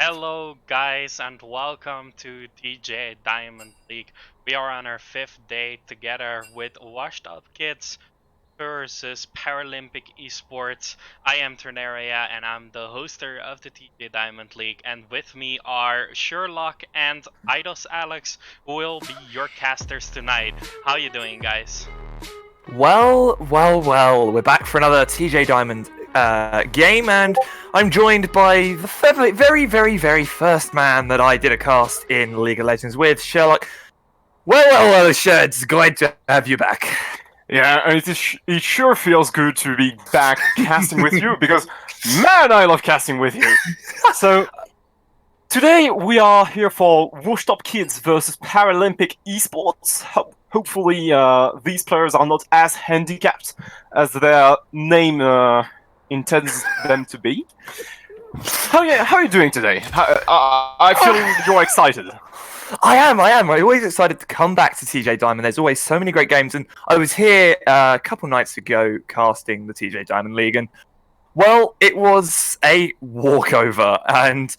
Hello, guys, and welcome to DJ Diamond League. We are on our 5th day together with WashedUpKids versus Paralympic Esports. I am Ternaria, and I'm the hoster of the TJ Diamond League. And with me are Sherlock and Eidos Alex, who will be your casters tonight. How you doing, guys? Well, we're back for another TJ Diamond game, and I'm joined by the very first man that I did a cast in League of Legends with, Sherlock. Well, Sher, it's great to have you back. Yeah, and it sure feels good to be back casting with you, because, man, I love casting with you. So, today we are here for WashedUpKids versus Paralympic Esports. Hopefully, these players are not as handicapped as their name intends them to be. How are you doing today? I feel you're excited. I am. I'm always excited to come back to TJ Diamond. There's always so many great games, and I was here a couple nights ago casting the TJ Diamond League, and well, it was a walkover, and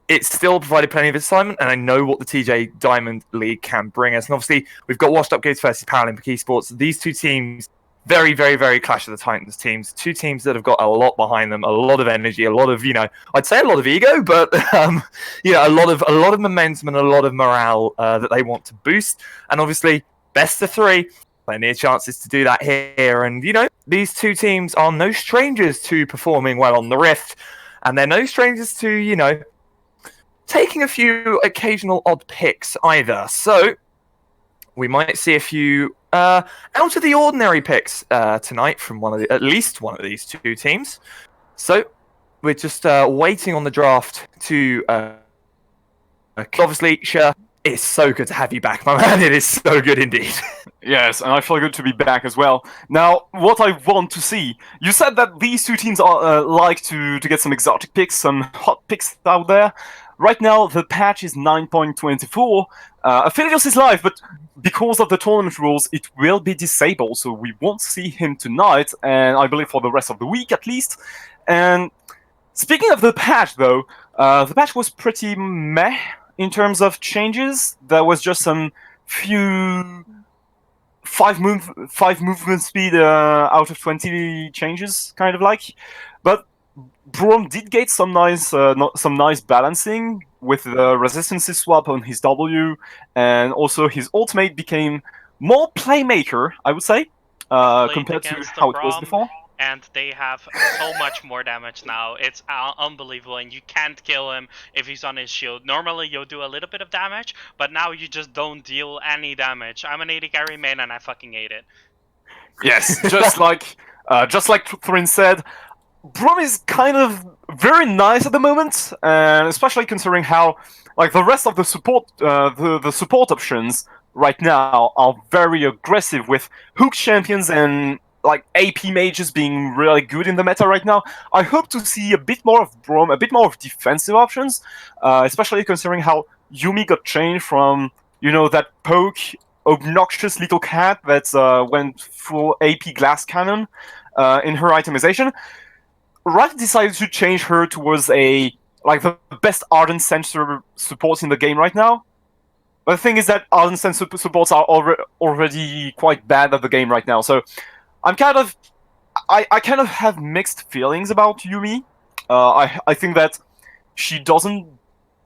it still provided plenty of excitement, and I know what the TJ Diamond League can bring us. And obviously, we've got WashedUpKids versus Paralympic Esports. These two teams, very Clash of the Titans teams. Two teams that have got a lot behind them, a lot of energy, a lot of, I'd say a lot of ego, but a lot of momentum and a lot of morale that they want to boost. And obviously, best of three. Plenty of chances to do that here. And, these two teams are no strangers to performing well on the Rift. And they're no strangers to, taking a few occasional odd picks either. So, we might see a few out of the ordinary picks tonight from at least one of these two teams. So, we're just waiting on the draft to... obviously, Sher, it's so good to have you back, my man. It is so good indeed. Yes, and I feel good to be back as well. Now, what I want to see, you said that these two teams are like to get some exotic picks, some hot picks out there. Right now, the patch is 9.24. Aphelios is live, but because of the tournament rules, it will be disabled, so we won't see him tonight, and I believe for the rest of the week at least. And speaking of the patch, though, the patch was pretty meh in terms of changes. There was just some few... 5 movement speed out of 20 changes, kind of like. But Braum did get some nice balancing with the resistances swap on his W, and also his ultimate became more playmaker, I would say, compared to how it was before. And they have so much more damage now. It's unbelievable, and you can't kill him if he's on his shield. Normally, you'll do a little bit of damage, but now you just don't deal any damage. I'm an AD carry main, and I fucking hate it. Yes, just like Thrin said, Braum is kind of very nice at the moment, and especially considering how, like, the rest of the support, the support options right now are very aggressive, with hook champions and like AP mages being really good in the meta right now. I hope to see a bit more of Braum, a bit more of defensive options, especially considering how Yuumi got changed from, that poke, obnoxious little cat that went full AP glass cannon in her itemization. Riot decided to change her towards the best Ardent Sensor support in the game right now. But the thing is that Ardent Sensor supports are already quite bad at the game right now, so I kind of have mixed feelings about Yuumi. I think that she doesn't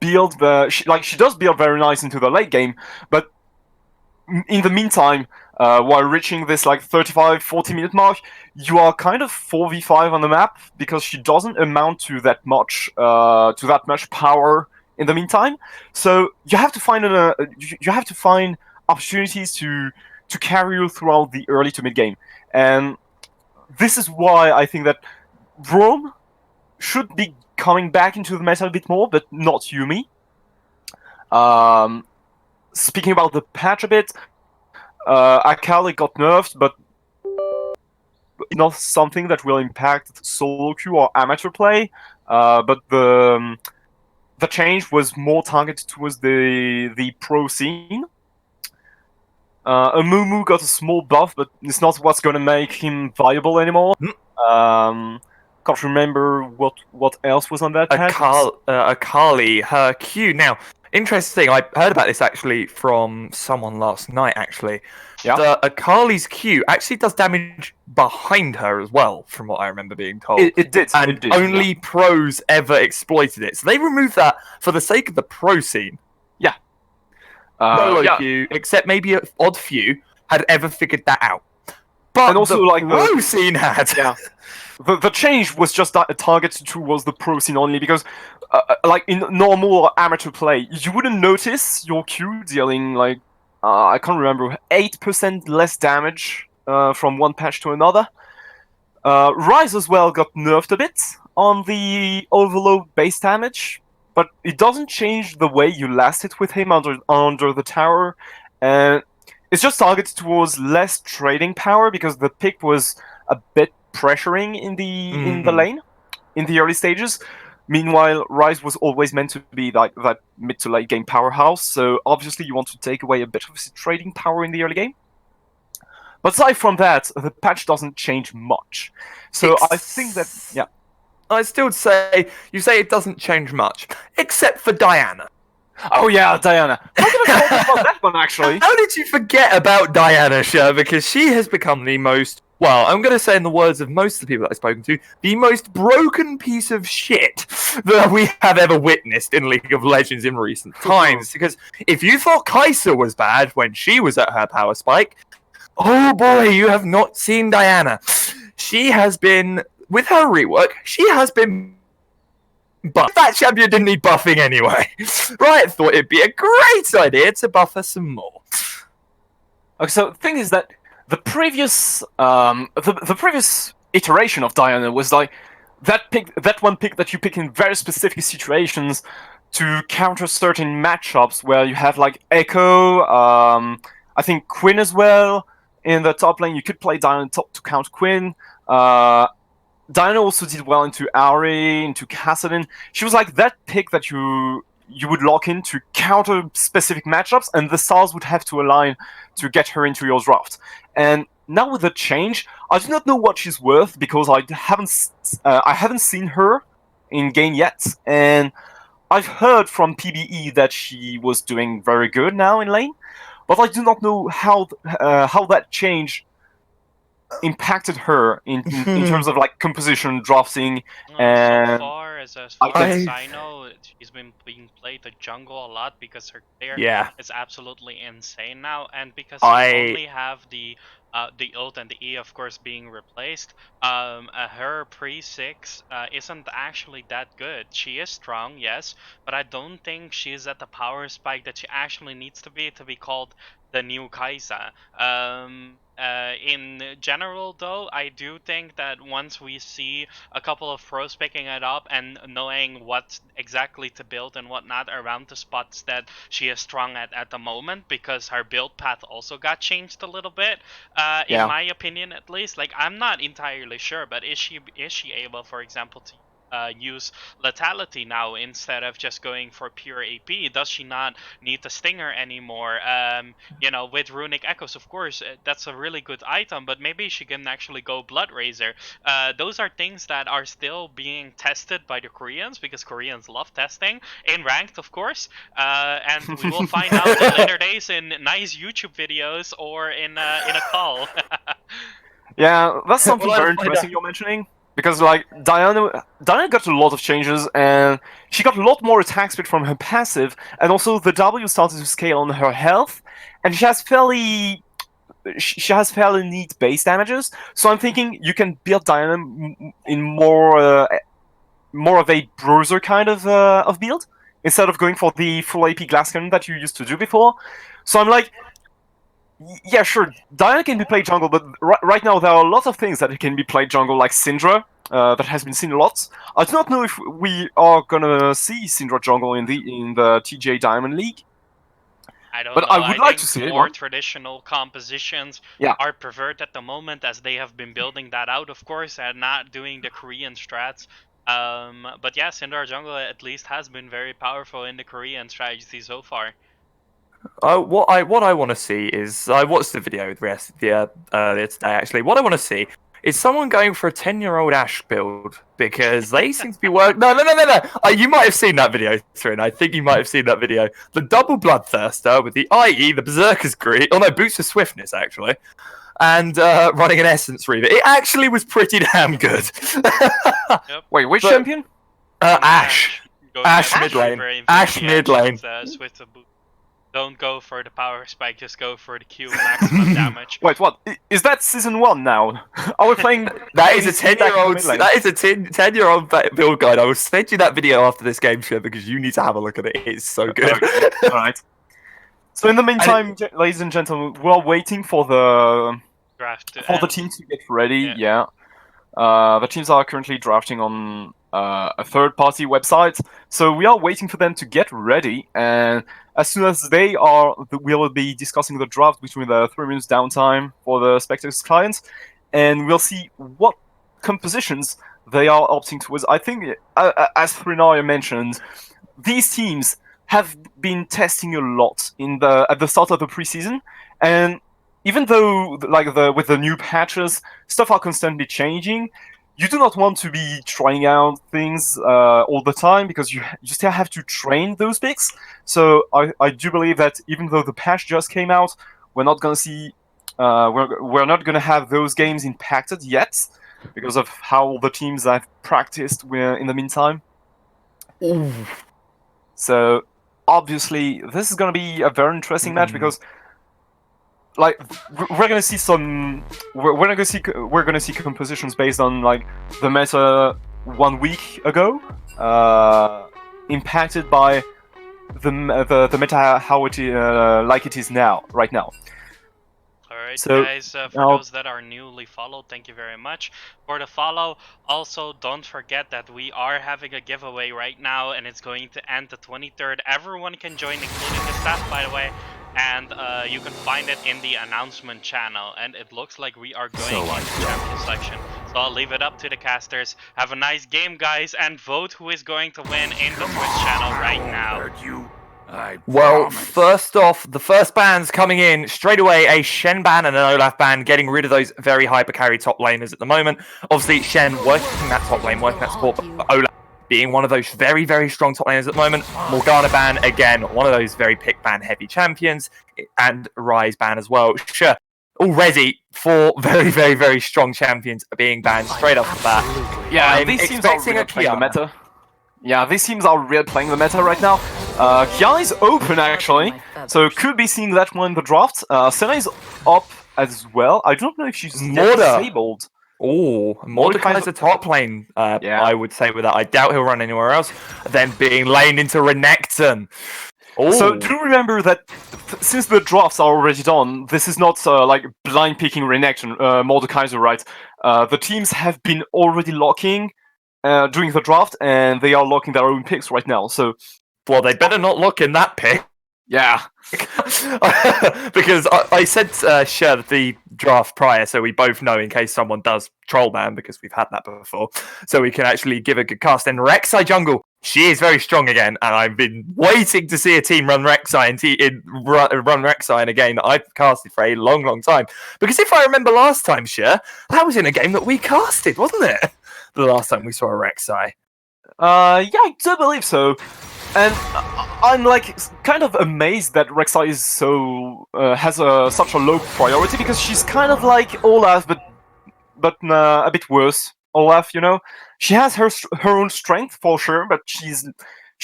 build she does build very nice into the late game, but in the meantime, while reaching this 35-40 minute mark, you are kind of 4v5 on the map, because she doesn't amount to that much power in the meantime. So you have to find opportunities to carry you throughout the early to mid game. And this is why I think that Braum should be coming back into the meta a bit more, but not Yuumi. Speaking about the patch a bit, Akali got nerfed, but not something that will impact solo queue or amateur play. But the change was more targeted towards the pro scene. Amumu got a small buff, but it's not what's going to make him viable anymore. can't remember what else was on that patch. Akali, her Q. Now, interesting. I heard about this actually from someone last night. Actually, Yeah. the Akali's Q actually does damage behind her as well, from what I remember being told. It did. And It did. only pros ever exploited it, so they removed that for the sake of the pro scene. No Yeah. Q, except maybe an odd few, had ever figured that out. But And also, the like, pro scene had. Yeah. The change was just targeted towards the pro scene only because, like in normal or amateur play, you wouldn't notice your Q dealing like I can't remember 8% less damage from one patch to another. Rise as well got nerfed a bit on the overload base damage, but it doesn't change the way you last hit with him under the tower, and it's just targeted towards less trading power because the pick was a bit pressuring in the lane in the early stages. Meanwhile, Rise was always meant to be like that mid to late game powerhouse, so obviously you want to take away a bit of his trading power in the early game. But aside from that, the patch doesn't change much. So I think that I still say you say it doesn't change much, except for Diana. Oh yeah, Diana. How did I forget about that one actually? How did you forget about Diana, Sher? Because she has become the most, well, I'm going to say in the words of most of the people that I've spoken to, the most broken piece of shit that we have ever witnessed in League of Legends in recent times. Because if you thought Kai'Sa was bad when she was at her power spike, oh boy, you have not seen Diana. She has been, with her rework, she has been buffed. That champion didn't need buffing anyway. Riot thought it'd be a great idea to buff her some more. Okay, so the thing is that the previous the previous iteration of Diana was like that one pick that you pick in very specific situations to counter certain matchups where you have like Echo, I think Quinn as well in the top lane. You could play Diana top to count Quinn. Diana also did well into Auri, into Kassadin. She was like that pick that you would lock in to counter specific matchups, and the stars would have to align to get her into your draft. And now with the change, I do not know what she's worth because I haven't seen her in game yet, and I've heard from PBE that she was doing very good now in lane, but I do not know how that change impacted her in terms of like composition, drafting, and so far as I know, she's been being played the jungle a lot because her player is absolutely insane now, and because you only have the ult and the E, of course, being replaced. Her pre-6 isn't actually that good. She is strong, yes, but I don't think she's at the power spike that she actually needs to be called the new Kai'Sa. In general, though, I do think that once we see a couple of pros picking it up and knowing what exactly to build and whatnot around the spots that she is strong at the moment, because her build path also got changed a little bit, in my opinion at least. Like, I'm not entirely sure, but is she able, for example, to use lethality now instead of just going for pure AP? Does she not need the stinger anymore? You know, with runic echoes, of course, that's a really good item, but maybe she can actually go blood razor. Those are things that are still being tested by the Koreans, because Koreans love testing in ranked, of course, and we will find out in later days in nice YouTube videos or in a call. Yeah, that's something very interesting you're mentioning. Because like Diana got a lot of changes, and she got a lot more attack speed from her passive, and also the W started to scale on her health, and she has fairly neat base damages. So I'm thinking you can build Diana in more of a bruiser kind of build instead of going for the full AP glass cannon that you used to do before. So I'm like, yeah, sure, Diana can be played jungle, but right now there are a lot of things that can be played jungle, like Syndra, that has been seen a lot. I do not know if we are gonna see Syndra jungle in the TJ Diamond League. I don't but know. I would like to see it. More traditional compositions are preferred at the moment, as they have been building that out, of course, and not doing the Korean strats. But yeah, Syndra jungle at least has been very powerful in the Korean strategy so far. What I want to see is, I watched the video the other day actually. What I want to see is someone going for a 10-year-old Ash build? Because they seem to be working. No. You might have seen that video, Thrin. I think you might have seen that video. The double Bloodthirster with the IE, the Berserker's Greed. Oh no, Boots of Swiftness, actually. And running an Essence Reaver. It actually was pretty damn good. Yep. Wait, which champion? Ash. Going Ash at mid the lane. very Ash edge mid lane. With the boot. Don't go for the power spike, just go for the Q maximum damage. Wait, what? Is that season 1 now? Are we playing? That is a 10-year-old. That is a 10-year-old build guide. I will send you that video after this game, show because you need to have a look at it. It's so good. Okay. All right. So in the meantime, ladies and gentlemen, we're waiting for the Draft the teams to get ready. Yeah. The teams are currently drafting on a third-party website, so we are waiting for them to get ready. And as soon as they are, we'll be discussing the draft between the 3 minutes downtime for the Spectres clients, and we'll see what compositions they are opting towards. I think, as Thrinaya mentioned, these teams have been testing a lot at the start of the preseason, and even though with the new patches, stuff are constantly changing, you do not want to be trying out things all the time because you still have to train those picks. So I do believe that even though the patch just came out, we're not gonna see we're not gonna have those games impacted yet because of how the teams have practiced in the meantime. So obviously this is gonna be a very interesting match because we're gonna see we're gonna see compositions based on the meta 1 week ago, impacted by the meta how it it is right now. Alright, So, guys, for now- those that are newly followed, thank you very much for the follow. Also, don't forget that we are having a giveaway right now, and it's going to end the 23rd. Everyone can join, including the staff, by the way, and you can find it in the announcement channel. And it looks like we are going into champion selection. So I'll leave it up to the casters. Have a nice game, guys, and vote who is going to win in the Twitch channel right now. Well, first off, the first bans coming in straight away, a Shen ban and an Olaf ban, getting rid of those very hyper carry top laners at the moment. Obviously, Shen working that top lane, working that support, but Olaf being one of those very, very strong top laners at the moment. Morgana ban, again, one of those very pick ban heavy champions, and Ryze ban as well. Sure, already 4 very, very, very strong champions are being banned straight off the bat. Yeah, these teams are really playing the meta. Yeah, these teams are really playing the meta right now. Kiana is open actually, so could be seeing that one in the draft. Senna is up as well. I don't know if she's disabled. Oh, Mordecai's a top lane, Yeah. I would say with that. I doubt he'll run anywhere else. Then being laned into Renekton. So do remember that since the drafts are already done, this is not blind picking Renekton, Mordekaiser, right? The teams have been already locking during the draft, and they are locking their own picks right now. So, well, they better not lock in that pick. Yeah. Because I sent Cher the draft prior, so we both know in case someone does troll ban, because we've had that before, so we can actually give a good cast. And Rek'Sai jungle, she is very strong again, and I've been waiting to see a team run Rek'Sai run Rek'Sai in a game that I've casted for a long, long time. Because if I remember last time, Cher, that was in a game that we casted, wasn't it? The last time we saw a Rek'Sai. Yeah, I do believe so. And I'm kind of amazed that Rek'Sai is so has such a low priority, because she's kind of like Olaf, but a bit worse. Olaf, you know, she has her own strength for sure, but she's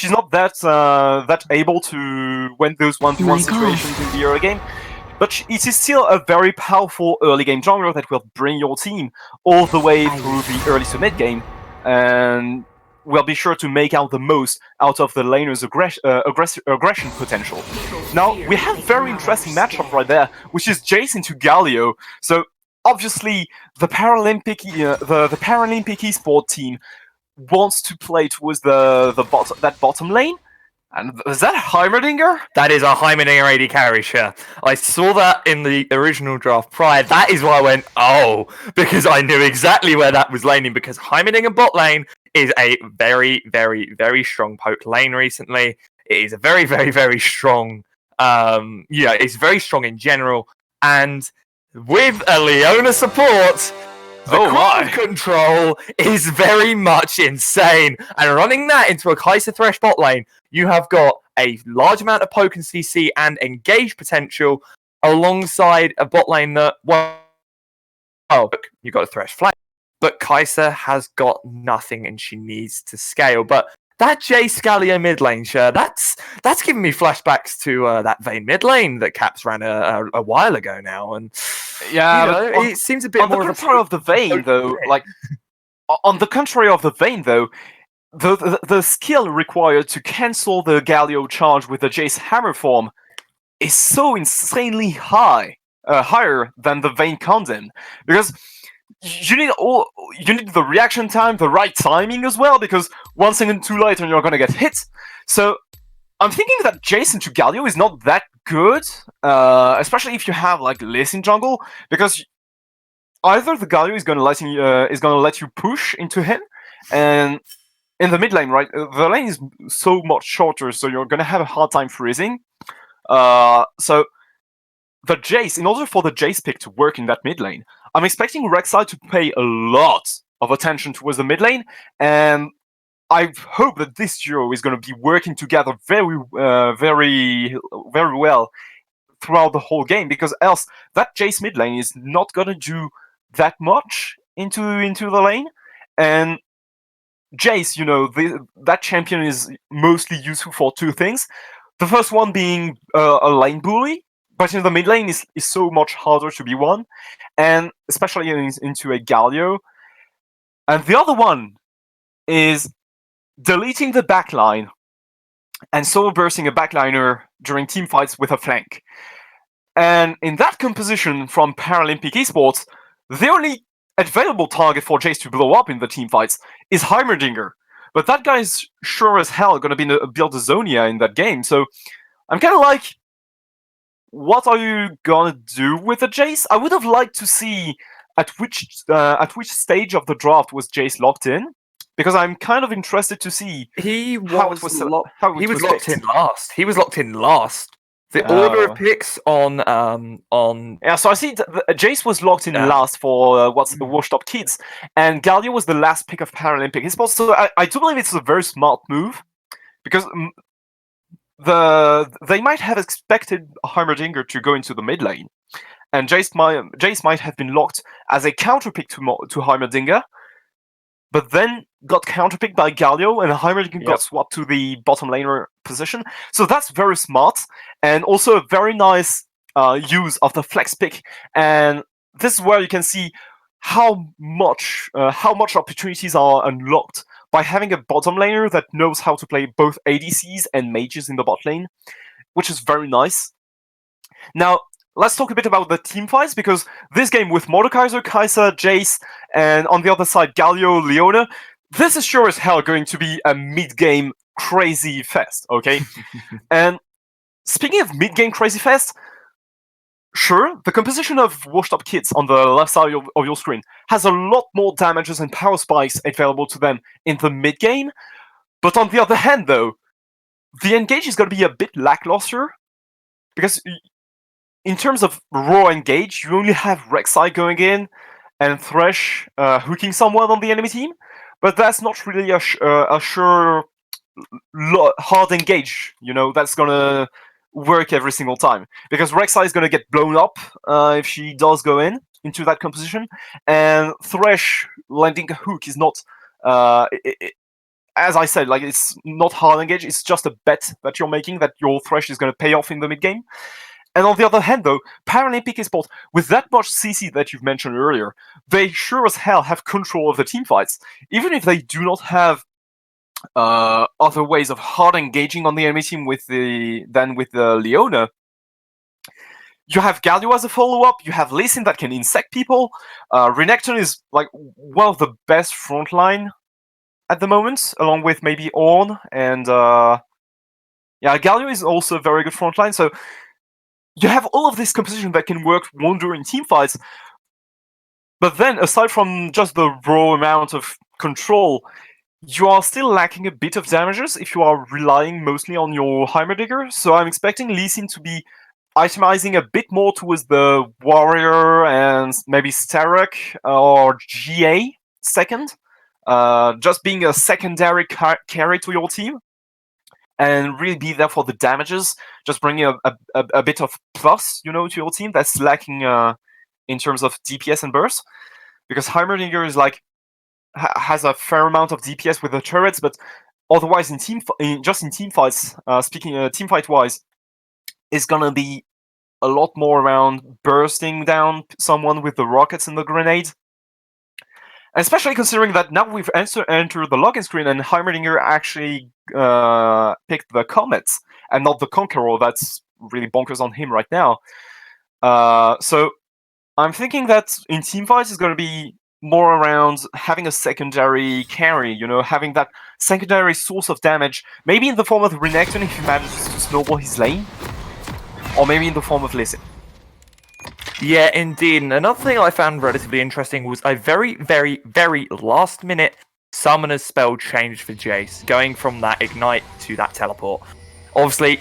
not that able to win those 1v1 situations in the early game. But it is still a very powerful early game jungler that will bring your team all the way through the early to mid game, and will be sure to make out the most out of the laner's aggression potential. Now, we have a very interesting matchup right there, which is Jason to Galio. So, obviously, the Paralympic Esports team wants to play towards that bottom lane. And is that Heimerdinger? That is a Heimerdinger AD carry, sure. I saw that in the original draft prior. That is why I went, oh, because I knew exactly where that was laning, because Heimerdinger bot lane is a very, very, very strong poke lane recently. It is a very, very, very strong, it's very strong in general. And with a Leona support, The Oh crowd my! control is very much insane. And running that into a Kai'Sa Thresh bot lane, you have got a large amount of poke and CC and engage potential alongside a bot lane that, well, you've got a Thresh flame. But Kai'Sa has got nothing and she needs to scale. But that Jay Scalio mid lane, sure, that's giving me flashbacks to that Vayne mid lane that Caps ran a while ago now. And, Yeah, it seems a bit on the more contrary of the Vayne, though, like on the contrary of the Vayne, though, the skill required to cancel the Galio charge with the Jace Hammer form is so insanely higher than the Vayne content, because you need the reaction time, the right timing as well, because 1 second too late and you're gonna get hit. So I'm thinking that Jace into Galio is not that good, especially if you have like Liss in jungle, because either the Galio is gonna let you push into him, and in the mid lane, right, the lane is so much shorter, so you're gonna have a hard time freezing. So the Jace, in order for the Jace pick to work in that mid lane, I'm expecting Rek'Sai to pay a lot of attention towards the mid lane, and I hope that this duo is going to be working together very well throughout the whole game, because else that Jace mid lane is not going to do that much into the lane. And Jace, that champion is mostly useful for two things. The first one being a lane bully, but in the mid lane is so much harder to be won, and especially into a Galio. And the other one is deleting the backline and solo bursting a backliner during team fights with a flank. And in that composition from Paralympic Esports, the only available target for Jace to blow up in the team fights is Heimerdinger. But that guy's sure as hell going to be a build a Zonia in that game, so I'm kind of like, what are you gonna do with the Jace? I would have liked to see at which stage of the draft was Jace locked in, because I'm kind of interested to see he how it was was locked picked. in last. He was locked in last. The order of picks on Yeah, so I see Jace was locked in last for WashedUpKids, and Galio was the last pick of Paralympic Esports. So I do believe it's a very smart move, because they might have expected Heimerdinger to go into the mid lane, and Jace might have been locked as a counterpick to Heimerdinger, but then got counterpicked by Galio, and Heimerdinger got swapped to the bottom laner position. So that's very smart, and also a very nice use of the flex pick. And this is where you can see how much opportunities are unlocked by having a bottom laner that knows how to play both ADCs and mages in the bot lane, which is very nice. Now, let's talk a bit about the team fights, because this game with Mordekaiser, Kai'Sa, Jace, and on the other side, Galio, Leona, this is sure as hell going to be a mid-game crazy fest, okay? And speaking of mid-game crazy fest, sure, the composition of WashedUpKids on the left side of your screen has a lot more damages and power spikes available to them in the mid-game, but on the other hand, though, the engage is going to be a bit lackluster, because in terms of raw engage, you only have Rek'Sai going in and Thresh hooking someone on the enemy team, but that's not really a sure hard engage, that's gonna work every single time, because Rek'Sai is gonna get blown up if she does go into that composition, and Thresh landing a hook is not, as I said, like, it's not hard engage, it's just a bet that you're making that your Thresh is gonna pay off in the mid game. And on the other hand, though, Paralympic Esports, with that much CC that you've mentioned earlier, they sure as hell have control of the team fights. Even if they do not have other ways of hard engaging on the enemy team than with the Leona, you have Galio as a follow-up, you have Lee Sin that can insect people, Renekton is like one of the best frontline at the moment, along with maybe Ornn, and Galio is also a very good frontline, so you have all of this composition that can work wonder in team fights, but then, aside from just the raw amount of control, you are still lacking a bit of damages if you are relying mostly on your Heimerdinger, so I'm expecting Lee Sin to be itemizing a bit more towards the warrior and maybe Starok or GA second, just being a secondary carry to your team, and really be there for the damages, just bringing a bit of plus, to your team that's lacking in terms of DPS and burst, because Heimerdinger is has a fair amount of DPS with the turrets, but otherwise in team fights, speaking team fight wise, is gonna be a lot more around bursting down someone with the rockets and the grenades. Especially considering that now we've entered the login screen and Heimerdinger actually picked the Comets and not the Conqueror. That's really bonkers on him right now. So I'm thinking that in teamfights is going to be more around having a secondary carry, having that secondary source of damage, maybe in the form of Renekton if he manages to snowball his lane, or maybe in the form of Lissy. Yeah, indeed. And another thing I found relatively interesting was a very, very, very last-minute Summoner's spell change for Jace, going from that Ignite to that Teleport. Obviously,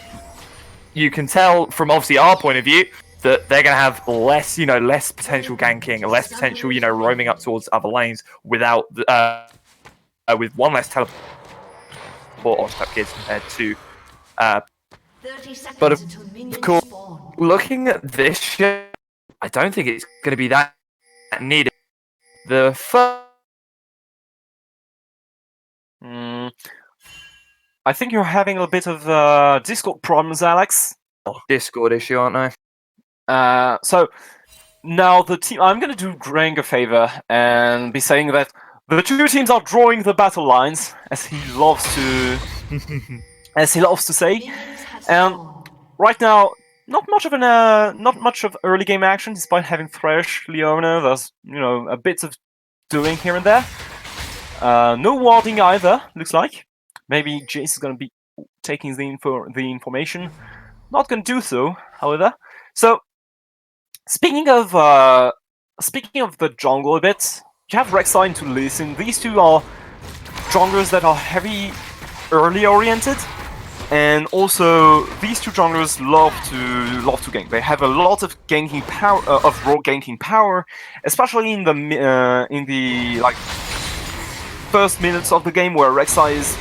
you can tell from obviously our point of view that they're going to have less, less potential ganking, less potential, roaming up towards other lanes without, with one less Teleport or WashedUpKids compared to. But of course, looking at this shit, I don't think it's going to be that needed. The first... I think you're having a bit of Discord problems, Alex. Discord issue, aren't I? So now the team. I'm going to do Grang a favor and be saying that the two teams are drawing the battle lines, as he loves to say. And right now, not much of early game action, despite having Thresh, Leona. There's a bit of doing here and there. No warding either. Looks like maybe Jace is going to be taking the information. Not going to do so, however. So speaking of the jungle a bit, you have Rek'Sai into Lee Sin. These two are junglers that are heavy early oriented. And also, these two junglers love to gank. They have a lot of ganking power, of raw ganking power, especially in the first minutes of the game, where Rek'Sai is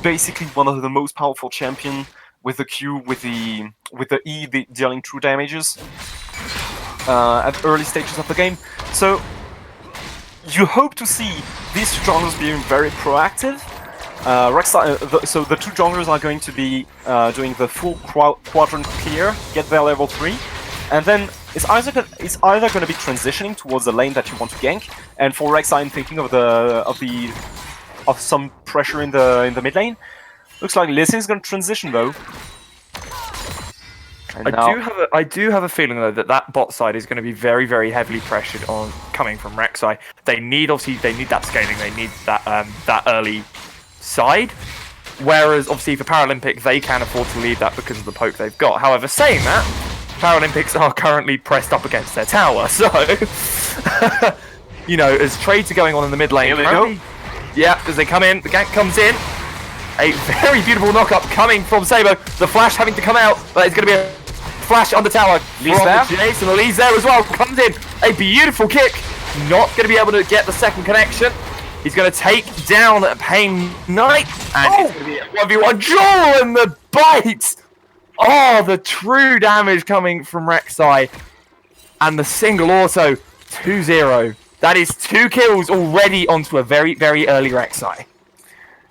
basically one of the most powerful champion with the Q, with the E, dealing true damages at early stages of the game. So you hope to see these two junglers being very proactive. So the two junglers are going to be doing the full quadrant clear, get their level 3, and then it's either going to be transitioning towards the lane that you want to gank, and for Rek'Sai, I'm thinking of some pressure in the mid lane. Looks like Lee Sin is going to transition though. I do have a feeling though that bot side is going to be very, very heavily pressured on coming from Rek'Sai. They need that scaling. They need that early side, whereas obviously for Paralympic they can afford to leave that because of the poke they've got. However, saying that, Paralympics are currently pressed up against their tower, so as trades are going on in the mid lane. Yeah, as they come in, the gank comes in. A very beautiful knock-up coming from Sabo. The flash having to come out, but it's going to be a flash on the tower. Lee's there. Jason, the Lee's there as well. Comes in, a beautiful kick. Not going to be able to get the second connection. He's going to take down Pain Knight, and it's going to be a 1v1 Joel and the bite! Oh, the true damage coming from Rek'Sai. And the single auto, 2-0. That is 2 kills already onto a very, very early Rek'Sai.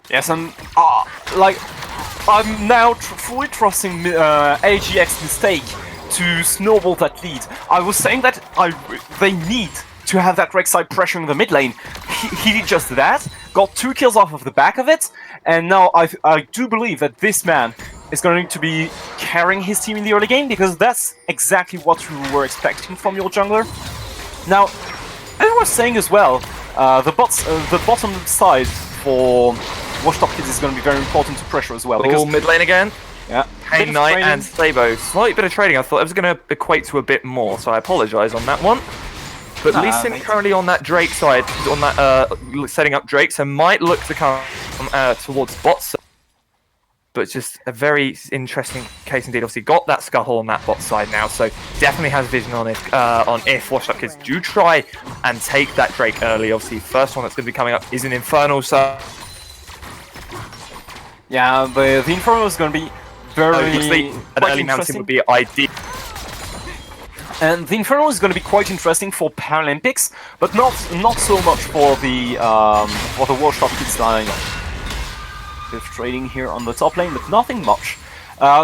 Yes, and I'm now fully trusting AGX's mistake to snowball that lead. I was saying that they need to have that Rek'Sai pressuring the mid lane. He did just that, got 2 kills off of the back of it, and now I do believe that this man is going to be carrying his team in the early game, because that's exactly what you were expecting from your jungler. Now, as I was saying as well, the bottom side for WashedUpKids is going to be very important to pressure as well. Because mid lane again. Yeah. Pain Knight and Sabo. Slight bit of trading. I thought it was going to equate to a bit more, so I apologise on that one. But Lee Sin currently on that Drake side, on that setting up Drake, so might look to come towards bot side. but just a very interesting case indeed. Obviously, got that scuttle on that bot side now, so definitely has vision on if WashedUpKids do try and take that Drake early. Obviously, first one that's going to be coming up is an Infernal, so yeah, the Infernal is going to be very an early mountain would be ideal. And the Infernal is going to be quite interesting for Paralympics, but not so much for the WashedUpKids line. Bit of trading here on the top lane, but nothing much.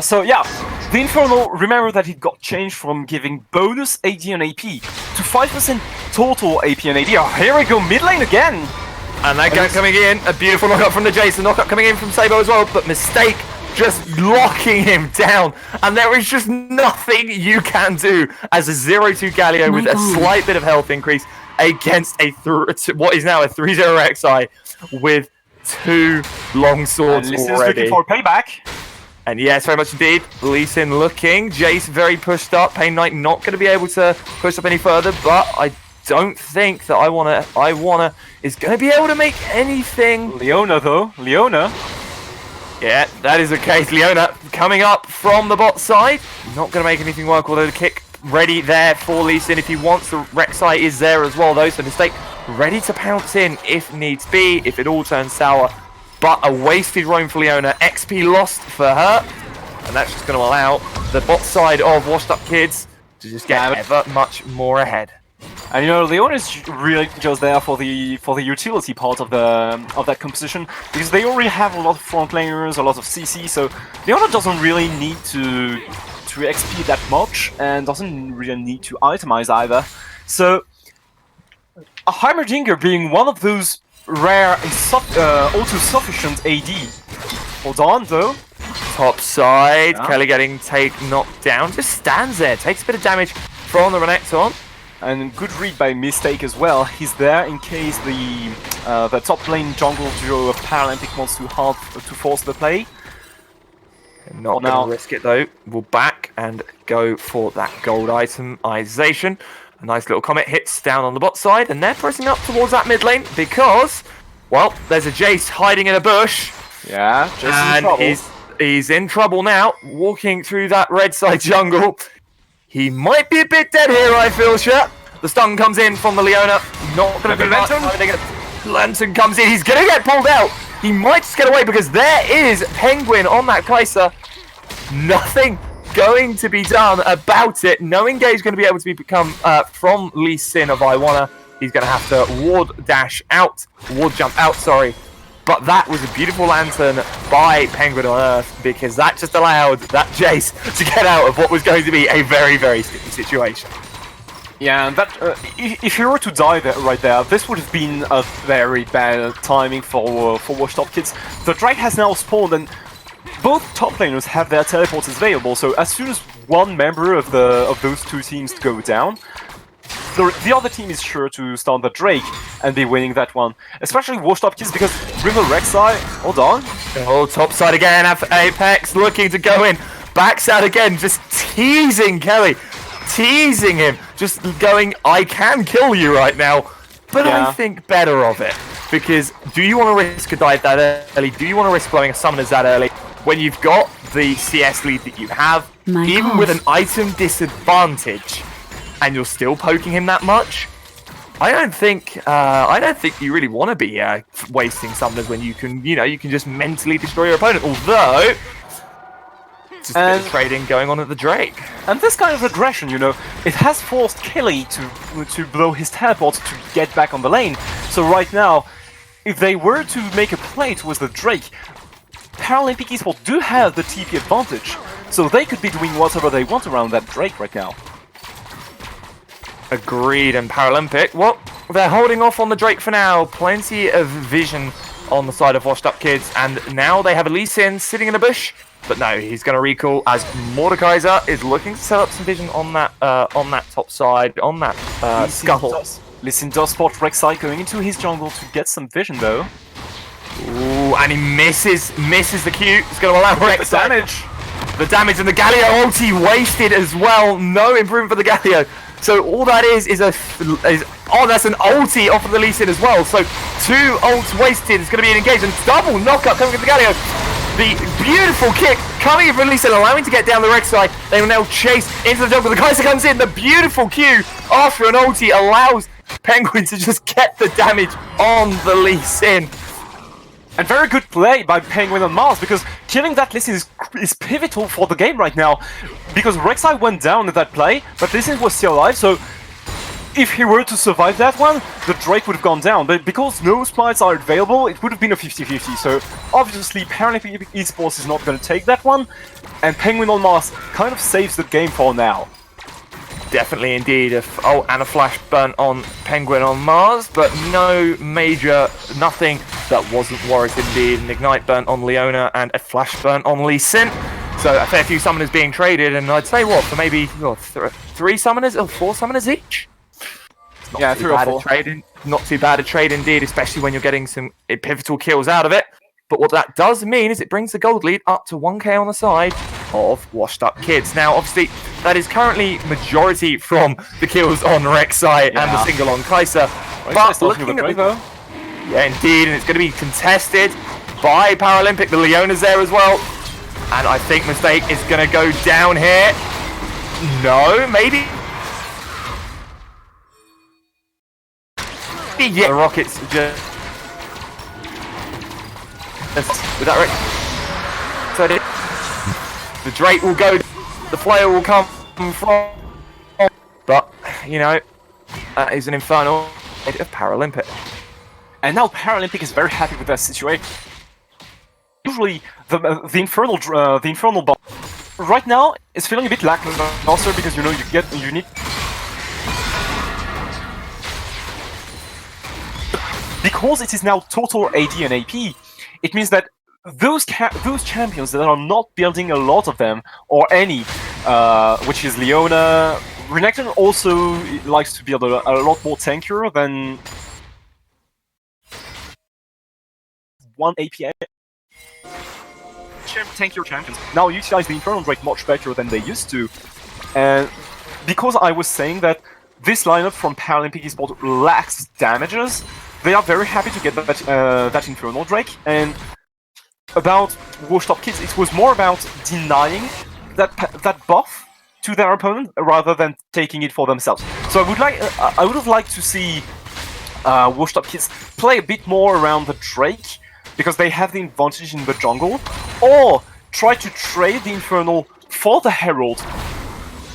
So yeah, the Infernal, remember that it got changed from giving bonus AD and AP to 5% total AP and AD. Oh, here we go, mid lane again! And that guy coming in, a beautiful knockup from the Jace, the knockup coming in from Sabo as well, but Mistake just locking him down, and there is just nothing you can do as a 0-2 Galio with a slight bit of health increase against what is now a 3-0 XI with 2 long swords and already. Looking for payback. And yes, very much indeed. Lee Sin looking. Jace very pushed up. Pain Knight not going to be able to push up any further, but I don't think that I wanna is going to be able to make anything. Leona though, Leona. Yeah, that is the case. Leona coming up from the bot side. Not going to make anything work, although the kick ready there for Lee Sin if he wants. The Rek'Sai is there as well, though, so Mistake ready to pounce in if needs be, if it all turns sour. But a wasted roam for Leona. XP lost for her, and that's just going to allow the bot side of WashedUpKids to just get ever much more ahead. And you know, Leona is really just there for the utility part of that composition, because they already have a lot of front laners, a lot of CC, so Leona doesn't really need to XP that much, and doesn't really need to itemize either. So a Heimerdinger being one of those rare auto-sufficient AD. Hold on though. Top side, Yeah. Kelly getting knocked down, just stands there, takes a bit of damage from the Renekton. And good read by Mistake as well. He's there in case the top lane jungle duo of Paralympic wants to force the play. Not going to risk it though. We'll back and go for that gold itemization. A nice little comet hits down on the bot side, and they're pressing up towards that mid lane because, well, there's a Jace hiding in a bush. Yeah, and he's in trouble now, walking through that red side jungle. He might be a bit dead here, I feel, sure. The stun comes in from the Leona. Not going to be much. Lantern comes in. He's going to get pulled out. He might just get away because there is Penguin on that Kai'Sa. Nothing going to be done about it. No engage going to be able to become from Lee Sin of Iwana. He's going to have to ward jump out, sorry. But that was a beautiful Lantern by Penguin on Earth, because that just allowed that Jace to get out of what was going to be a very, very sticky situation. Yeah, and that if he were to die right there, this would have been a very bad timing for WashedUpKids. The Drake has now spawned, and both top laners have their teleports available. So as soon as one member of those two teams go down, the other team is sure to stun the Drake and be winning that one. Especially WashedUpKids, because River Rek'Sai, hold on. Oh, top side again, Apex looking to go in. Backs out again, just teasing Kelly. Teasing him, just going, I can kill you right now. But I think better of it. Because do you want to risk a dive that early? Do you want to risk blowing a summoners that early? When you've got the CS lead that you have, even with an item disadvantage, and you're still poking him that much, I don't think you really want to be wasting summoners when you can just mentally destroy your opponent. Although, just a bit of trading going on at the Drake. And this kind of aggression, it has forced Kelly to blow his teleport to get back on the lane. So right now, if they were to make a play towards the Drake, Paralympic Esports do have the TP advantage. So they could be doing whatever they want around that Drake right now. Agreed, and Paralympic, well, they're holding off on the Drake for now. Plenty of vision on the side of WashedUpKids, and now they have a Lee Sin sitting in a bush. But no, he's going to recall as Mordekaiser is looking to set up some vision on that top side, on that scuttle. Lee Sin does spot Rek'Sai going into his jungle to get some vision though. Ooh, and he misses the Q. It's going to allow Rek'Sai. The damage and the Galio ulti wasted as well. No improvement for the Galio. So all that is that's an ulti off of the Lee Sin as well. So 2 ults wasted. It's going to be an engage and double knockup coming with the Galio. The beautiful kick coming from Lee Sin, allowing to get down the Rek'Sai. They will now chase into the jungle. The Kai'Sa comes in. The beautiful Q after an ulti allows Penguin to just get the damage on the Lee Sin. And very good play by Penguin on Mars, because killing that Lee Sin is pivotal for the game right now. Because Rek'Sai went down in that play, but Lee Sin was still alive, so if he were to survive that one, the Drake would have gone down. But because no sprites are available, it would have been a 50-50. So obviously Paralympic Esports is not going to take that one, and Penguin on Mars kind of saves the game for now. Definitely indeed. And a flash burn on Penguin on Mars, but no major, nothing that wasn't warranted indeed. An ignite burn on Leona and a flash burn on Lee Sin. So a fair few summoners being traded, and I'd say for maybe 3 summoners or 4 summoners each? Yeah, 3 or 4. Not too bad a trade indeed, especially when you're getting some pivotal kills out of it. But what that does mean is it brings the gold lead up to 1k on the side of WashedUpKids. Now, obviously, that is currently majority from the kills on Rek'Sai and the single on Kai'Sa. But looking at the... Yeah, indeed, and it's going to be contested by Paralympic. The Leona's there as well. And I think Mistake is going to go down here. No, maybe... Yeah, the Rockets just... With that right? So the Drake will go, the Flail will come from... But, you know, that is an infernal of Paralympic. And now Paralympic is very happy with that situation. Usually, the infernal bomb right now is feeling a bit lackluster because you know you need. Because it is now total AD and AP, it means that those champions that are not building a lot of them or any, which is Leona, Renekton also likes to build a lot more tankier than 1 APA. Tankier champions now utilize the Infernal Drake much better than they used to, and because I was saying that this lineup from Paralympic Esports lacks damages, they are very happy to get that Infernal Drake. And about WashedUpKids, it was more about denying that buff to their opponent rather than taking it for themselves. So I would have liked to see WashedUpKids play a bit more around the Drake, because they have the advantage in the jungle, or try to trade the Infernal for the Herald.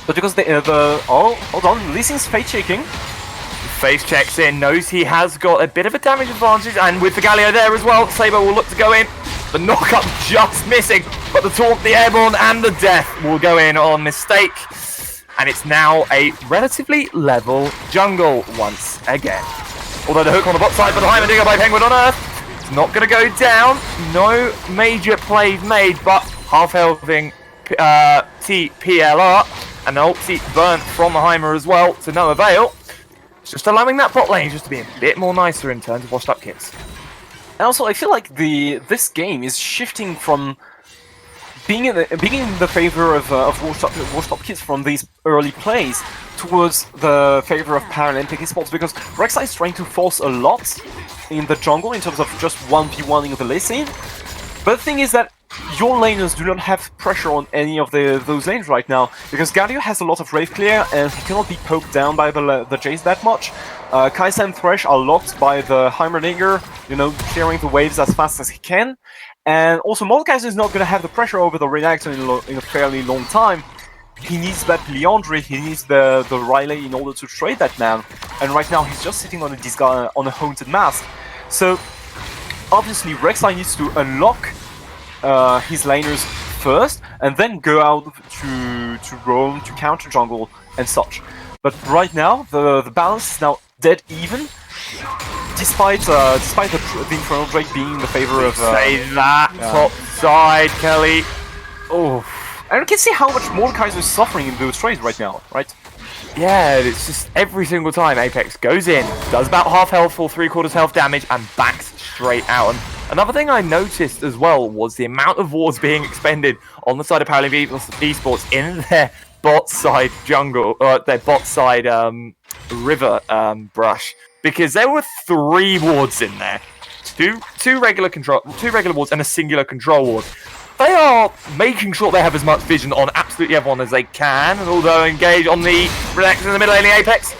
But because oh, hold on, Lee Sin's face checking. Face checks in, knows he has got a bit of a damage advantage, and with the Galio there as well, Saber will look to go in. The knock-up just missing, but the taunt, the airborne, and the death will go in on Mistake. And it's now a relatively level jungle once again. Although the hook on the bot side, but the Heimer Digger by Penguin on Earth. It's not going to go down. No major plays made, but half-helping TPLR and the ulti burnt from the Heimer as well to no avail. It's just allowing that bot lane just to be a bit more nicer in terms of WashedUpKids. And also, I feel like this game is shifting from being in the favor of WashedUpKids from these early plays towards the favor of Paralympic Esports, because Rek'Sai is trying to force a lot in the jungle in terms of just 1v1ing the Lee Sin. But the thing is that your laners do not have pressure on any of those lanes right now, because Galio has a lot of Wraith Clear and he cannot be poked down by the Jace that much. Kai'Sa and Thresh are locked by the Heimerdinger, you know, clearing the waves as fast as he can. And also Mordekaiser is not going to have the pressure over the Renekton in a fairly long time. He needs that Leandre, he needs the Riley in order to trade that man. And right now he's just sitting on a Haunted Mask. So obviously Rek'Sai needs to unlock his laners first, and then go out to roam, to counter jungle and such. But right now the balance is now dead even, despite the Infernal Drake being in the favor of say that top side, Kelly. Oh, and you can see how much Mordekaiser is suffering in those trades right now, right? Yeah, it's just every single time Apex goes in, does about half health for 3/4 health damage, and backs straight out. And another thing I noticed as well was the amount of wards being expended on the side of Paralympic Esports in their bot side jungle, or their bot side river brush, because there were 3 wards in there, two regular wards and a singular control ward. they are making sure they have as much vision on absolutely everyone as they can, and although engaged on the Renection in the middle lane, Apex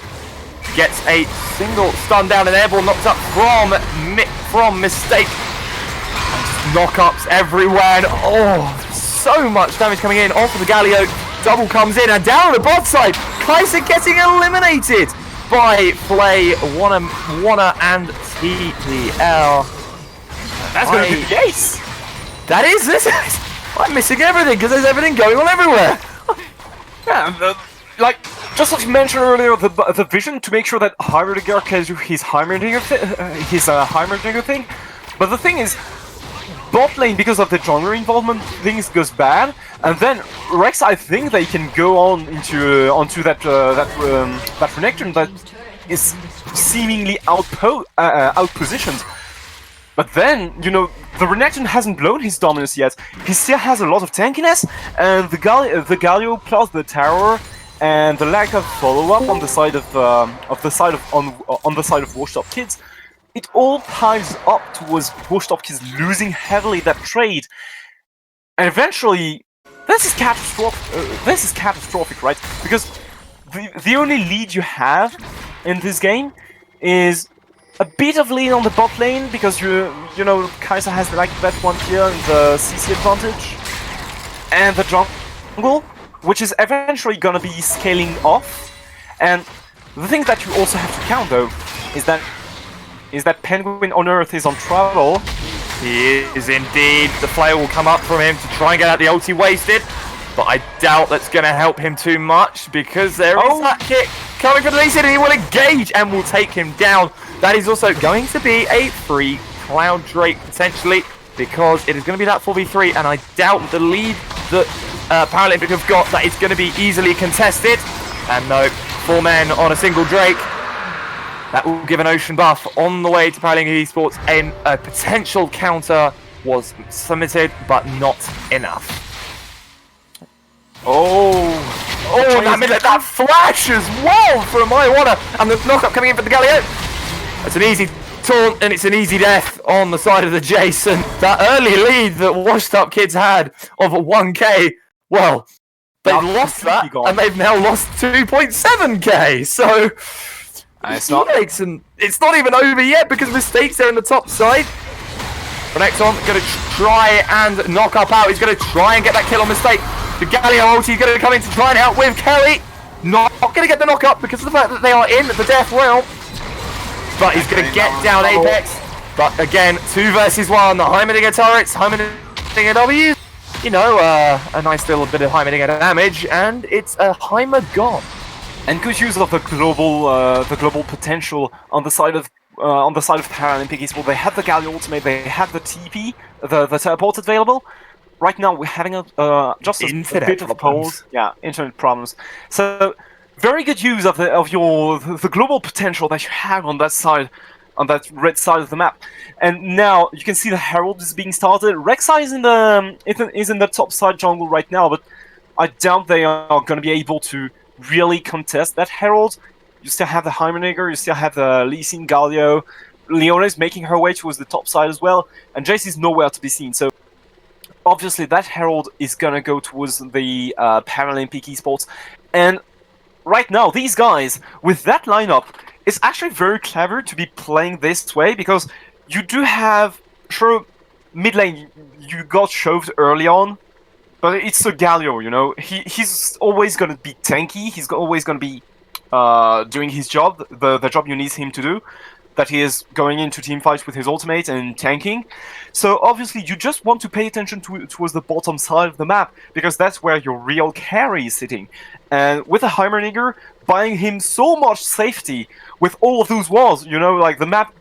gets a single stun down and airborne knocked up from Mistake. And just knock-ups everywhere, and so much damage coming in off of the Galio. Double comes in, and down on the bot side, Kaiser getting eliminated by Flay, Wanna and TPL. That's going to be the ace! That is, this is. I'm missing everything because there's everything going on everywhere. Yeah, like, just as you mentioned earlier, the vision to make sure that Heimerdinger can do his Heimerdinger thing. But the thing is, bot lane, because of the jungler involvement, things goes bad, and then Rex, I think they can go on onto that Renekton that is seemingly outpositioned. But then, you know, the Renekton hasn't blown his dominance yet. He still has a lot of tankiness, and the Galio plus the tower and the lack of follow-up on the side of WashedUpKids, it all piles up towards WashedUpKids losing heavily that trade, and eventually, this is catastrophic, right? Because the only lead you have in this game is a bit of lead on the bot lane, because you know Kaiser has like that one here and the CC advantage, and the jungle, which is eventually gonna be scaling off. And the thing that you also have to count though is that Penguin on Earth is on trouble. He is indeed. The flare will come up from him to try and get out the ulti wasted, but I doubt that's going to help him too much, because there is that kick coming from the Lee Sin, and he will engage and will take him down. That is also going to be a free Cloud Drake potentially, because it is going to be that 4v3, and I doubt the lead that Paralympic have got that is going to be easily contested. And no, 4 men on a single Drake. That will give an ocean buff on the way to Paralympic Esports, and a potential counter was submitted, but not enough. That flash as well from Iwana, and the knockup coming in for the Galio. It's an easy taunt, and it's an easy death on the side of the Jason. That early lead that WashedUpKids had of a 1k, well, they've lost that, and they've now lost 2.7k, so... It's not even over yet, because Mistake's there in the top side. Renekton going to try and knock up out. He's going to try and get that kill on Mistake. The Galio ulti is going to come in to try and help with Kelly. Not going to get the knock up because of the fact that they are in the death realm. But he's going to get down Apex. But again, 2 versus 1. The Heimerdinger turrets, Heimerdinger W's. You know, a nice little bit of Heimerdinger damage, and it's a Heimer gone. And good use of the global potential on the side of Paralympic Esports. They have the Galio ultimate, they have the TP, the teleport available. Right now we're having just a bit of pause. Yeah, internet problems. So very good use of the global potential that you have on that side, on that red side of the map. And now you can see the Herald is being started. Rek'Sai is in the top side jungle right now, but I doubt they are going to be able to really contest that Herald. You still have the Heimerdinger, you still have the Lee Sin, Galio. Leona is making her way towards the top side as well, and Jace is nowhere to be seen. So obviously that Herald is gonna go towards the Paralympic Esports. And right now, these guys, with that lineup, it's actually very clever to be playing this way, because you do have, sure, mid lane, you got shoved early on, but it's a Galio, you know. He's always going to be tanky. He's always going to be doing his job, the job you need him to do. That he is going into team fights with his ultimate and tanking. So obviously you just want to pay attention towards the bottom side of the map, because that's where your real carry is sitting. And with a Heimerdinger, buying him so much safety with all of those walls, you know, like the map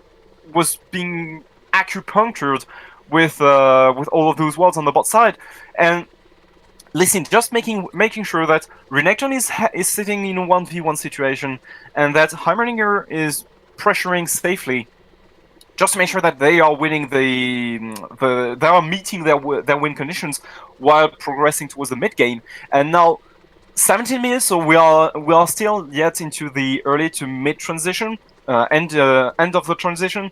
was being acupunctured with all of those walls on the bot side. And listen, just making sure that Renekton is sitting in a 1v1 situation, and that Heimerdinger is pressuring safely, just to make sure that they are winning they are meeting their win conditions while progressing towards the mid game. And now 17 minutes, so we are still yet into the early to mid transition, end of the transition.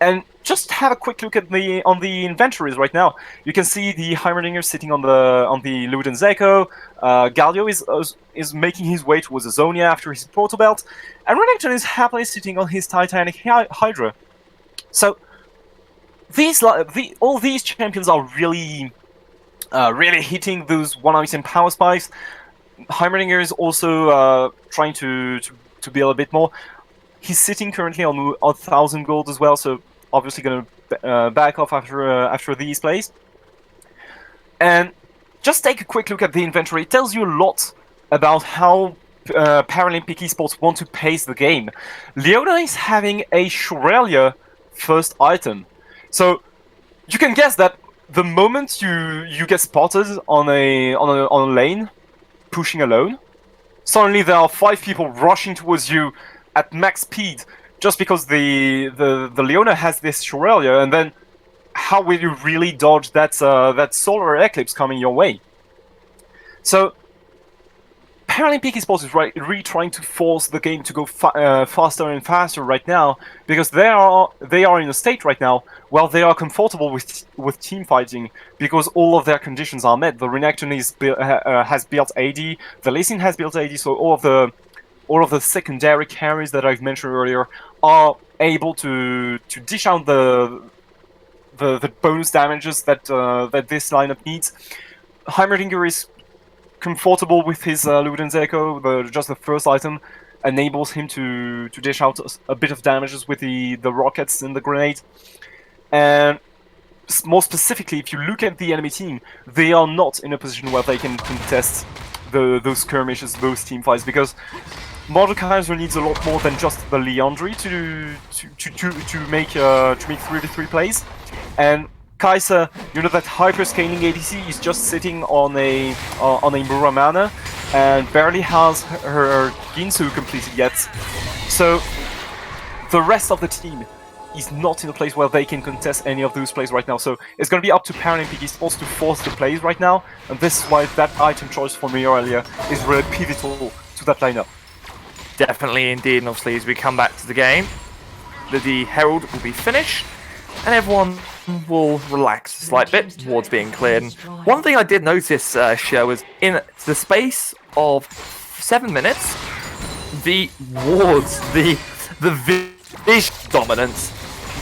And just have a quick look at the inventories right now. You can see the Heimerdinger sitting on the Luden Zeko. Galio is making his way towards the Zonia after his Proto Belt, and Renekton is happily sitting on his Titanic Hydra. So all these champions are really hitting those one-item power spikes. Heimerdinger is also trying to build a bit more. He's sitting currently on 1,000 gold as well, so obviously going to back off after these plays. And just take a quick look at the inventory. It tells you a lot about how Paralympic Esports want to pace the game. Leona is having a Shorelia first item, so you can guess that the moment you get spotted on a lane, pushing alone, suddenly there are 5 people rushing towards you at max speed just because the Leona has this Shorelia, and then how will you really dodge that solar eclipse coming your way? So Paralympic Esports is really trying to force the game to go faster and faster right now, because they are in a state right now where they are comfortable with team fighting because all of their conditions are met. The Renekton has built AD, the Lee Sin has built AD, so all of the secondary carries that I've mentioned earlier are able to dish out the bonus damages that this lineup needs. Heimerdinger is comfortable with his Luden Zeko. Just the first item enables him to dish out a bit of damages with the rockets and the grenade. And more specifically, if you look at the enemy team, they are not in a position where they can contest those skirmishes, those team fights, because Mordekaiser needs a lot more than just the Leandri to make 3v3 plays. And Kai'Sa, you know that hyper-scaling ADC is just sitting on a Muramana and barely has her Ginsu completed yet. So the rest of the team is not in a place where they can contest any of those plays right now. So it's going to be up to Paralympic Esports to force the plays right now, and this is why that item choice for me earlier is really pivotal to that lineup. Definitely indeed, and obviously as we come back to the game, the Herald will be finished, and everyone will relax a slight bit towards being cleared. And one thing I did notice, Sher, was in the space of 7 minutes, the wards, the vision dominance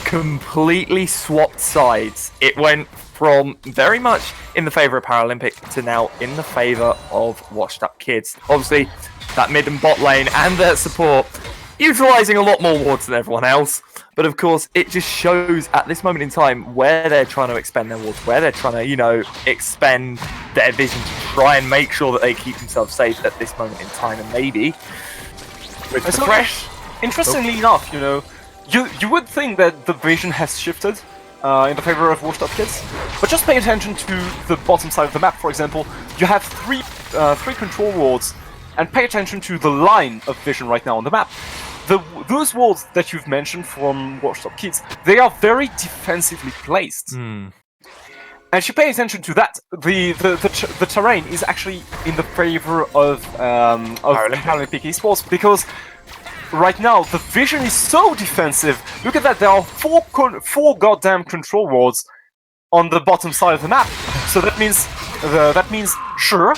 completely swapped sides. It went from very much in the favour of Paralympic to now in the favour of WashedUpKids. Obviously, that mid and bot lane and their support utilising a lot more wards than everyone else. But of course, it just shows at this moment in time where they're trying to expend their wards, where they're trying to, expend their vision to try and make sure that they keep themselves safe at this moment in time. And maybe with the fresh... Interestingly enough, you would think that the vision has shifted in the favor of WashedUpKids, but just pay attention to the bottom side of the map. For example, you have three control wards, and pay attention to the line of vision right now on the map. Those wards that you've mentioned from WashedUpKids, they are very defensively placed. And if you pay attention to that, the terrain is actually in the favor of Paralympic Esports, because right now the vision is so defensive. Look at that, there are four goddamn control wards on the bottom side of the map. So that means sure,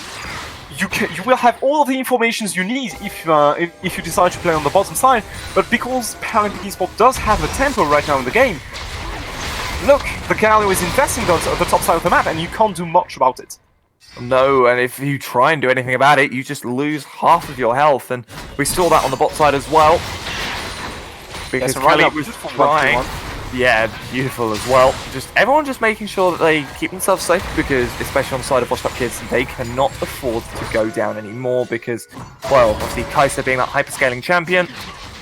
you will have all of the informations you need if you decide to play on the bottom side, but because Paralympic Esports does have a tempo right now in the game, look, the Galio is investing on the top side of the map, and you can't do much about it. No, and if you try and do anything about it, you just lose half of your health, and we saw that on the bot side as well. Because Kelly was trying. Yeah, beautiful as well. Everyone just making sure that they keep themselves safe, because especially on the side of WashedUpKids, they cannot afford to go down anymore, because, well, obviously Kai'Sa being that hyperscaling champion,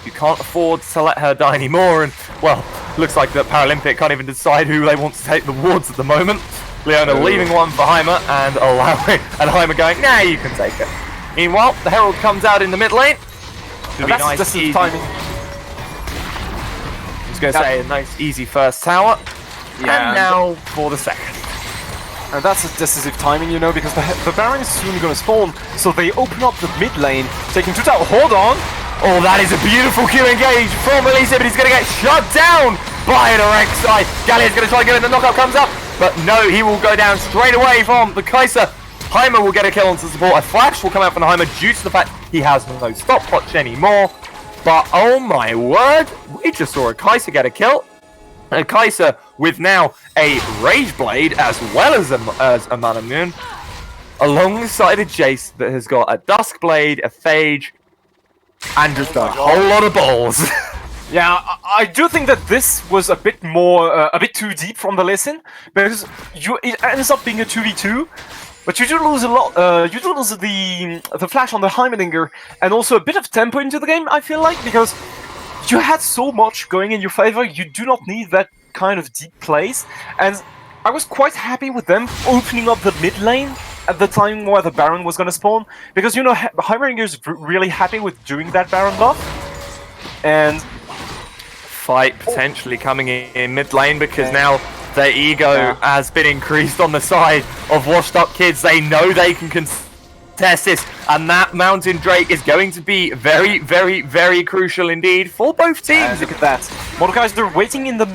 you can't afford to let her die anymore, and, well, looks like that Paralympic can't even decide who they want to take the wards at the moment. Leona leaving one for Heimer and Heimer going, nah, you can take it. Meanwhile, the Herald comes out in the mid lane. That's just the timing. Going to say a nice easy first tower, and now for the second. And that's a decisive timing, because the Baron is soon going to spawn, so they open up the mid lane, taking 2 towers. Hold on! Oh, that is a beautiful Q engage from Elisa, but he's going to get shut down by the Rek'Sai. Gallia's going to try and get in, the knockup comes up, but no, he will go down straight away from the Kaiser. Heimer will get a kill onto support. A flash will come out from the Heimer due to the fact he has no stopwatch anymore. But oh my word, we just saw a Kaiser get a kill. A Kaiser with now a Rage Blade as well as a Mana Moon, alongside a Jace that has got a Dusk Blade, a Phage, and just a whole lot of balls. Yeah, I do think that this was a bit more, a bit too deep from the lesson, because it ends up being a 2v2, but you do lose a lot. You do lose the flash on the Heimerdinger, and also a bit of tempo into the game. I feel like, because you had so much going in your favor, you do not need that kind of deep plays, and I was quite happy with them opening up the mid lane at the time where the Baron was gonna spawn, because you know Heimerdinger is really happy with doing that Baron buff, and fight potentially coming in mid lane because now their ego has been increased on the side of WashedUpKids. They know they can contest this, and that Mountain Drake is going to be very, very, very crucial indeed for both teams. Look at that. Mordekaiser, they're waiting in the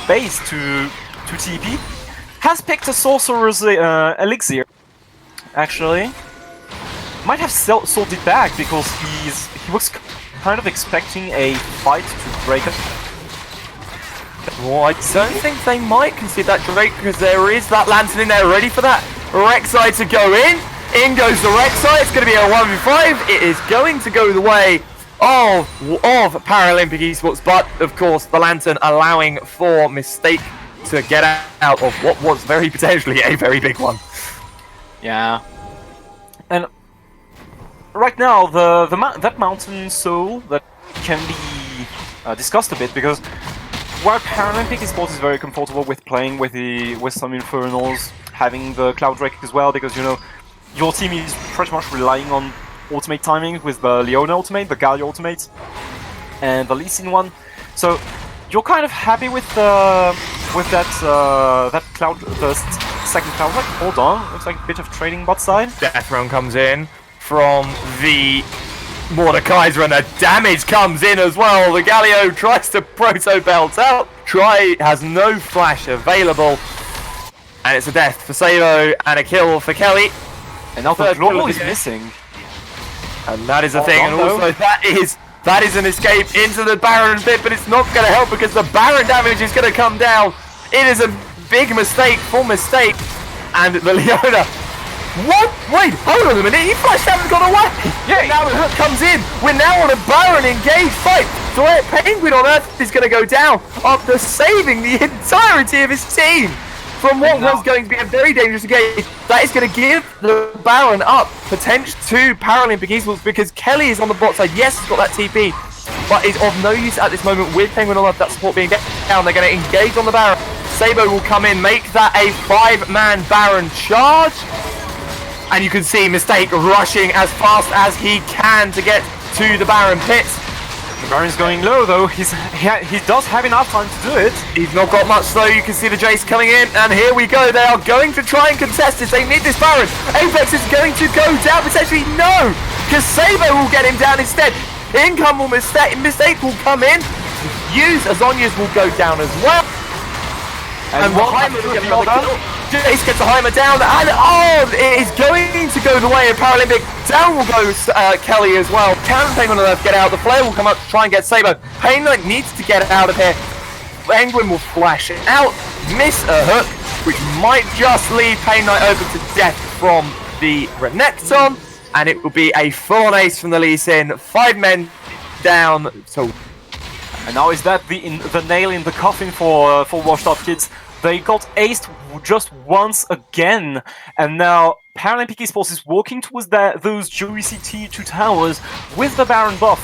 base to TP. Has picked a Sorcerer's Elixir. Actually, might have sold it back because he was kind of expecting a fight to break it. Well, I don't think they might concede that Drake because there is that Lantern in there ready for that Rek'Sai to go in. In goes the Rek'Sai. It's going to be a 1v5. It is going to go the way of Paralympic Esports, but of course the Lantern allowing for Mistake to get out of what was very potentially a very big one. Yeah, and right now that Mountain Soul that can be discussed a bit, because while Paralympic Esports is very comfortable with playing with some Infernals, having the Cloud Drake as well, because you know your team is pretty much relying on ultimate timing with the Leona ultimate, the Galio ultimate, and the Lee Sin one. So you're kind of happy with that Cloud, the second Cloud Drake. Hold on, looks like a bit of trading bot side. Death Run comes in from the Mordekaiser, and the damage comes in as well. The Galio tries to Proto Belt out. Try has no flash available. And it's a death for Sabo and a kill for Kelly. And now the global is missing. And that is the thing, and also that is an escape into the Baron pit, but it's not going to help because the Baron damage is going to come down. It is a big mistake for Mistake. And the Leona... What? Wait, hold on a minute, he flashed out and got away! Yeah, now the hook comes in, we're now on a Baron engaged fight! So Penguin on Earth is going to go down after saving the entirety of his team from what was going to be a very dangerous engage. That is going to give the Baron up potential to Paralympic Esports because Kelly is on the bot side. Yes, he's got that TP, but is of no use at this moment with Penguin on Earth, that support being down. They're going to engage on the Baron. Sabo will come in, make that a 5-man Baron charge. And you can see Mistake rushing as fast as he can to get to the Baron pit. The Baron's going low though, he does have enough time to do it. He's not got much though, you can see the Jace coming in, and here we go, they are going to try and contest this, they need this Baron. Apex is going to go down, potentially no, because Sabo will get him down instead. In come Mistake will come in, Azonius will go down as well. And Heimer will get another kill. Jace gets the Heimer down, and it is going to go the way of Paralympic. Down will go Kelly as well. Can Penguin on Earth get out? The Flare will come up to try and get Sabo. Pain Knight needs to get out of here. Penguin will flash it out, miss a hook, which might just leave Pain Knight over to death from the Renekton, and it will be a full-on ace from the Lee Sin. 5 men down. So. And now is that the nail in the coffin for WashedUpKids? They got aced just once again, and now Paralympic Esports is walking towards those juicy T2 towers with the Baron buff,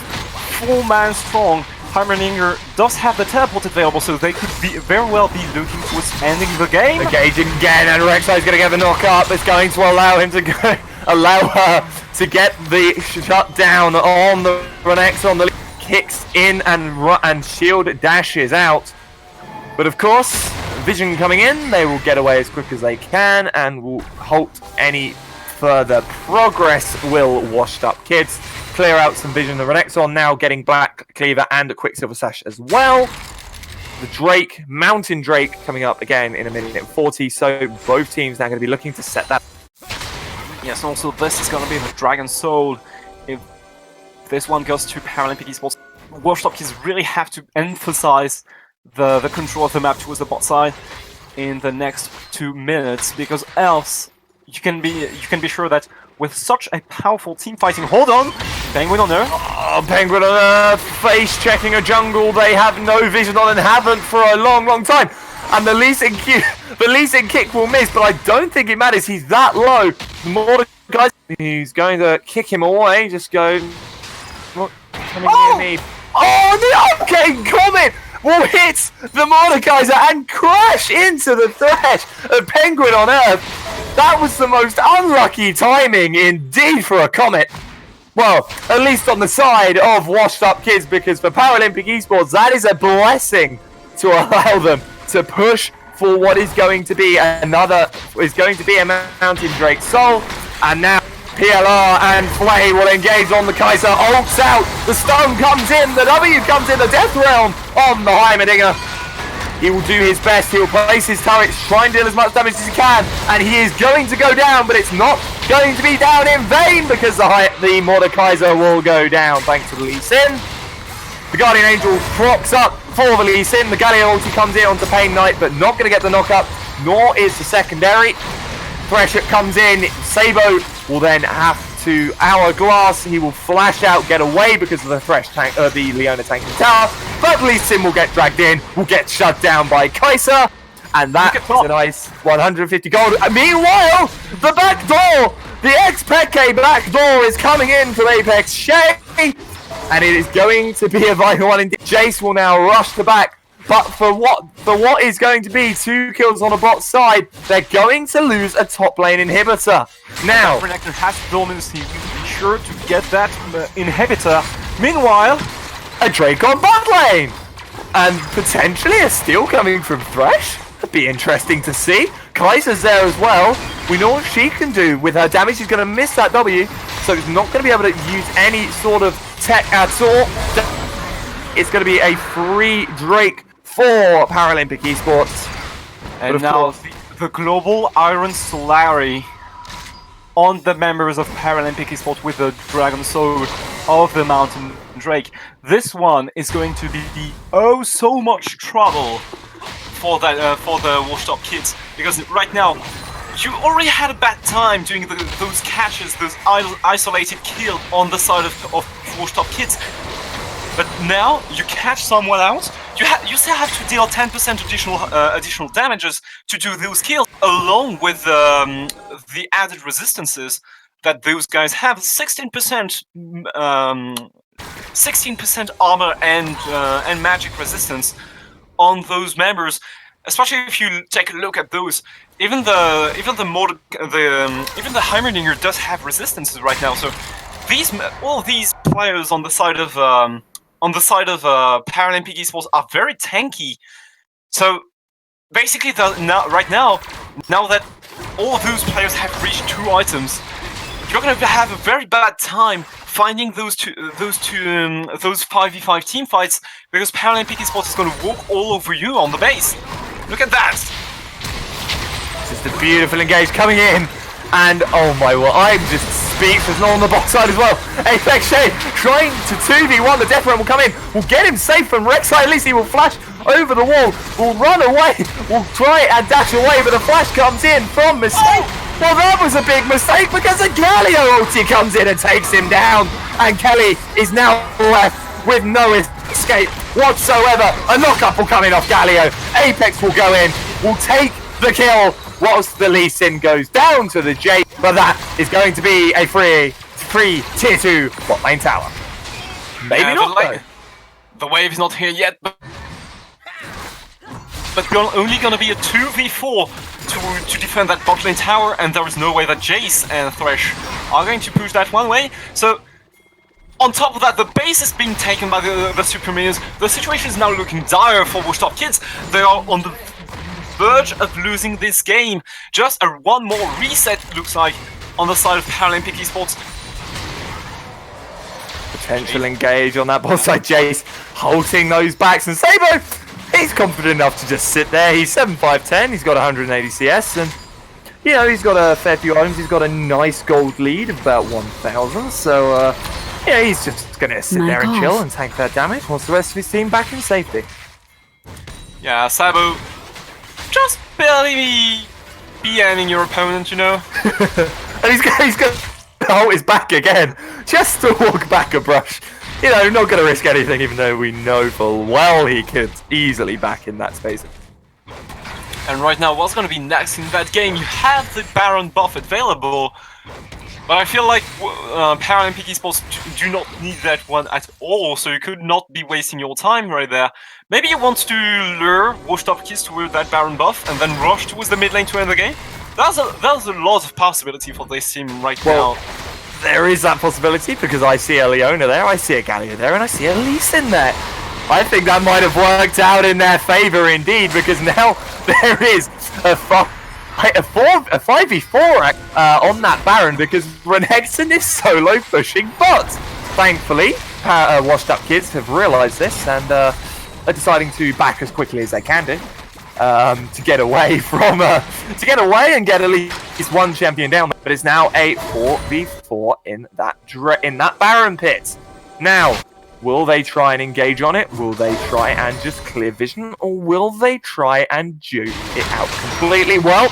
4-man strong. Heimerdinger does have the teleport available, so they could very well be looking towards ending the game. Engaging again, and Rek'Sai is going to get the knock up. It's going to allow him to go, allow her to get the shut down on the Renekton. The kicks in and shield dashes out, but of course Vision coming in, they will get away as quick as they can and will halt any further progress. Will WashedUpKids clear out some Vision. The Renekton now getting Black Cleaver and a Quicksilver Sash as well. the Drake, Mountain Drake, coming up again in a minute and 40. So both teams now going to be looking to set that. Yes, and also this is going to be the Dragon Soul. If this one goes to Paralympic Esports, WashedUpKids really have to emphasize the control of the map towards the bot side in the next 2 minutes, because else you can be sure that with such a powerful team fighting, hold on, Penguin on Earth. Oh, Penguin on Earth, face checking a jungle they have no vision on and haven't for a long time. And the leasing kick will miss, but I don't think it matters. He's that low. Mordecai, he's going to kick him away. Just go. Not coming near me. Oh, the upcame comment will hit the Mordekaiser and crash into the thresh of Penguin on Earth. That was the most unlucky timing indeed for a Comet. Well, at least on the side of WashedUpKids, because for Paralympic Esports, that is a blessing to allow them to push for what is going to be a Mountain Drake Soul. And now PLR and Flay will engage on the Kaiser. Ults out, the stone comes in, the W comes in, the Death Realm on the Heimerdinger. He will do his best, he will place his turrets, try and deal as much damage as he can, and he is going to go down, but it's not going to be down in vain, because the Mordekaiser will go down thanks to the Lee Sin. The Guardian Angel procs up for the Lee Sin, the Galio ulti comes in onto Pain Knight, but not going to get the knock-up, nor is the secondary. Thresher comes in, Sabo will then have to Hourglass, he will flash out, get away because of the Thresh tank, the Leona tank and tower, but Lee Sin will get dragged in, will get shut down by Kaiser, and that is a nice 150 gold. Meanwhile, the back door, the ex-Peke back door is coming in from Apex Shay, and it is going to be a vital one indeed. Jace will now rush the back, but for what is going to be 2 kills on a bot side, they're going to lose a top lane inhibitor. Now, Renekton has dominance, he will be sure to get that inhibitor. Meanwhile, a Drake on bot lane, and potentially a steal coming from Thresh. That'd be interesting to see. Kaiser's there as well. We know what she can do with her damage. She's going to miss that W, so it's not going to be able to use any sort of tech at all. It's going to be a free Drake for Paralympic Esports. And now the global Iron Solari on the members of Paralympic Esports with the Dragon Sword of the Mountain Drake. This one is going to be the so much trouble for the WashedUpKids, because right now you already had a bad time doing those catches, those isolated kills on the side of WashedUpKids. But now you catch someone else, you still have to deal 10% additional damages to do those kills, along with the added resistances that those guys have. 16% armor and magic resistance on those members. Especially if you take a look at those, even the Heimerdinger does have resistances right now. So all these players on the side of Paralympic Esports are very tanky. So basically, right now that all of those players have reached 2 items, you're going to have a very bad time finding those 5v5 team fights, because Paralympic Esports is going to walk all over you on the base. Look at that! Just a beautiful engage coming in, and oh my word, I'm just speechless. Not on the box side as well. Apex Shade trying to 2v1. The Death Realm will come in, will get him safe from Rek'Sai. At least he will flash over the wall, will run away, will try and dash away, but the flash comes in from Mistake. Well, that was a big mistake, because a Galio ulti comes in and takes him down, and Kelly is now left with no escape whatsoever. A knockup will come in off Galio. Apex will go in, will take the kill, whilst the Lee Sin goes down to the J. But that is going to be a free tier 2 bot lane tower. Maybe not. The wave is not here yet, but we're only going to be a 2v4 to defend that bot lane tower, and there is no way that Jace and Thresh are going to push that one way. So on top of that, the base is being taken by the super minions. The situation is now looking dire for WashedUpKids. They are on the verge of losing this game. Just one more reset, looks like, on the side of Paralympic Esports. Potential engage on that bot side. Jace halting those backs, and Sabo, he's confident enough to just sit there. He's 7'5'10", he's got 180 CS, and you know, he's got a fair few items. He's got a nice gold lead of about 1,000, so yeah, he's just gonna sit there and chill and tank that damage whilst the rest of his team back in safety. Yeah, Sabo, just barely BMing your opponent, you know? And he's gonna hold his back again, just to walk back a brush. You know, not gonna risk anything, even though we know full well he could easily back in that space. And right now, what's gonna be next in that game? You have the Baron buff available, but I feel like Paralympic Esports do not need that one at all, so you could not be wasting your time right there. Maybe you want to lure WashedUpKids toward that Baron buff and then rush towards the mid lane to end the game? There's a lot of possibility for this team right now. There is that possibility, because I see a Leona there, I see a Galio there, and I see a Lee Sin there. I think that might have worked out in their favour indeed, because now there is a 5v4 on that Baron, because Renekton is solo pushing bot. Thankfully, WashedUpKids have realised this and are deciding to back as quickly as they can do to get away from and get at least one champion down. But it's now a 4v4 in that Baron pit. Now, will they try and engage on it? Will they try and just clear vision? Or will they try and dupe it out completely? Well,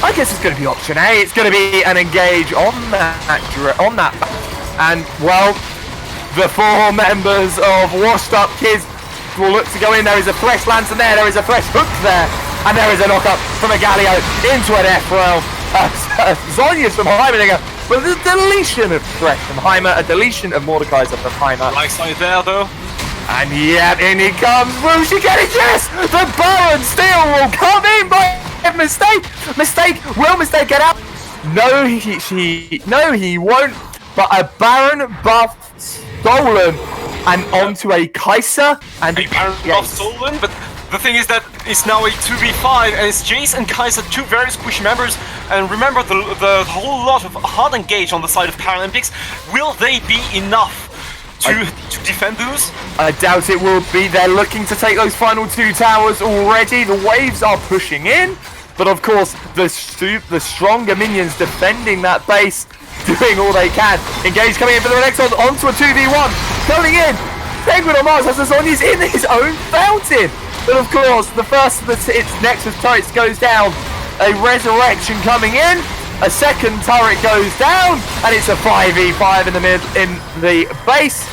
I guess it's going to be option A. It's going to be an engage on that. And, well, the 4 members of WashedUpKids will look to go in. There is a fresh Lantern there. There is a fresh Hook there. And there is a knock-up from a Galio into an F12. Zonya's from Heimerdinger. But the deletion of Thresh from Heimer, a deletion of Mordekaiser from Heimer. Right side there, though. And yeah, in he comes. Will she get it? Yes! The Baron Steel will come in by Mistake. Will Mistake get out? No, he won't. But a Baron buff stolen and onto a Kai'Sa. And a Baron buff stolen, but the thing is that it's now a 2v5, and it's Jace and Kai'Sa, two very squishy members. And remember, the whole lot of hard engage on the side of Paralympics. Will they be enough to defend those? I doubt it will be. They're looking to take those final 2 towers already. The waves are pushing in, but of course, the stronger minions defending that base, doing all they can. Engage coming in for the next one, onto a 2v1. Going in. Penguin on Mars has the Zonya's in his own fountain. But of course, the first of its Nexus turrets goes down. A Resurrection coming in. A second turret goes down, and it's a 5v5 in the base.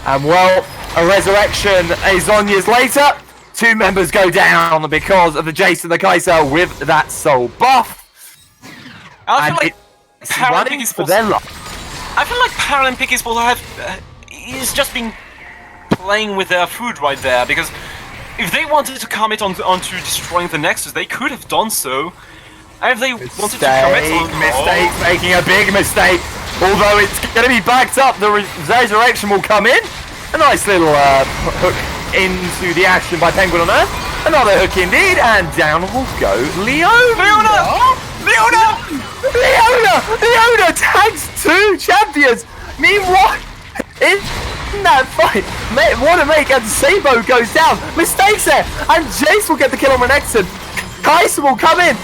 And well, a Resurrection, a Zonya's later. 2 members go down because of the Jace and the Kai'Sa with that soul buff. I feel like Paralympic Esports is just been playing with their food right there, because if they wanted to commit onto destroying the Nexus, they could have done so. And if they wanted to commit making a big mistake. Although it's going to be backed up, the Resurrection will come in. A nice little hook into the action by Penguin on Earth. Another hook indeed, and down will go Leona tags 2 champions. Meanwhile, in that fight, and Sabo goes down. Mistakes there, and Jace will get the kill on Renekton. Kai'Sa will come in.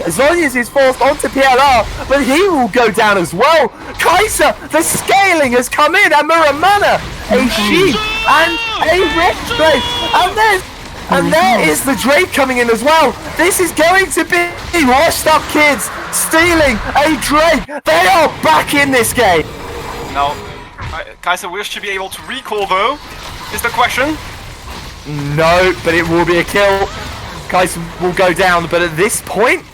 Zonya's is forced onto PLR, but he will go down as well. Kai'Sa, the scaling has come in, and Muramana, a Sheep, and a Red Drake. And there is the Drake coming in as well. This is going to be WashedUpKids stealing a Drake. They are back in this game. Now, Kai'Sa will she be able to recall though, is the question. No, but it will be a kill. Kai'Sa will go down, but at this point,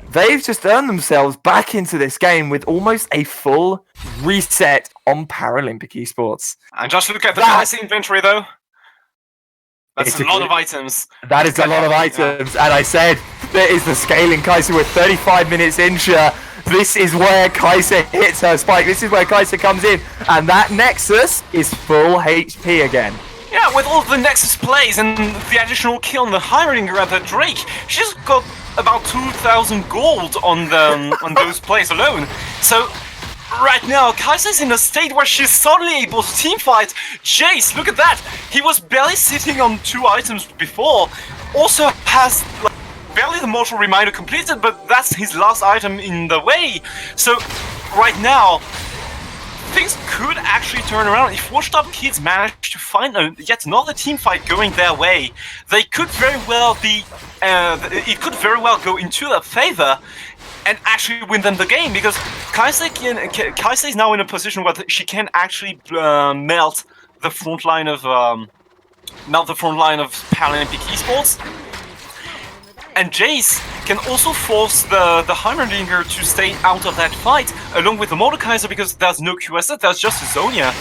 they've just earned themselves back into this game with almost a full reset on Paralympic Esports. And just look at the Kai'Sa inventory though. That's a lot of items. That is a lot of items, and I said, there is the scaling Kai'Sa with 35 minutes in. This is where Kai'Sa hits her spike. This is where Kai'Sa comes in, and that Nexus is full HP again. Yeah, with all the Nexus plays and the additional kill on the Heimerdinger at the Drake, she's got about 2,000 gold on those plays alone. So right now, Kaisa's in a state where she's suddenly able to team fight. Jace, look at that! He was barely sitting on 2 items before. Also has like, barely the mortal reminder completed, but that's his last item in the way. So right now, things could actually turn around. If WashedUpKids manage to find yet another team fight going their way, they could very well be. It could very well go into their favor and actually win them the game, because Kaisa is now in a position where she can actually melt the front line of Paralympic Esports. And Jace can also force the Heimerdinger to stay out of that fight, along with the Mordekaiser, because there's no QSS, there's just Zonia.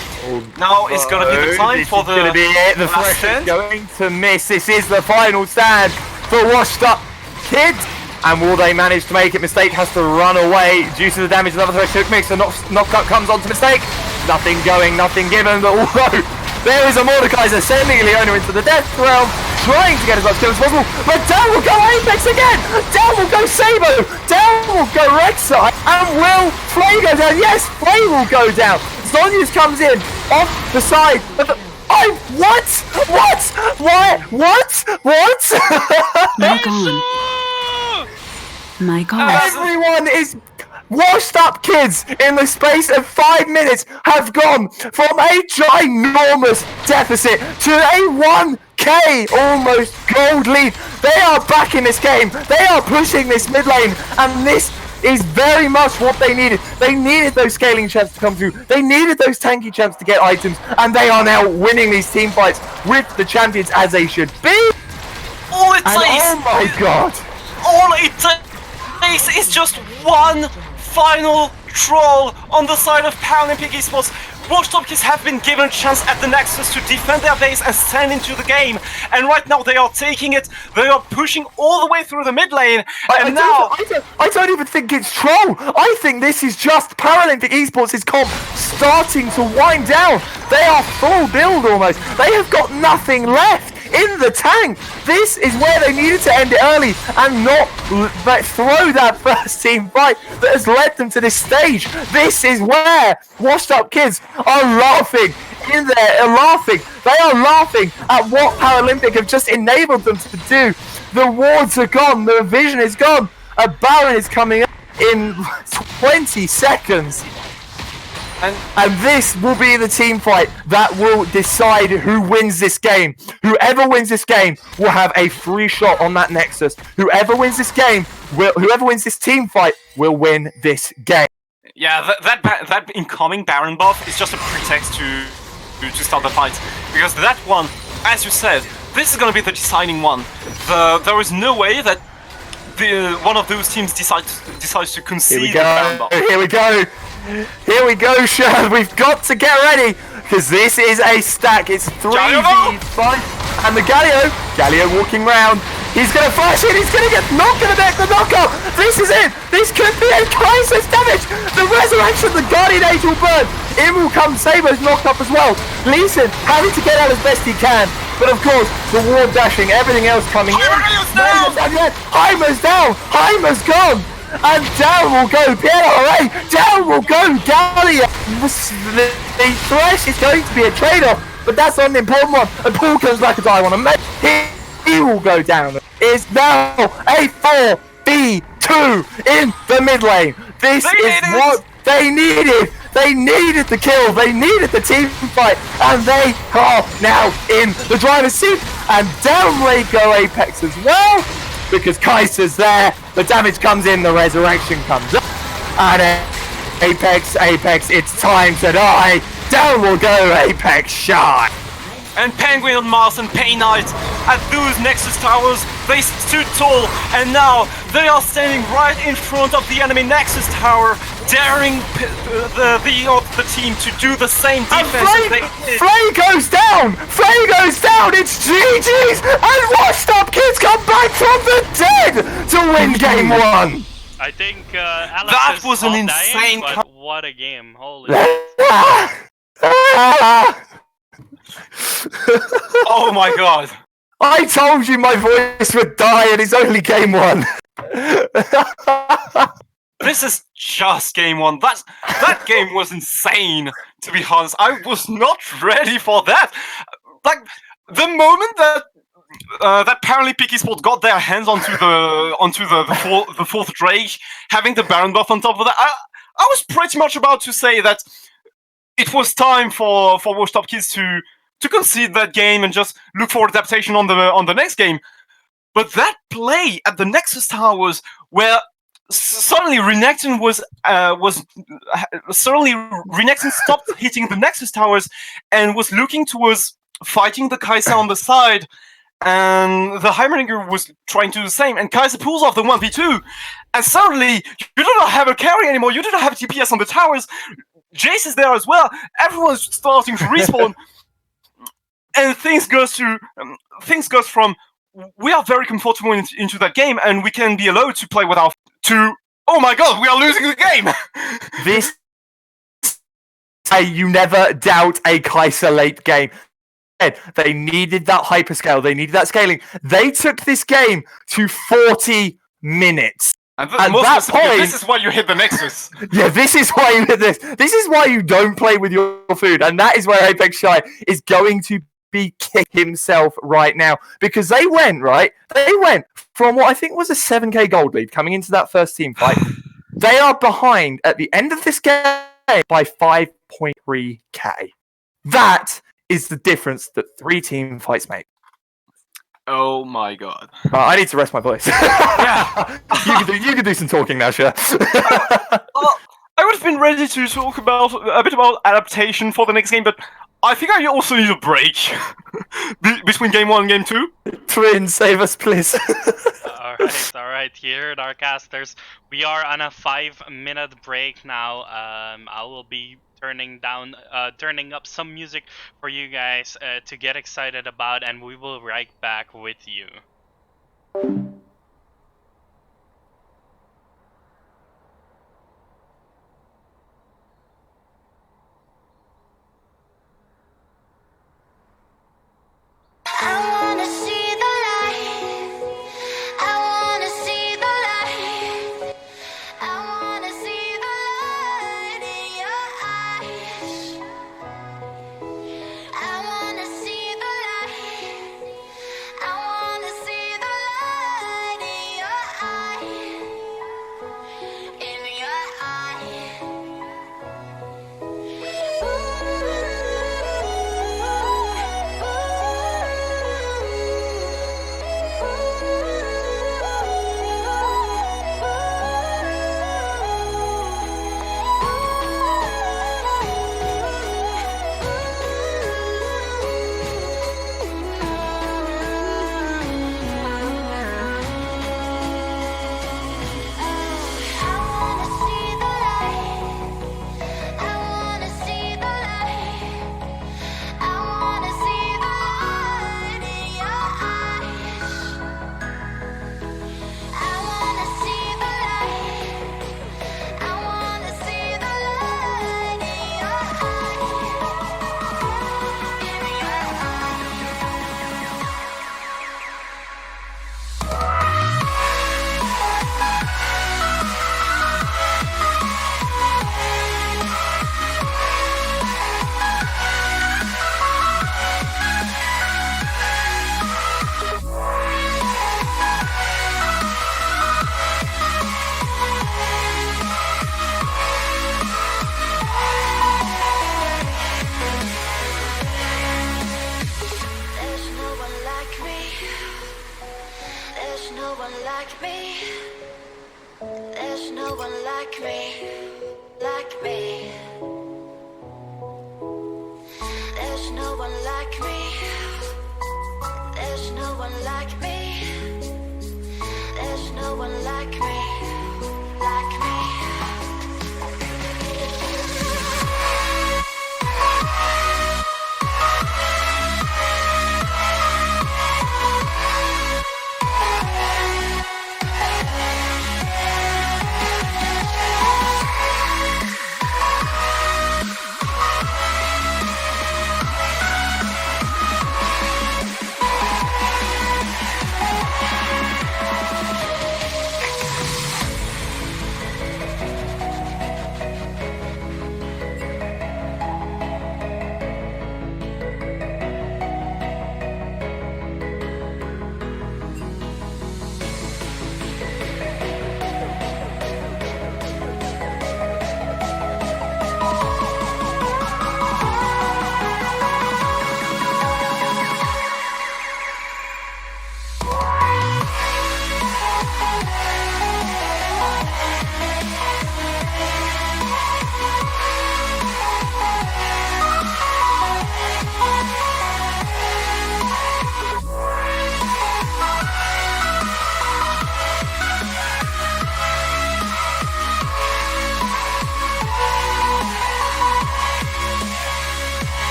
Now it's gonna be the time for the... Gonna be it. The Thresh is going to miss. This is the final stand for WashedUpKids. And will they manage to make it? Mistake has to run away due to the damage another Thresh took. Mix, the knockup comes onto Mistake. Nothing going, nothing given, but although there is a Mordekaiser sending Leona into the death realm, trying to get as much kill as possible, but down will go Apex again! Down will go Sabo! Down will go Rek'Sai! And will Flay go down? Yes, Flay will go down! Zonius comes in, off the side, but the... what? What? Why? What? My God. My God. Everyone is... WashedUpKids in the space of 5 minutes have gone from a ginormous deficit to a 1k almost gold lead. They are back in this game. They are pushing this mid lane, and this is very much what they needed. They needed those scaling champs to come through. They needed those tanky champs to get items, and they are now winning these team fights with the champions as they should be. All it takes, oh my God! All it takes is just one final troll on the side of Paralympic Esports. WashedUpKids have been given a chance at the Nexus to defend their base and stand into the game, and right now they are taking it. They are pushing all the way through the mid lane, and I don't even think it's troll. I think this is just Paralympic Esports' comp starting to wind down. They are full build almost. They have got nothing left in the tank. This is where they needed to end it early and not throw that first team fight that has led them to this stage. This is where WashedUpKids are laughing in there, They are laughing at what Paralympic have just enabled them to do. The wards are gone, the vision is gone. A Baron is coming up in 20 seconds. And this will be the team fight that will decide who wins this game. Whoever wins this game will have a free shot on that Nexus. Whoever wins this game, whoever wins this team fight will win this game. Yeah, that incoming Baron buff is just a pretext to start the fight. Because that one, as you said, this is going to be the deciding one. There is no way that one of those teams decides to concede the Baron buff. Here we go. Here we go, Sherd. We've got to get ready, because this is a stack. It's 3v5. And the Galio walking round. He's going to flash in. He's going to get not going to make the knockup. This is it. This could be a crisis damage. The resurrection, the Guardian Age will burn. In will come. Sabo's knocked up as well. Leeson having to get out as best he can. But of course, the ward dashing, everything else coming in. Heimer's down. Heimer's gone. And down will go Pierre, down will go Gallia. The Thresh is going to be a trade-off, but that's not an important one. And Paul comes back and I want to make he will go down. It's now a 4v2 in the mid lane. This is what they needed. They needed the kill. They needed the team fight, and they are now in the driver's seat. And down they go Apex as well, because Kaiser's there. The damage comes in, the resurrection comes up. And Apex, it's time to die. Down will go Apex shot. And Penguin on Mars and Pain Knight at those Nexus towers, they stood tall, and now they are standing right in front of the enemy Nexus tower, daring the team to do the same defense. Flay goes down! Flay goes down! It's GG's! And WashedUpKids come back from the dead to win game 1! I think Alex that is was an all insane dying, but what a game. Holy oh my God. I told you my voice would die and it's only game 1. this is just game one. That game was insane, to be honest. I was not ready for that. Like, the moment that that Paralympic Esports got their hands onto the fourth Drake, having the Baron buff on top of that, I was pretty much about to say that it was time for WashedUpKids to concede that game and just look for adaptation on the next game. But that play at the Nexus Towers, where suddenly Renekton stopped hitting the Nexus Towers and was looking towards fighting the Kai'Sa on the side, and the Heimerdinger was trying to do the same, and Kai'Sa pulls off the 1v2, and suddenly you do not have a carry anymore, you do not have TPS on the towers, Jace is there as well, everyone's starting to respawn, and things goes from we are very comfortable into that game, and we can be allowed to play without to oh my god, we are losing the game. This you never doubt a Kai'Sa late game. They needed that hyperscale. They needed that scaling. They took this game to 40 minutes. And at that point, this is why you hit the Nexus. Yeah, this is why you hit this. This is why you don't play with your food. And that is where Apex Shy is going to be kicking himself right now. Because they went from what I think was a 7k gold lead coming into that first team fight. They are behind at the end of this game by 5.3k. That is the difference that 3 team fights make. Oh my god. I need to rest my voice. Yeah. you can do some talking now, sure. I would have been ready to talk about a bit about adaptation for the next game, but I think I also need a break between game 1 and game 2. Twin, save us, please. Alright, you heard our casters. We are on a 5-minute break now. I will be turning up some music for you guys to get excited about, and we will be right back with you.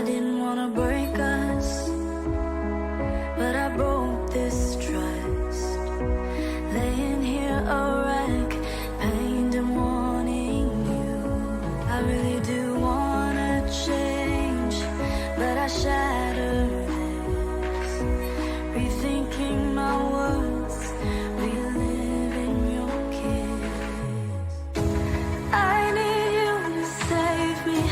didn't wanna break us, but I broke this trust. Laying here a wreck, pained and wanting you. I really do wanna change, but I shatter this, rethinking my words, reliving your kiss. I need you to save me,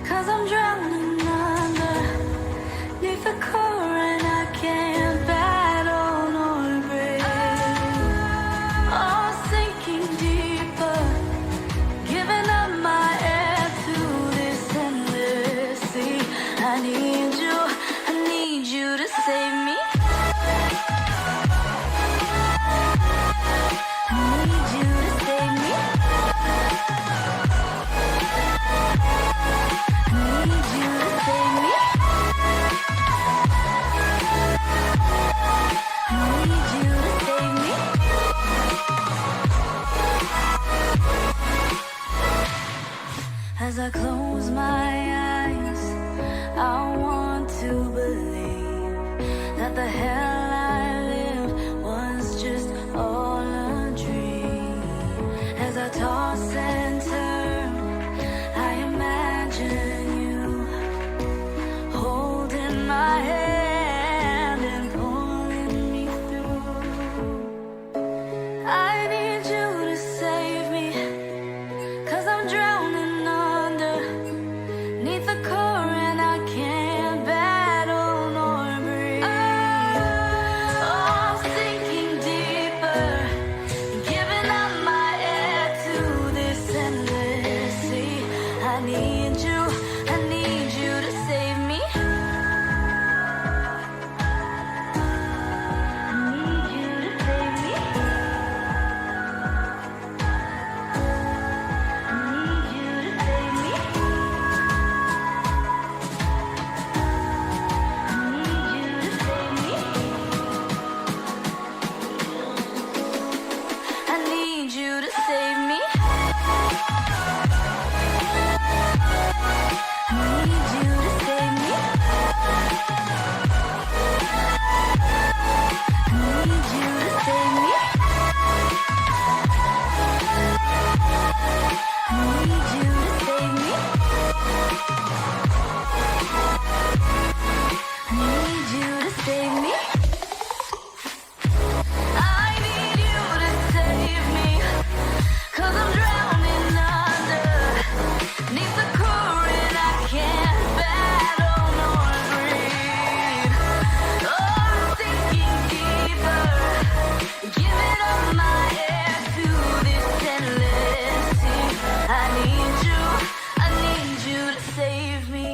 'cause I'm drowning underneath the current. I can't battle nor breathe. Oh, sinking deeper, giving up my air to this endless sea. I need you to save me. I need you to save me. I need you to save me. I need you to save me. As I close my eyes, I want to believe that the hell I lived was just all a dream. As I toss and turn, I imagine you holding my hand and pulling me through. I need you to save me, 'cause I'm drowning underneath the current. I can't battle nor breathe. Oh, sinking deeper, giving up my air to this endless sea. I need you to save me. I need you to save me. I need you to save me. I need you to save me. I need you to save me. I need you to save me. I need you to save me. I need you to save me. I need you to save me. I need you to save me, 'cause I'm drowning underneath the current. I can't battle nor breathe. Oh, sinking deeper, giving up my air to this endless sea. I need you to save me.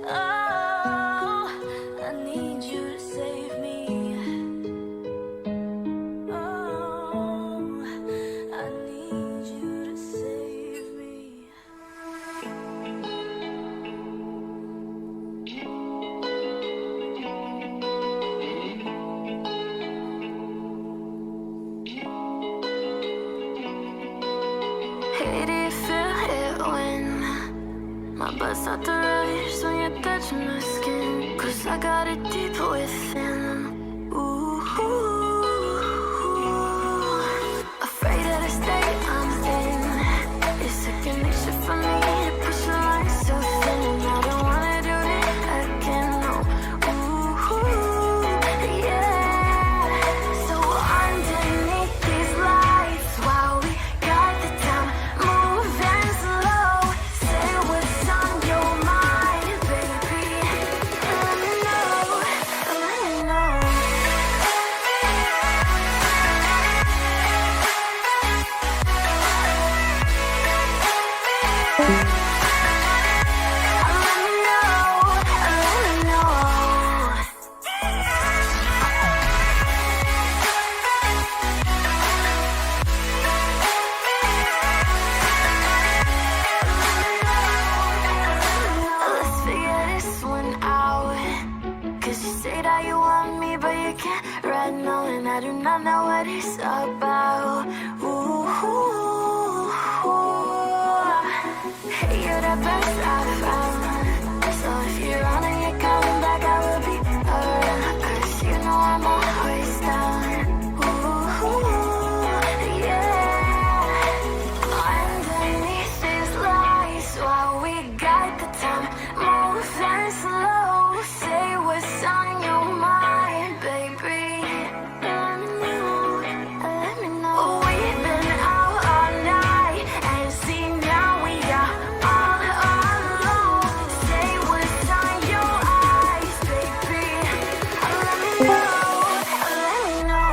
Oh, I need you to save me. Oh, I need you to save me. Hey, do you feel it when my butt start to race when you're touching my skin? 'Cause I got it deep within. Ooh, afraid of the state I'm in. It's second nature for me to push the line so thin, and I don't wanna do it again. No. Ooh, yeah. So underneath these lights, while we got the time moving slow, say what's on your mind, baby. Let me know, let me know. I do not know what it's about. Ooh, hey, you're the best I've found. So if you're running, you're coming back, I will be around. 'Cause you know I'm always down. Ooh, yeah. Underneath these lights, while we got the time, moving slow. Say what's on your mind, baby. Let me know. We've been out all night, and see now we are all alone. Say what's on your eyes, baby. Let me know. Let me know.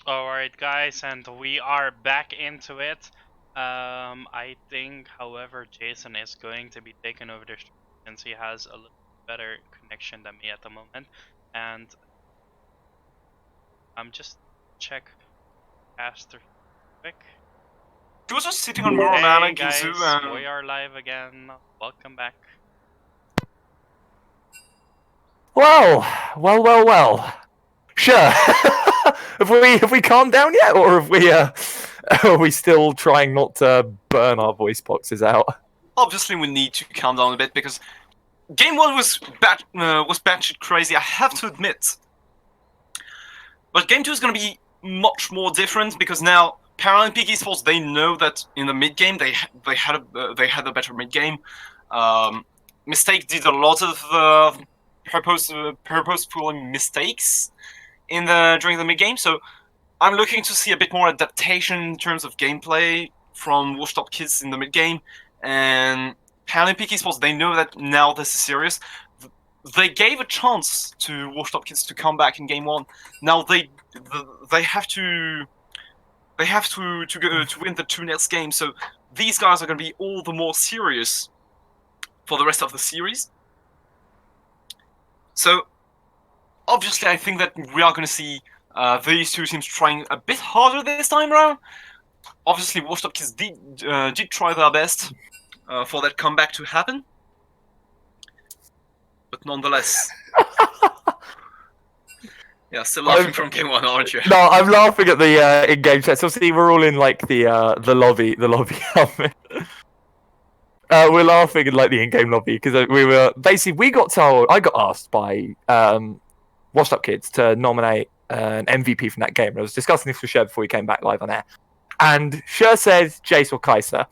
Alright guys, and we are back into it. I think, however, Jason is going to be taking over the stream since he has a little better connection than me at the moment. And I'm just check Caster quick. He was just sitting on Hey Muramana, guys, Ginzu, and... we are live again. Welcome back. Well. Sure. have we calmed down yet, or are we still trying not to burn our voice boxes out? Obviously, we need to calm down a bit because Game 1 was batshit crazy, I have to admit. But Game 2 is going to be much more different because now Paralympic Esports, they know that in the mid game they had a better mid game. Mistake did a lot of purposeful mistakes during the mid game, so I'm looking to see a bit more adaptation in terms of gameplay from WashedUpKids in the mid game. And Paralympic Esports, they know that now this is serious. They gave a chance to WashedUpKids to come back in Game 1. Now they have to go to win the 2 next games. So these guys are going to be all the more serious for the rest of the series. So obviously, I think that we are going to see these two teams trying a bit harder this time around. Obviously, WashedUpKids did try their best for that comeback to happen. But nonetheless... Yeah, still laughing from Game 1, aren't you? No, I'm laughing at the in-game chat. So see, we're all in like the lobby. We're laughing in like the in-game lobby because we got told. I got asked by WashedUpKids to nominate an MVP from that game. And I was discussing this with Sher before we came back live on air, and Sher said Jace or Kaiser.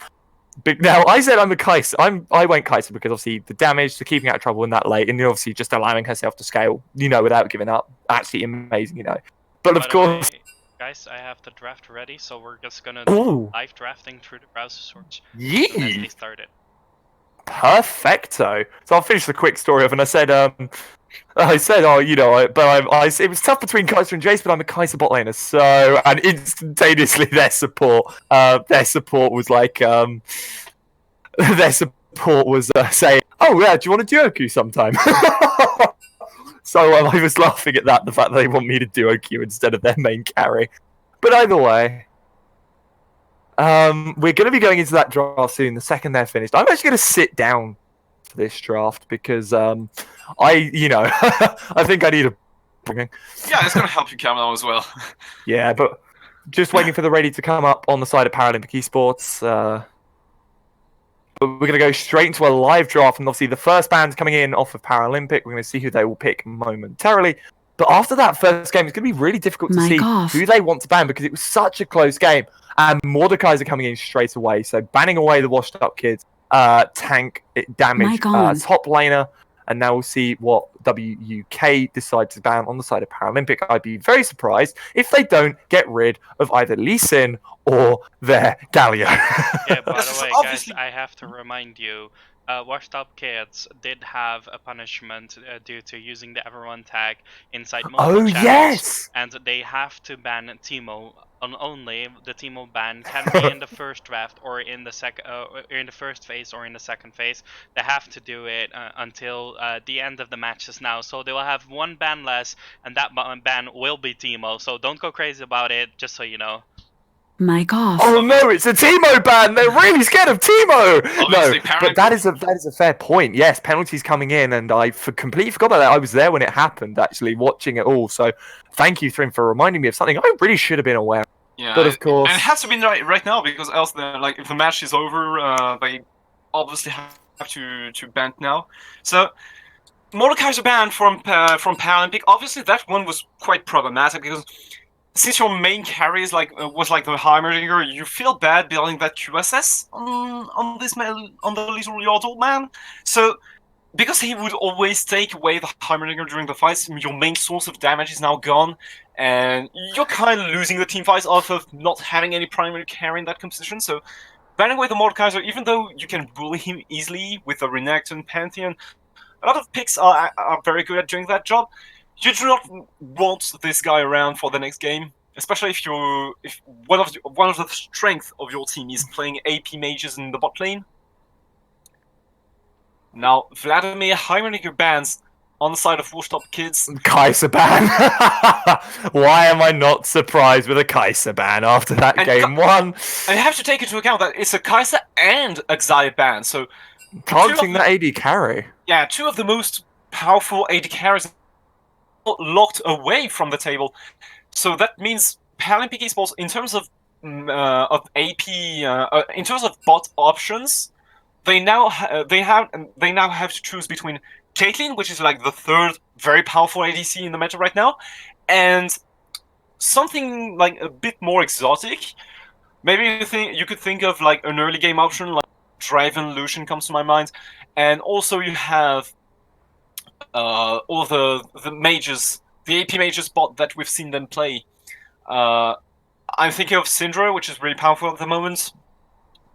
But now I said I'm a Kaiser. I went Kaiser because obviously the damage, the keeping out of trouble in that late, and obviously just allowing herself to scale, without giving up. Absolutely amazing, But of course, guys, I have the draft ready, so we're just gonna Ooh. live drafting through the browser search. Yee. As they started. Perfecto. So I'll finish the quick story off, and I said, it was tough between Kaiser and Jace, but I'm a Kaiser bot laner, so, and instantaneously their support was like, saying, oh yeah, do you want to duo queue sometime? So I was laughing at that, the fact that they want me to duo queue instead of their main carry. But either way, we're going to be going into that draft soon, the second they're finished. I'm actually going to sit down for this draft because I think I need a... Yeah, it's going to help you calm down as well. Yeah, but just waiting for the ready to come up on the side of Paralympic Esports. But we're going to go straight into a live draft, and obviously the first band's coming in off of Paralympic. We're going to see who they will pick momentarily. But after that first game, it's going to be really difficult to see who they want to ban because it was such a close game. And Mordekaiser coming in straight away. So banning away the WashedUpKids, tank, damage, top laner, and now we'll see what WUK decide to ban on the side of Paralympic. I'd be very surprised if they don't get rid of either Lee Sin or their Galio. Yeah, by This the is way, obviously- guys, I have to remind you, WashedUpKids did have a punishment due to using the everyone tag inside multiple Oh, channels, yes! and they have to ban Teemo on only. The Teemo ban can be in the first draft or in the in the first phase or in the second phase. They have to do it until the end of the matches now, so they will have one ban less, and that ban will be Teemo. So don't go crazy about it, just so you know. Mic off. Oh no, it's a Teemo ban! They're really scared of Teemo! No, Obviously, but that is a fair point. Yes, penalties coming in, and I completely forgot about that. I was there when it happened, actually, watching it all. So thank you, Thrin, for reminding me of something I really should have been aware of. Yeah, But of course... and it has to be right now, because else, like, if the match is over, they obviously have to ban now. So Mordekaiser ban from Paralympic. Obviously, that one was quite problematic because since your main carry is was like the Heimerdinger, you feel bad building that QSS on the little Yordle man. So because he would always take away the Heimerdinger during the fights, your main source of damage is now gone, and you're kind of losing the team fights off of not having any primary carry in that composition. So banning away the Mordekaiser, even though you can bully him easily with the Renekton Pantheon, a lot of picks are very good at doing that job. You do not want this guy around for the next game, especially if one of the strengths of your team is playing AP mages in the bot lane. Now, Vladimir Heimerdinger bans on the side of WashedUpKids. Kaiser ban. Why am I not surprised with a Kaiser ban after that And game one? And you have to take into account that it's a Kaiser and a Xayah ban, so Targeting that AD carry. yeah, two of the most powerful AD carries locked away from the table. So that means Paralympic Esports, in terms of AP, in terms of bot options, they now have to choose between Caitlyn, which is like the third very powerful ADC in the meta right now, and something like a bit more exotic. Maybe you could think of like an early game option, like Draven Lucian comes to my mind, and also you have all the mages, the AP mages bot that we've seen them play. I'm thinking of Syndra, which is really powerful at the moment.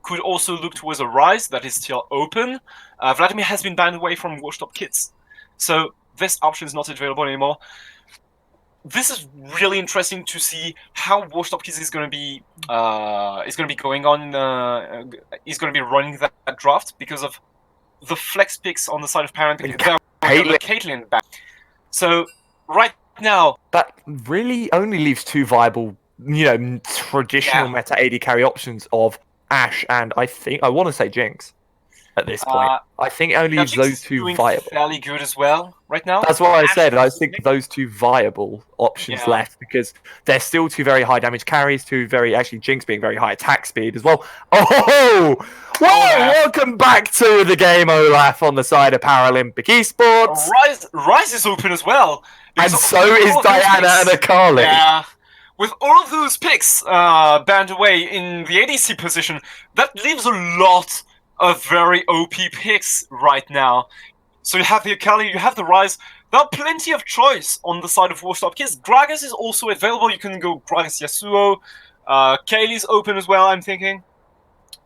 Could also look towards a Rise that is still open. Vladimir has been banned away from WashedUpKids, so this option is not available anymore. This is really interesting to see how WashedUpKids is going to be going on. Is going to be running that draft because of the flex picks on the side of Paralympic. Caitlyn back. So right now, that really only leaves two viable, traditional meta AD carry options of Ashe and I want to say Jinx at this point. I think it only leaves Jinx those two doing viable. fairly good as well right now. That's what I Ashe said. I is think those two viable options left because they're still two very high damage carries, actually Jinx being very high attack speed as well. Oh! Welcome back to the game, Olaf, on the side of Paralympic Esports. Rise is open as well. And so is Diana and Akali. Yeah. With all of those picks banned away in the ADC position, that leaves a lot of very OP picks right now. So you have the Akali, you have the Rise. There are plenty of choice on the side of WashedUpKids. Gragas is also available. You can go Gragas Yasuo. Kaylee's open as well, I'm thinking.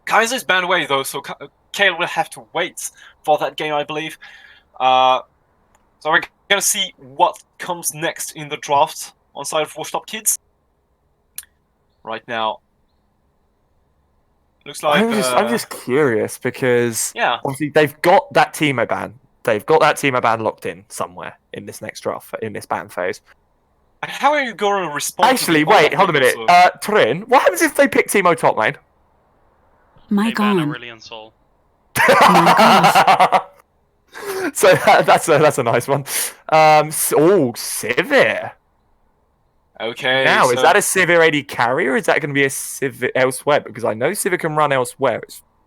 Kaiser is banned away though, so Kayle will have to wait for that game, I believe. So we're gonna see what comes next in the draft on side of WashedUpKids. Right now, looks like I'm just curious because yeah, obviously they've got that Teemo ban. They've got that Teemo ban locked in somewhere in this next draft, in this ban phase. How are you going to respond? Actually, wait, hold a minute. Trin, what happens if they pick Teemo top lane? Mic They ban on. Aurelion Sol. So that's a nice one. Sivir. Okay. Now, is that a Sivir AD carry or is that going to be a Sivir elsewhere? Because I know Sivir can run elsewhere.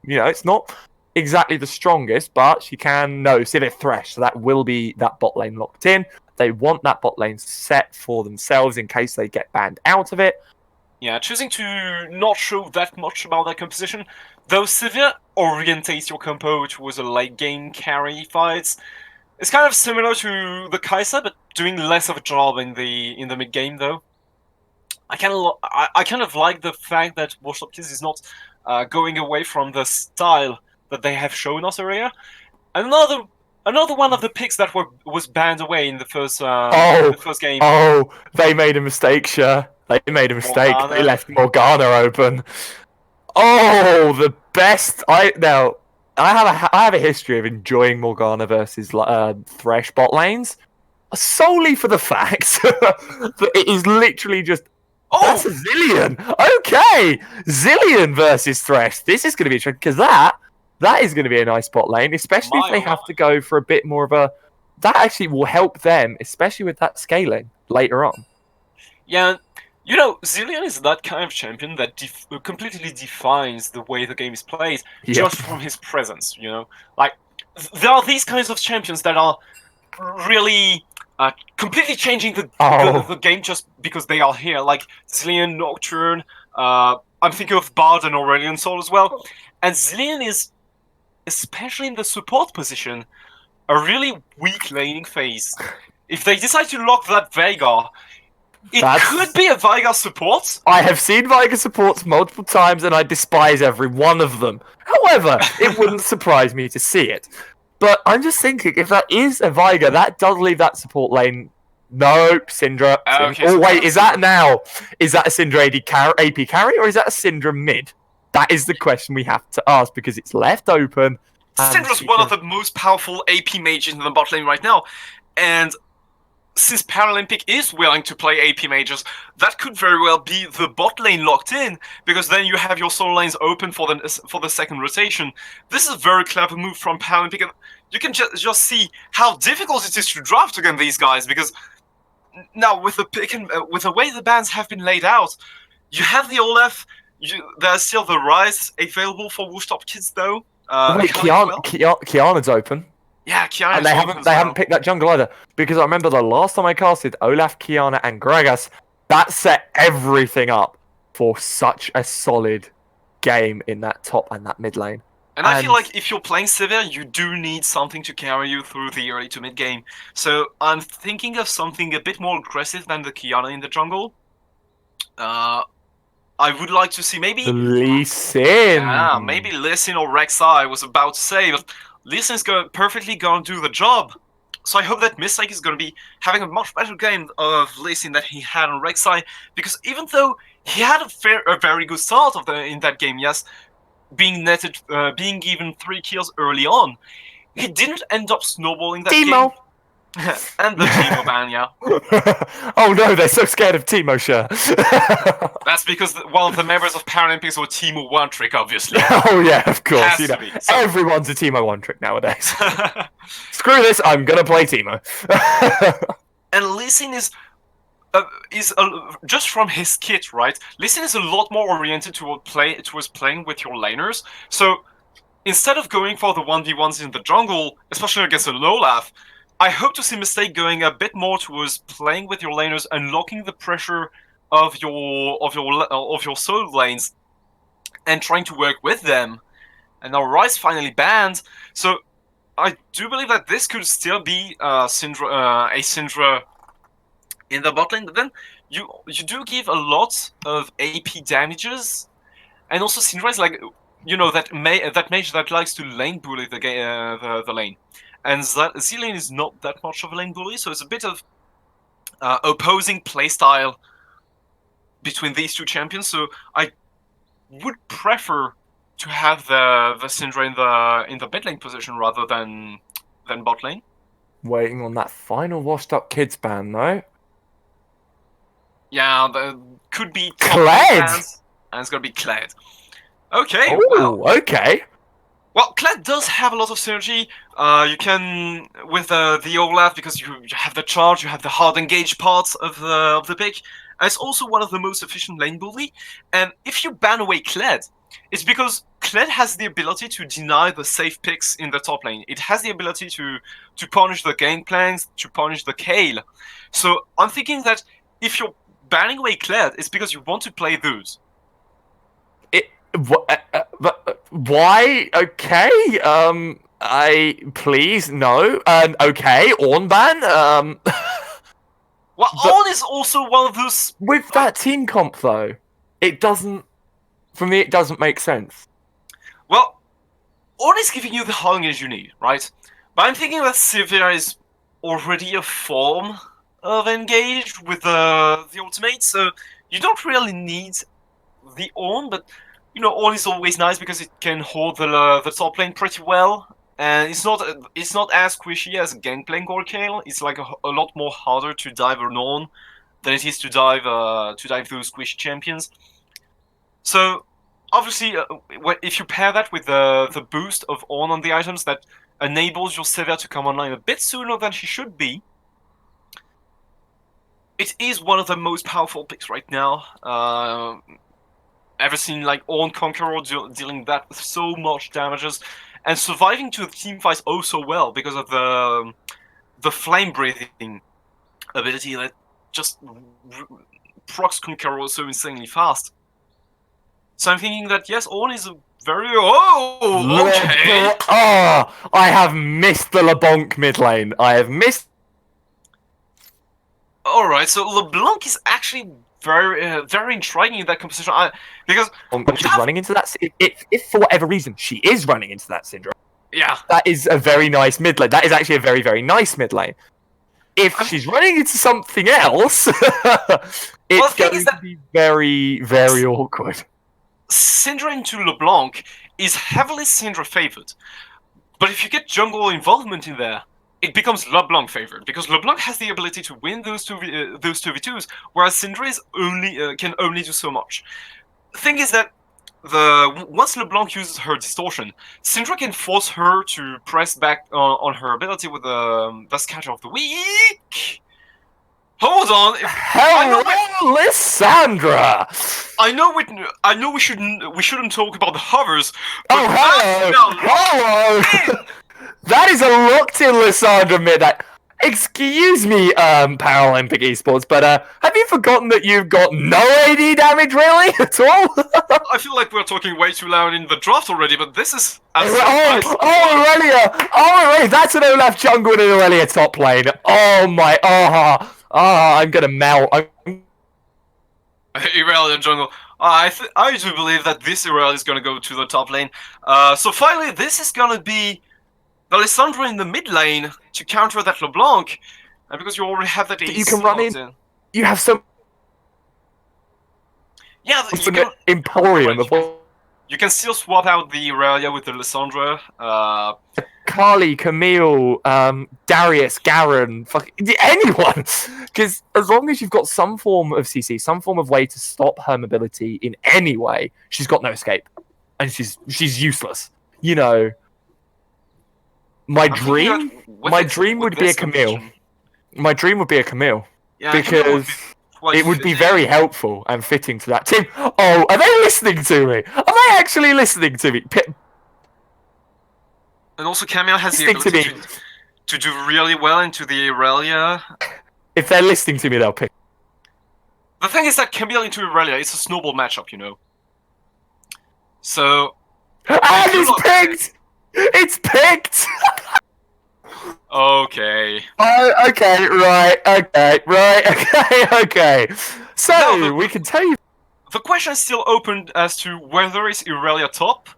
It's not exactly the strongest, but she can. No, Sivir Thresh. So that will be that bot lane locked in. They want that bot lane set for themselves in case they get banned out of it. Yeah, choosing to not show that much about that composition, though Sivir orientates your compo towards a late game carry fights. It's kind of similar to the Kai'Sa, but doing less of a job in the mid game though. I kind of like the fact that WashedUpKids is not going away from the style that they have shown us earlier. Another one of the picks that was banned away in the first game. Oh, they made a mistake, sure. They made a mistake. Morgana. They left Morgana open. Oh, the best. I have a history of enjoying Morgana versus Thresh bot lanes solely for the fact that it is literally just. That's a Zillion. Okay, Zillion versus Thresh. This is going to be interesting because that is going to be a nice bot lane, especially if they have to go for a bit more of a. That actually will help them, especially with that scaling later on. Yeah, you know, Zillion is that kind of champion that completely defines the way the game is played just from his presence. You know, like there are these kinds of champions that are really completely changing the game just because they are here. Like Zillion, Nocturne. I'm thinking of Bard and Aurelion Sol as well. And Zillion is, especially in the support position, a really weak laning phase. If they decide to lock that Veigar, it could be a Veigar support. I have seen Veigar supports multiple times and I despise every one of them. However, it wouldn't surprise me to see it. But I'm just thinking, if that is a Veigar, that does leave that support lane. Nope, Syndra. Okay, oh, wait, is that a Syndra AP carry or is that a Syndra mid? That is the question we have to ask because it's left open. Syndra's one of the most powerful AP mages in the bot lane right now. And since Paralympic is willing to play AP mages, that could very well be the bot lane locked in, because then you have your solo lanes open for the second rotation. This is a very clever move from Paralympic, and you can just see how difficult it is to draft against these guys, because now with the pick and with the way the bans have been laid out, you have the Olaf, there's still the Rise available for WashedUpKids though. Wait, Kiana's open. Yeah, Kiana. And they haven't picked that jungle either. Because I remember the last time I casted Olaf, Kiana, and Gragas, that set everything up for such a solid game in that top and that mid lane. And I feel like if you're playing Sivir, you do need something to carry you through the early to mid game. So I'm thinking of something a bit more aggressive than the Kiana in the jungle. I would like to see maybe Lee Sin. Yeah, maybe Lee Sin or Rek'Sai, I was about to say, but Lee Sin's perfectly going to do the job. So I hope that Mistake is going to be having a much better game of Lee Sin than he had on Rek'Sai, because even though he had a very good start in that game, yes, being netted, being given 3 kills early on, he didn't end up snowballing that game. And the Teemo ban, yeah. Oh no, they're so scared of Teemo, sure. That's because one of the members of Paralympics were Teemo One Trick, obviously. Oh yeah, of course. Has you to know, be, so. Everyone's a Teemo One Trick nowadays. Screw this, I'm gonna play Teemo. And Lee Sin is just from his kit, right? Lee Sin is a lot more oriented towards playing with your laners. So instead of going for the 1v1s in the jungle, especially against an Olaf, I hope to see Mistake going a bit more towards playing with your laners and locking the pressure of your solo lanes and trying to work with them. And now Rise finally banned, so I do believe that this could still be a Syndra in the bot lane. But then you do give a lot of AP damages, and also Syndra is like, you know, that mage that likes to lane bully the lane. And Z-Lane is not that much of a lane bully, so it's a bit of opposing playstyle between these two champions. So I would prefer to have the Syndra in the mid lane position rather than bot lane. Waiting on that final WashedUpKids ban though. Yeah, there could be Kled, and it's gonna be Kled. Okay. Oh, well. okay. Well, Kled does have a lot of synergy. You can, with the Olaf, because you have the charge, you have the hard engage parts of the pick, and it's also one of the most efficient lane bully. And if you ban away Kled, it's because Kled has the ability to deny the safe picks in the top lane. It has the ability to punish the Gangplanks, to punish the Kayle. So I'm thinking that if you're banning away Kled, it's because you want to play those. Why? Okay. Please, no. Okay, Ornban. Well, But- On is also one of those. With that team comp, though, it doesn't. For me, it doesn't make sense. Well, On is giving you the hull engage you need, right? But I'm thinking that Sivir is already a form of engage with the ultimate, so you don't really need the On, but On is always nice because it can hold the top lane pretty well, and it's not as squishy as Gangplank or Kale. It's like a lot more harder to dive an On than it is to dive those squishy champions. So obviously, if you pair that with the boost of on the items, that enables your Sivir to come online a bit sooner than she should be, it is one of the most powerful picks right now. Ever seen like On Conqueror dealing that with so much damages and surviving to the team fights oh so well because of the flame breathing ability that just procs Conqueror so insanely fast. So I'm thinking that yes, On is a very okay. Oh, I have missed the LeBlanc mid lane. I have missed. All right, so LeBlanc is actually very intriguing in that composition because She's running into that. If for whatever reason she is running into that syndrome, yeah, that is a very nice mid lane. That is actually a very, very nice mid lane. If she's running into something else, it's going to be very, very awkward. Syndra into LeBlanc is heavily Syndra favored, but if you get jungle involvement in there, it becomes LeBlanc favored because LeBlanc has the ability to win those 2v2s, whereas Syndra is can only do so much. The thing is that once LeBlanc uses her distortion, Syndra can force her to press back on her ability with the Scatter of the Weak. Hold on. Hello, Lissandra. I know we shouldn't talk about the hovers. But Oh, hello. That is a locked-in Lissandra mid. Excuse me, Paralympic Esports, but have you forgotten that you've got no AD damage really at all? I feel like we're talking way too loud in the draft already, but this is. Aurelia! That's an Olaf jungle and an Aurelia top lane. Oh my, I'm gonna melt. Irelia jungle. I do believe that this Irelia is gonna go to the top lane. So finally, this is gonna be the Lissandra in the mid lane to counter that LeBlanc, and because you already have that, you can run in. You have some. Yeah, Emporium of. You can still swap out the Irelia with the Lissandra. Carly, Camille, Darius, Garen, anyone. Because as long as you've got some form of CC, some form of way to stop her mobility in any way, she's got no escape, and she's useless. You know. My dream would be a Camille. My dream would be a Camille. Yeah, because it would be very helpful and fitting to that team. Oh, are they listening to me? Are they actually listening to me? And also Camille has the ability to do really well into the Irelia. If they're listening to me, they'll pick. The thing is that Camille into Irelia is a snowball matchup, you know. So... And it's picked! It's picked! Okay. Okay, right. So, we can tell you... The question is still open as to whether it's Irelia top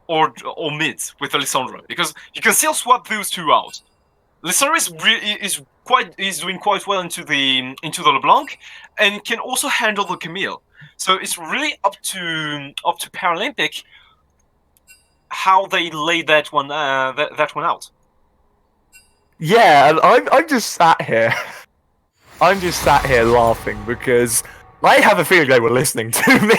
or mid with Lissandra, because you can still swap those two out. Lissandra is doing quite well into the LeBlanc, and can also handle the Camille. So it's really up to Paralympic how they lay that one out. Yeah, and I'm just sat here. I'm just sat here laughing because I have a feeling they were listening to me.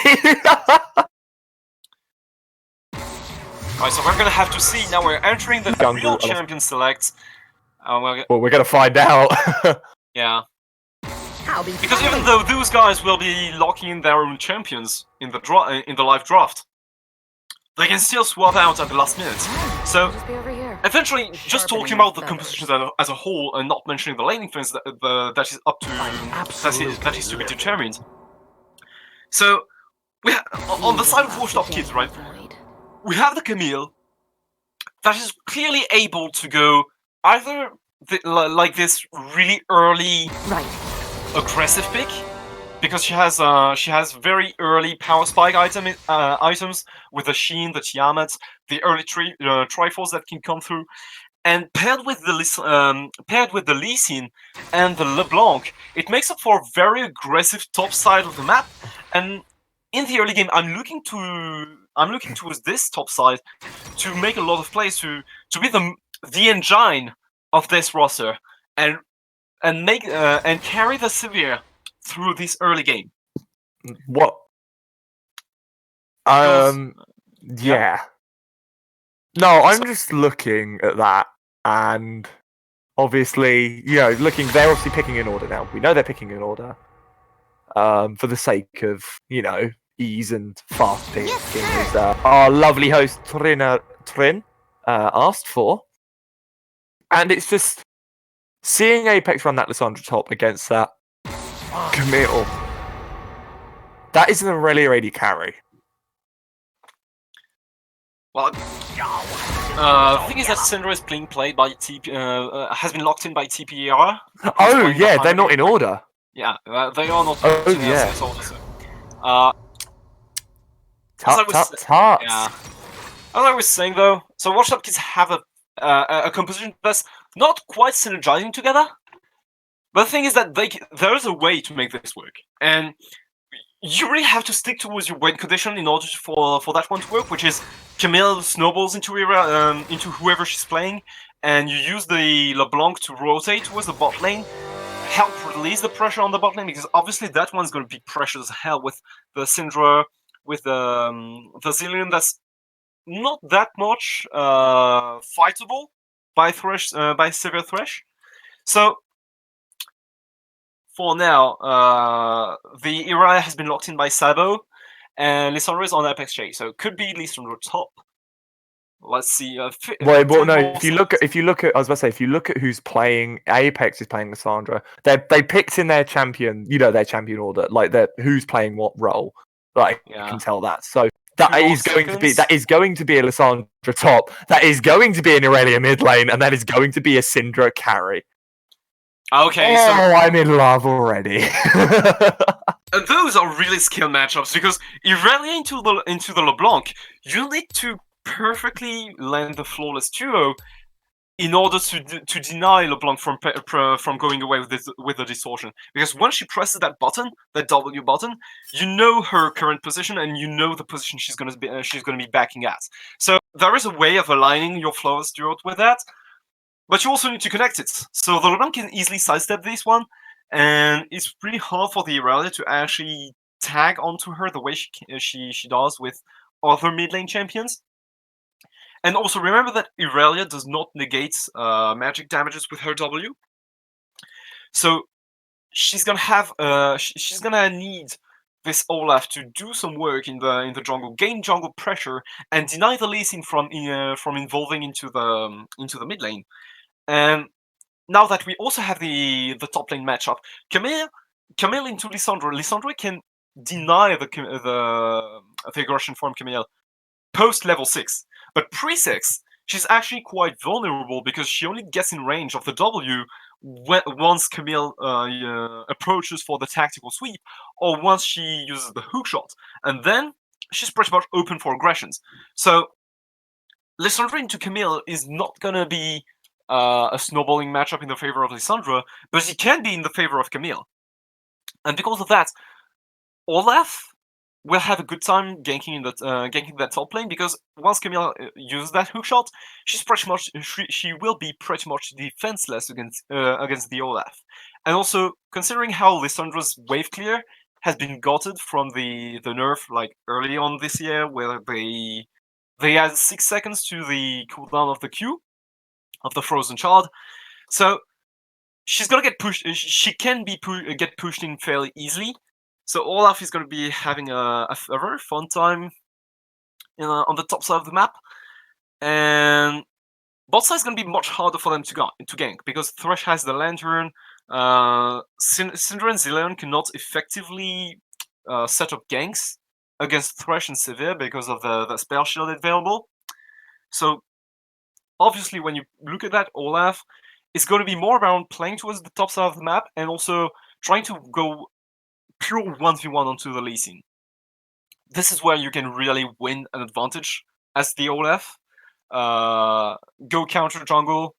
Alright, so we're gonna have to see. Now we're entering the real champion select. Well, we're gonna find out. Yeah. Because even though those guys will be locking in their own champions in the live draft, they can still swap out at the last minute. So, eventually, just talking about the compositions as a whole and not mentioning the laning phase that is up to that is to be determined. So, on the side of WashedUpKids, right? We have the Camille, that is clearly able to go either like this really early Right. aggressive pick, because she has very early power spike items with the Sheen, the Tiamat, the early Triforce that can come through, and paired with the Lee Sin and the LeBlanc, it makes up for a very aggressive top side of the map. And in the early game, I'm looking towards this top side to make a lot of plays to be the engine of this roster and carry the Severe through this early game. What? Yeah. No, I'm just looking at that, and obviously, they're obviously picking in order now. We know they're picking in order, for the sake of, ease and fast picking, as our lovely host Trin asked for. And it's just seeing Apex run that Lissandra top against that Camille. That is an Aurelia AD carry. Well, the thing is that Syndra is being played by has been locked in by TPER. Oh yeah, they're not in order. Yeah, they are not. Oh yeah. Tarts. Yeah. As I was saying though, so WashedUpKids have a composition that's not quite synergizing together. But the thing is that there is a way to make this work, and you really have to stick towards your win condition in order for that one to work, which is Camille snowballs into whoever she's playing, and you use the LeBlanc to rotate towards the bot lane, help release the pressure on the bot lane, because obviously that one's going to be pressured as hell with the Syndra, with the Zillion that's not that much fightable by Severe Thresh. So for now, the Irelia has been locked in by Sabo, and Lissandra is on Apex J, so it could be Lissandra top. Let's see. Well, no. If you look at, I was about to say, if you look at who's playing, Apex is playing Lissandra. They picked in their champion, their champion order, like who's playing what role. Like you can tell that. So that is going to be a Lissandra top. That is going to be an Aurelia mid lane, and that is going to be a Syndra carry. Okay, so I'm in love already. Those are really skill matchups, because Irelia into the LeBlanc, you need to perfectly land the flawless duo in order to deny LeBlanc from going away with the distortion. Because once she presses that button, that W button, you know her current position and you know the position she's gonna be backing at. So there is a way of aligning your flawless duo with that, but you also need to connect it. So the LeBlanc can easily sidestep this one, and it's pretty hard for the Irelia to actually tag onto her the way she does with other mid lane champions. And also remember that Irelia does not negate magic damages with her W. So she's gonna need this Olaf to do some work in the jungle, gain jungle pressure, and deny the Lee Sin from involving into the mid lane. And now that we also have the top lane matchup, Camille into Lissandra. Lissandra can deny the aggression from Camille post level 6. But pre-6, she's actually quite vulnerable because she only gets in range of the W once Camille approaches for the tactical sweep, or once she uses the hookshot, and then she's pretty much open for aggressions. So Lissandra into Camille is not gonna be a snowballing matchup in the favor of Lissandra, but it can be in the favor of Camille. And because of that, Olaf will have a good time ganking that top lane, because once Camille uses that hookshot, she will be pretty much defenseless against the Olaf. And also, considering how Lissandra's wave clear has been gutted from the nerf like early on this year, where they add 6 seconds to the cooldown of the Q of the Frozen Child, so she's gonna get pushed. She can get pushed in fairly easily. So Olaf is going to be having a very fun time on the top side of the map, and bot side is going to be much harder for them to gank, because Thresh has the Lantern. Syndra and Zillion cannot effectively set up ganks against Thresh and Severe because of the spell shield available. So obviously, when you look at that, Olaf is going to be more around playing towards the top side of the map and also trying to go pure 1v1 onto the Lee Sin. This is where you can really win an advantage as the Olaf. Go counter jungle,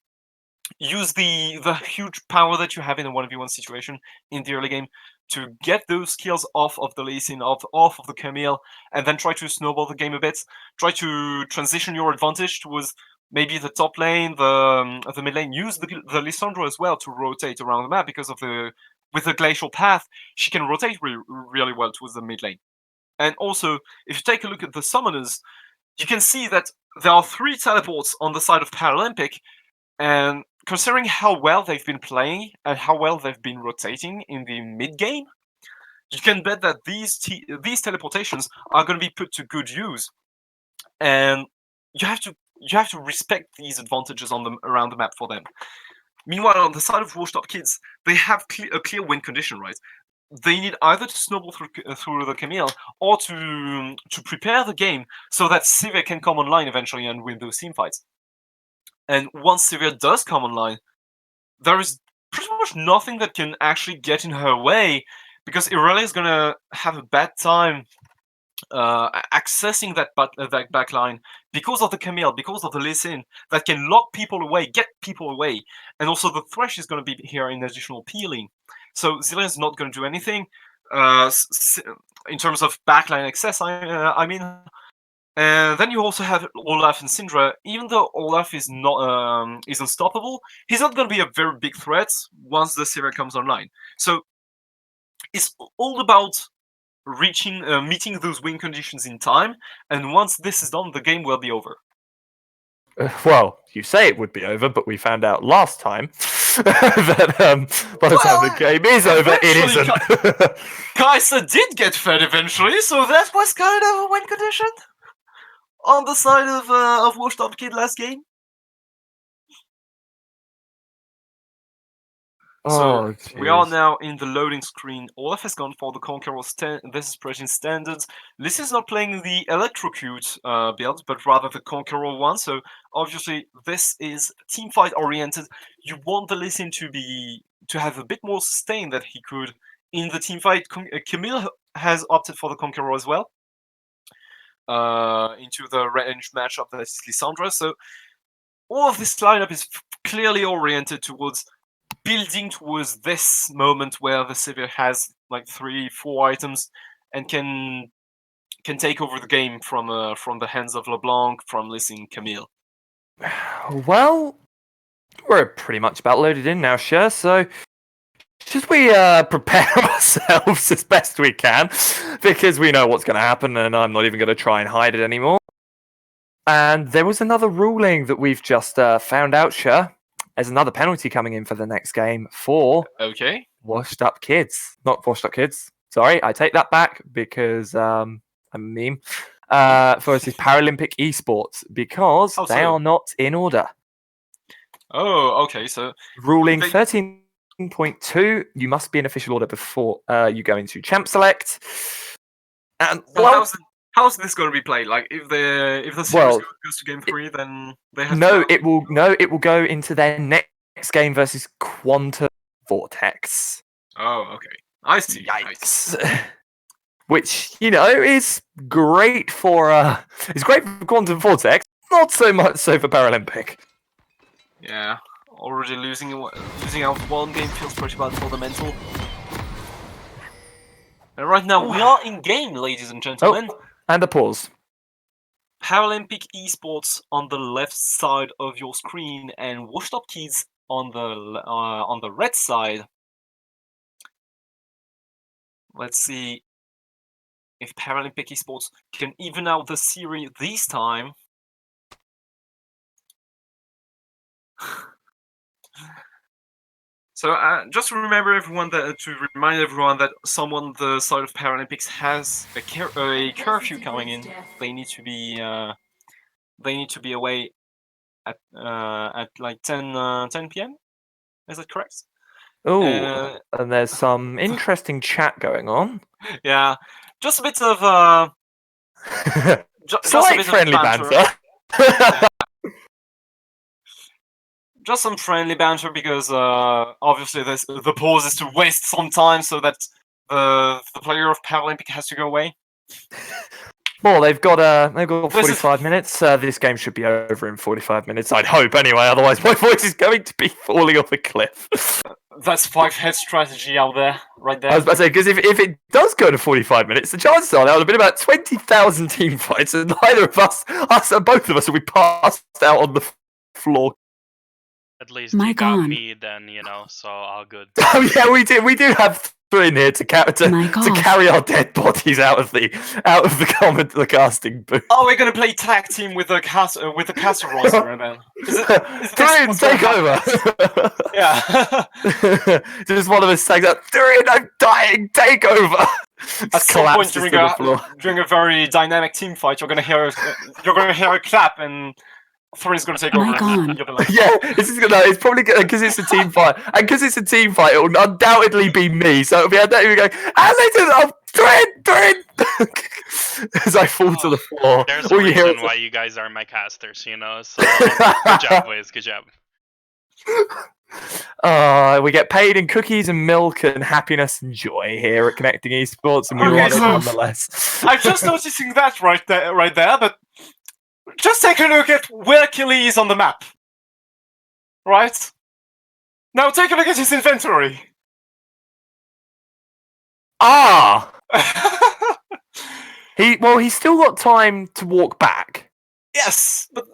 use the huge power that you have in a 1v1 situation in the early game to get those skills off of the Lee Sin, off of the Camille, and then try to snowball the game a bit. Try to transition your advantage towards maybe the top lane, the mid lane. Use the Lissandra as well to rotate around the map because of with the glacial path, she can rotate really well towards the mid lane. And also, if you take a look at the summoners, you can see that there are 3 teleports on the side of Paralympic, and considering how well they've been playing and how well they've been rotating in the mid game, you can bet that these teleportations are going to be put to good use, and you have to respect these advantages on them around the map for them. Meanwhile, on the side of WashedUpKids, they have a clear win condition, right? They need either to snowball through the Camille or to prepare the game so that Sivir can come online eventually and win those team fights. And once Sivir does come online, there is pretty much nothing that can actually get in her way, because Irelia is going to have a bad time accessing that backline because of the Camille, because of the Lee Sin that can lock people away, get people away, and also the Thresh is going to be here in additional peeling. So Zilean is not going to do anything in terms of backline access. I mean, and then you also have Olaf and Syndra. Even though Olaf is not is unstoppable, he's not going to be a very big threat once the Sivir comes online. So it's all about meeting those win conditions in time, and once this is done, the game will be over. Well, you say it would be over, but we found out last time that by the time the game is over, it isn't. Kai'Sa did get fed eventually, so that was kind of a win condition on the side of WashedUpKid last game. So we are now in the loading screen. Olaf has gone for the Conqueror Desperation Standards. This is not playing the Electrocute build, but rather the Conqueror one. So obviously this is teamfight oriented. You want the Lee Sin to have a bit more sustain that he could in the teamfight. Camille has opted for the Conqueror as well. Into the range matchup that is Lissandra. So all of this lineup is clearly oriented towards building towards this moment where the Sivir has like 3-4 items and can take over the game from the hands of LeBlanc, from Lee Sin, Camille. Well, we're pretty much about loaded in now, Sher, so should we prepare ourselves as best we can, because we know what's going to happen and I'm not even going to try and hide it anymore. And there was another ruling that we've just found out, Sher. There's another penalty coming in for the next game for WashedUpKids. Not WashedUpKids. Sorry, I take that back because I'm a meme. For us is Paralympic Esports, because they are not in order. Oh, okay. So ruling 13.2, you must be in official order before you go into Champ Select. And how's this going to be played? Like, if the series goes to game 3, then they have it will go into their next game versus Quantum Vortex. Oh, okay. I see. Yikes. Which, is great for Quantum Vortex, not so much so for Paralympic. Yeah, already losing out one game feels pretty bad for the mental. And right now we are in game, ladies and gentlemen. Oh, and a pause. Paralympic Esports on the left side of your screen, and WashedUpKids on the red side. Let's see if Paralympic Esports can even out the series this time. So just to remind everyone that someone on the side of Paralympics has a curfew coming in. They need to be away at like 10 p.m. Is that correct? Oh, and there's some interesting chat going on. Yeah, just a bit of slight friendly banter. just some friendly banter because obviously the pause is to waste some time so that the player of Paralympic has to go away. Well, they've got 45 minutes. This game should be over in 45 minutes. I'd hope, anyway. Otherwise, my voice is going to be falling off a cliff. That's 5-head strategy out there, right there. I was about to say, because if it does go to 45 minutes, the chances are there would have been about 20,000 team fights, and neither of us both of us, will be passed out on the floor. At least My you got God. me then, so all good. Oh yeah, we do have three in here to My God. carry our dead bodies out of the casting booth. Oh, we're gonna play tag team with the caster roster, man. Is this Durin, what's take gonna over. happen? Yeah. Just one of us tags out. Durin, I'm dying. Take over. At some point during a very dynamic team fight, you're gonna hear a clap, and Thorin's gonna take My over. God. You'll be like, Yeah, it's probably because it's a team fight, and because it's a team fight, it will undoubtedly be me. So it'll be undoubtedly going, and they do, Durin, as I fall to the floor. There's a All you hear reason is- why you guys are my casters, so good job, boys, good job. We get paid in cookies and milk and happiness and joy here at Connecting Esports, and we Okay, want it so- nonetheless. I'm just noticing that right there, but just take a look at where Killy is on the map. Right? Now take a look at his inventory. Ah, he's still got time to walk back. Yes, but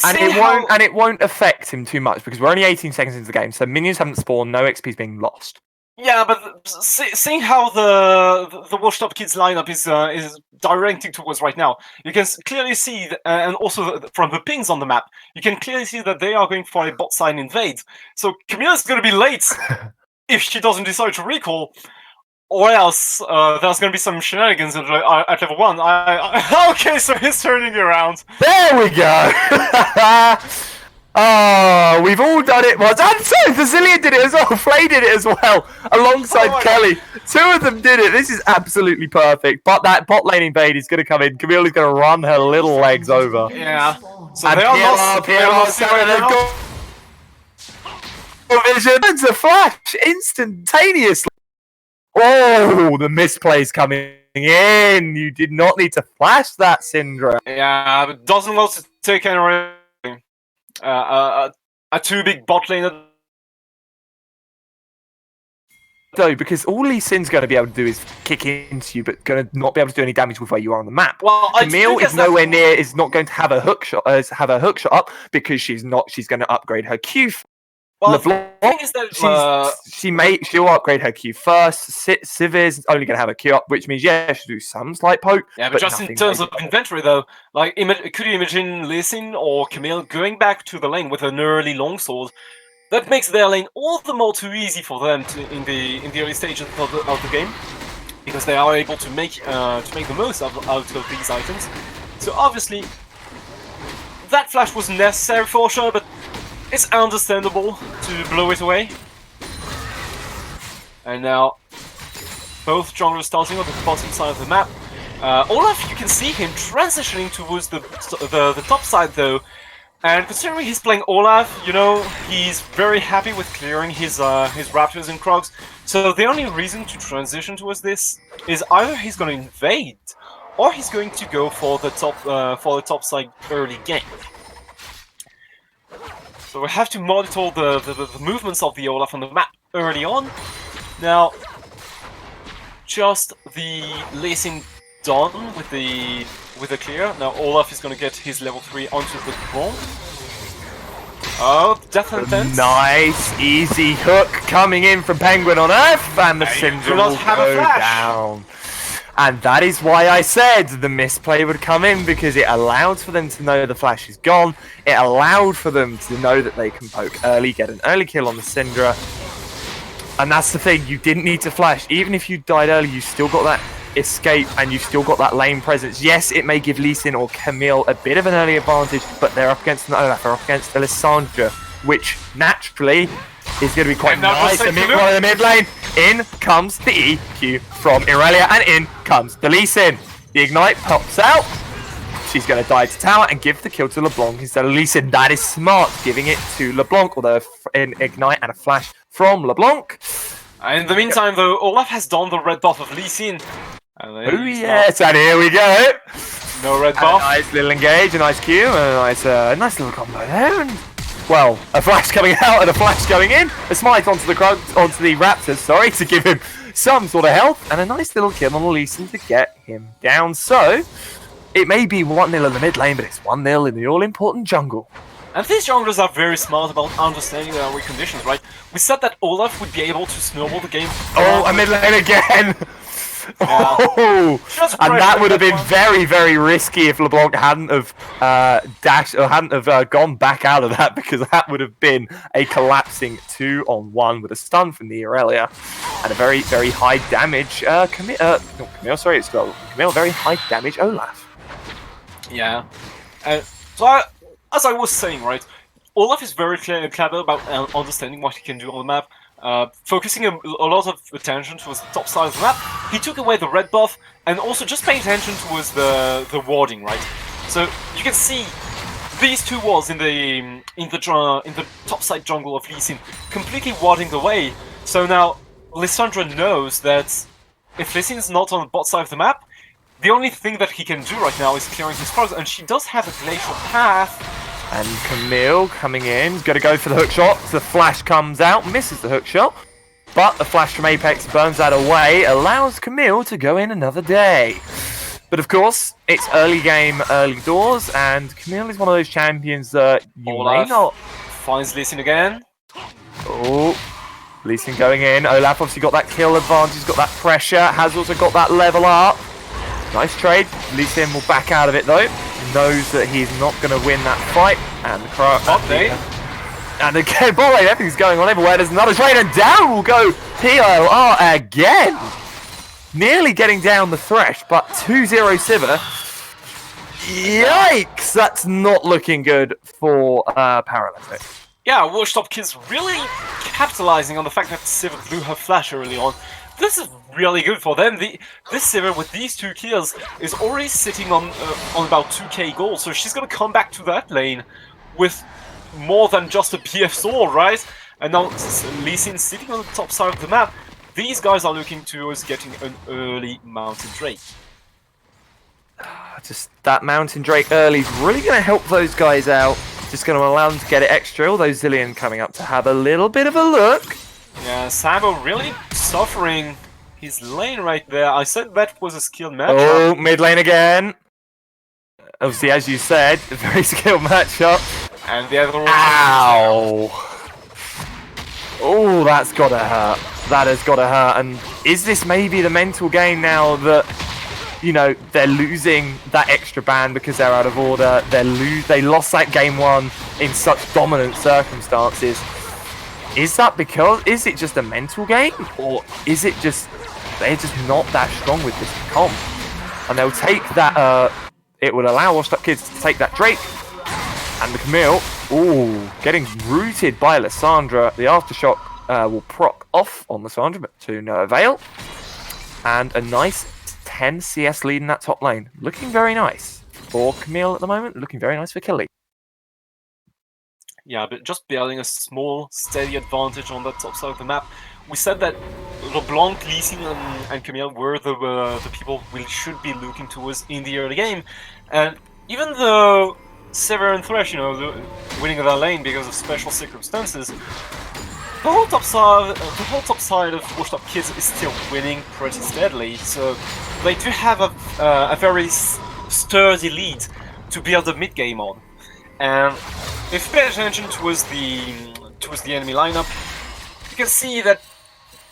And seeing it won't affect him too much because we're only 18 seconds into the game, so minions haven't spawned, no XP is being lost. Yeah, but seeing how the WashedUpKids lineup is directing towards right now, you can clearly see, and also from the pings on the map, you can clearly see that they are going for a bot side invade. So Camilla's going to be late if she doesn't decide to recall, or else there's going to be some shenanigans at level 1. Okay, so he's turning around. There we go! Oh, we've all done it once. And so, Brazilian did it as well. Flay did it as well, alongside my Kelly. Two of them did it. This is absolutely perfect. But that bot lane invade is going to come in. Camilla's going to run her little legs over. Yeah. So And they are lost. They are lost right now. Vision. It's a flash instantaneously. Oh, the misplay's coming in. You did not need to flash that, Syndra. Yeah, but doesn't want to take any risk. A too big bot lane. Though, because all Lee Sin's going to be able to do is kick into you, but going to not be able to do any damage with where you are on the map. Well, Camille is nowhere near. Is not going to have a hook shot. Up because she's not. She's going to upgrade her Q. Well, LeBlanc, the thing is that she'll upgrade her Q first. Civ is only going to have a Q up, which means she'll do some slight poke. yeah, but just in nothing terms major. of inventory, though, like, could you imagine Lee Sin or Camille going back to the lane with an early longsword? That makes their lane all the more too easy for them in the early stages of the game, because they are able to make the most out of these items. So obviously, that flash wasn't necessary for sure, but it's understandable to blow it away. And now, both junglers starting on the bottom side of the map. Olaf, you can see him transitioning towards the top side though. And considering he's playing Olaf, he's very happy with clearing his raptors and crocs. So the only reason to transition towards this is either he's going to invade, or he's going to go for the top side early game. So we have to monitor the movements of the Olaf on the map early on. Now, just the lacing done with the clear. Now Olaf is going to get his level 3 onto the ground. Oh, Death and Dance. Nice, easy hook coming in from Penguin on Earth, and the do Syndra not will have a go flash. down. And that is why I said the misplay would come in, because it allowed for them to know the flash is gone. It allowed for them to know that they can poke early, get an early kill on the Syndra. And that's the thing, you didn't need to flash. Even if you died early, you still got that escape and you've still got that lane presence. Yes, it may give Lee Sin or Camille a bit of an early advantage, but they're up against an Olaf, they're up against Alessandra, which naturally is going to be quite And now nice. just And take a meanwhile in the mid lane, in comes the EQ from Irelia, and in comes the Lee Sin. The Ignite pops out. She's going to dive to tower and give the kill to LeBlanc instead of Lee Sin. That is smart, giving it to LeBlanc, although an ignite and a flash from LeBlanc. In the meantime, though, Olaf has done the red buff of Lee Sin. Oh yes, and here we go. No red And buff. a nice little engage, a nice Q, and a nice little combo there. And, well, a flash coming out and a flash going in. A smite onto the Raptors, sorry, to give him some sort of health, and a nice little kill on Lee Sin to get him down. So, it may be 1-0 in the mid lane, but it's 1-0 in the all-important jungle. And these junglers are very smart about understanding their weak conditions, right? We said that Olaf would be able to snowball the game. Oh, a mid lane again! Yeah. Oh, Just and that pressure would have that been one. very, very risky if LeBlanc hadn't have dashed or hadn't have gone back out of that, because that would have been a collapsing 2-on-1 with a stun from the Aurelia and a very, very high damage Camille, sorry, it's got Camille, very high damage Olaf. Yeah. As I was saying, right, Olaf is very clever about understanding what he can do on the map. Focusing a lot of attention towards the top side of the map, he took away the red buff and also just paid attention towards the warding, right? So you can see these two walls in the top side jungle of Lee Sin completely warding the way. So now Lissandra knows that if Lee Sin is not on the bot side of the map, the only thing that he can do right now is clearing his cards, and she does have a glacial path. And Camille coming in, going to go for the hook shot. The flash comes out, misses the hook shot, but the flash from Apex burns that away, allows Camille to go in another day. But of course, it's early game, early doors, and Camille is one of those champions that you may Olaf not... finds Lee Sin again. Oh, Lee Sin going in. Olaf obviously got that kill advantage, he's got that pressure, has also got that level up. Nice trade. Lee Sin will back out of it though. Knows that he's not going to win that fight. And the crowd. And again, boy, everything's going on everywhere. There's another trade, and down will go POR again. Nearly getting down the thresh, but 2-0 Sivir. Yikes! That's not looking good for Paralympic. Yeah, WashedUpKids really capitalizing on the fact that Sivir blew her flash early on. This is really good for them. This Sivir with these 2 kills is already sitting on about 2k gold, so she's gonna come back to that lane with more than just a BF sword, right? And now Lee Sin sitting on the top side of the map. These guys are looking towards getting an early Mountain Drake. Just that Mountain Drake early is really going to help those guys out. Just going to allow them to get it extra. Although Zilean coming up to have a little bit of a look. Yeah, Sabo really suffering his lane right there. I said that was a skilled matchup. Oh, mid lane again. Obviously, as you said, a very skilled matchup. And the other one. Ow! Oh, that's got to hurt. That has got to hurt. And is this maybe the mental game now that, you know, they're losing that extra ban because they're out of order? They lost that game 1 in such dominant circumstances. Is that because, is it just a mental game, or is it just they're just not that strong with this comp? And they'll take that, it will allow WashedUpKids to take that Drake, and the Camille, ooh, getting rooted by Lissandra. The Aftershock will proc off on Lissandra, but to no avail. And a nice 10 CS lead in that top lane. Looking very nice for Camille at the moment, looking very nice for Killy. Yeah, but just building a small, steady advantage on that top side of the map. We said that LeBlanc, Lee Sin, and Camille were the people we should be looking towards in the early game. And even though Sivir and Thresh, you know, winning their lane because of special circumstances, the whole top side of WashedUpKids is still winning pretty steadily. So they do have a very sturdy lead to build the mid game on. And if you pay attention towards the enemy lineup, you can see that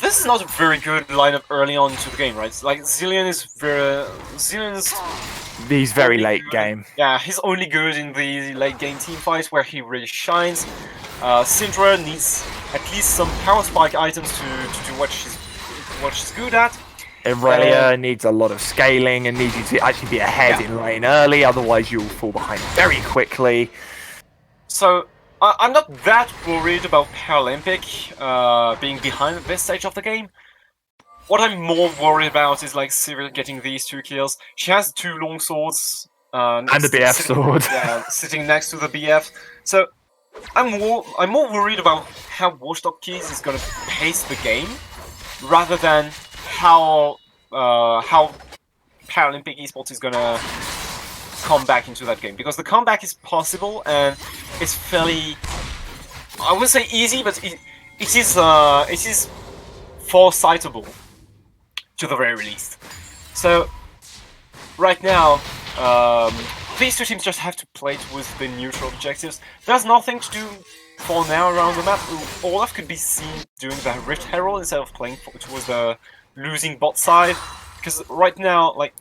this is not a very good lineup early on into the game, right? Like Zilean is He's very late game. Yeah, he's only good in the late game team fights where he really shines. Syndra needs at least some power spike items to do what she's good at. Aurelia needs a lot of scaling and needs you to actually be ahead in lane early, otherwise you'll fall behind very quickly. So, I'm not that worried about Paralympic being behind at this stage of the game. What I'm more worried about is like Sivir getting these 2 kills. She has 2 long swords And the BF sword. Yeah, sitting next to the BF. So I'm more worried about how WashedUpKids is gonna pace the game rather than how Paralympic Esports is gonna come back into that game, because the comeback is possible and it's fairly, I wouldn't say easy, but it is foresightable to the very least. So right now, these two teams just have to play towards the neutral objectives. There's nothing to do for now around the map. Olaf could be seen doing the Rift Herald instead of playing towards the losing bot side, because right now, like,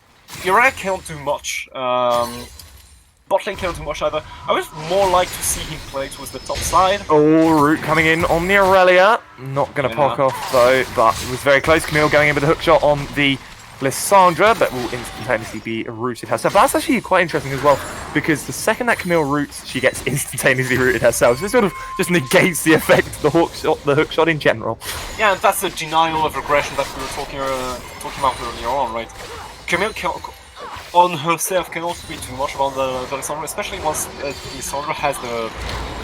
Uriah cannot do much. Bot lane cannot do much either. I would more like to see him play towards the top side. Oh, Root coming in on the Aurelia. Not going to poke off though, but it was very close. Camille going in with a hook shot on the Lissandra, but will instantaneously be rooted herself. But that's actually quite interesting as well, because the second that Camille roots, she gets instantaneously rooted herself. So it sort of just negates the effect of the hook shot in general. Yeah, and that's the denial of regression that we were talking about earlier on, right? Camille on herself can also be too much about the Lissandra, especially once Lissandra has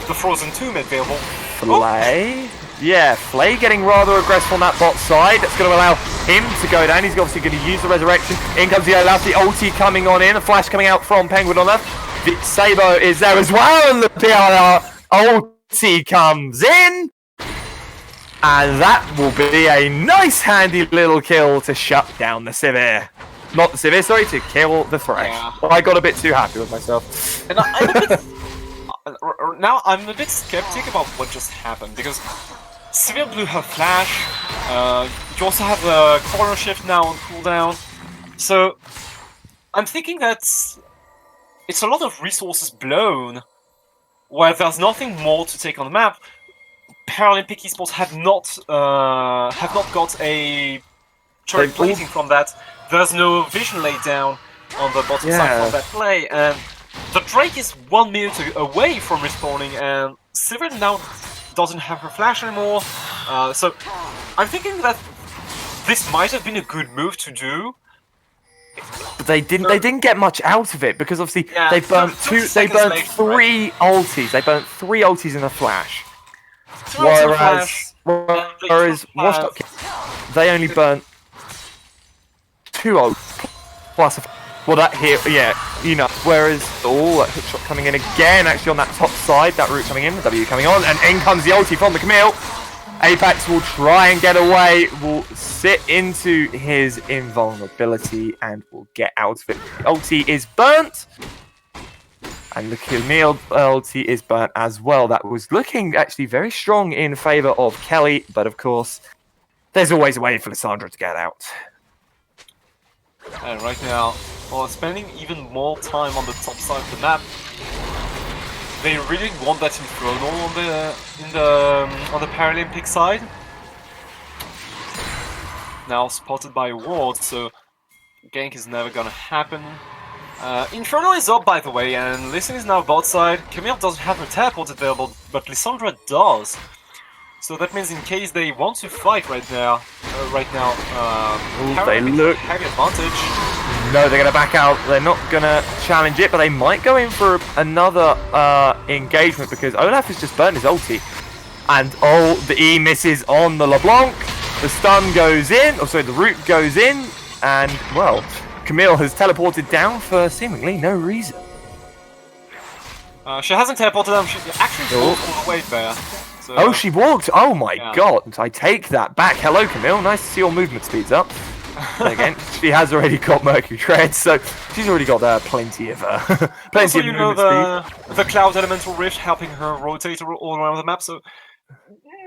the Frozen Tomb available. Flay? Yeah, Flay getting rather aggressive on that bot side. That's going to allow him to go down. He's obviously going to use the resurrection. In comes the Olaf, the ulti coming on in. A flash coming out from Penguin on left. Sabo is there as well, and the PR ulti comes in. And that will be a nice handy little kill to shut down the Sivir. Not the Sivir, sorry, to kill the Thresh. Yeah. Well, I got a bit too happy with myself. And I'm a bit skeptic about what just happened, because Sivir blew her flash. You also have the corner shift now on cooldown. So I'm thinking that it's a lot of resources blown where there's nothing more to take on the map. Paralympic Esports have not got a turret plating from that. There's no vision laid down on the bottom side from that play, and the Drake is 1 minute away from respawning, and Sivir now doesn't have her flash anymore. So I'm thinking that this might have been a good move to do. But they didn't get much out of it, because obviously they burnt three ultis. They burnt 3 ultis in a flash. Whereas WashedUpKids, they only burnt 2 ultis plus a that here, yeah, you know. Whereas that hook shot coming in again, actually on that top side, that route coming in, the W coming on, and in comes the ulti from the Camille. Apex will try and get away, will sit into his invulnerability and will get out of it. The ulti is burnt, and the Camille ulti is burnt as well. That was looking actually very strong in favour of Kelly, but of course, there's always a way for Lissandra to get out. And right now, while spending even more time on the top side of the map, they really want that Infernal on the Paralympic side. Now spotted by Ward, so gank is never gonna happen. Infernal is up, by the way, and Listen is now bot side. Camille doesn't have her teleport available, but Lissandra does. So that means in case they want to fight right now, they look heavy advantage. No, they're going to back out. They're not going to challenge it, but they might go in for another engagement, because Olaf has just burned his ulti. And the E misses on the LeBlanc. The stun goes in, the root goes in, and well, Camille has teleported down for seemingly no reason. She hasn't teleported down. She actually walked all the way there. So, she walked. Oh my god! I take that back. Hello, Camille. Nice to see your movement speeds up. Again, she has already got Mercury Tread, so she's already got plenty of plenty of movement speed. The Cloud Elemental Rift helping her rotate all around the map. So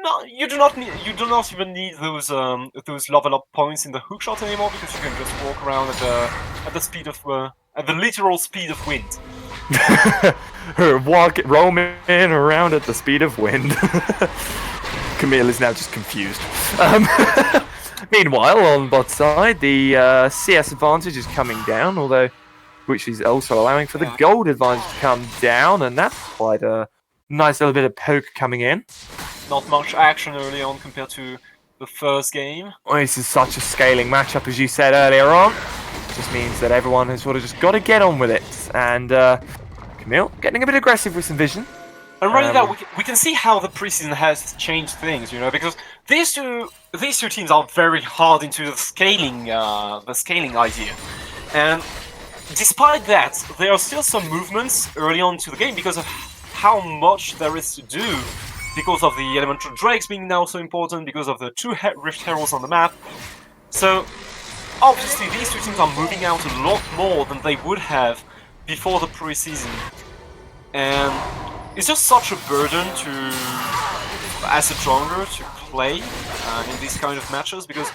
no, you do not even need those level up points in the hookshot anymore, because you can just walk around at the speed of at the literal speed of wind. Roaming around at the speed of wind. Camille is now just confused. Meanwhile, on bot side, the CS advantage is coming down, which is also allowing for the gold advantage to come down, and that's quite a nice little bit of poke coming in. Not much action early on compared to the first game. This is such a scaling matchup, as you said earlier on. just means that everyone has sort of just got to get on with it. And Camille getting a bit aggressive with some vision. And right now, we can see how the preseason has changed things, you know, because these two teams are very hard into the scaling idea, and despite that, there are still some movements early on to the game because of how much there is to do, because of the elemental drakes being now so important, because of the two Rift Heralds on the map. So obviously, these two teams are moving out a lot more than they would have before the preseason, and it's just such a burden to, as a jungler, to play in these kind of matches, because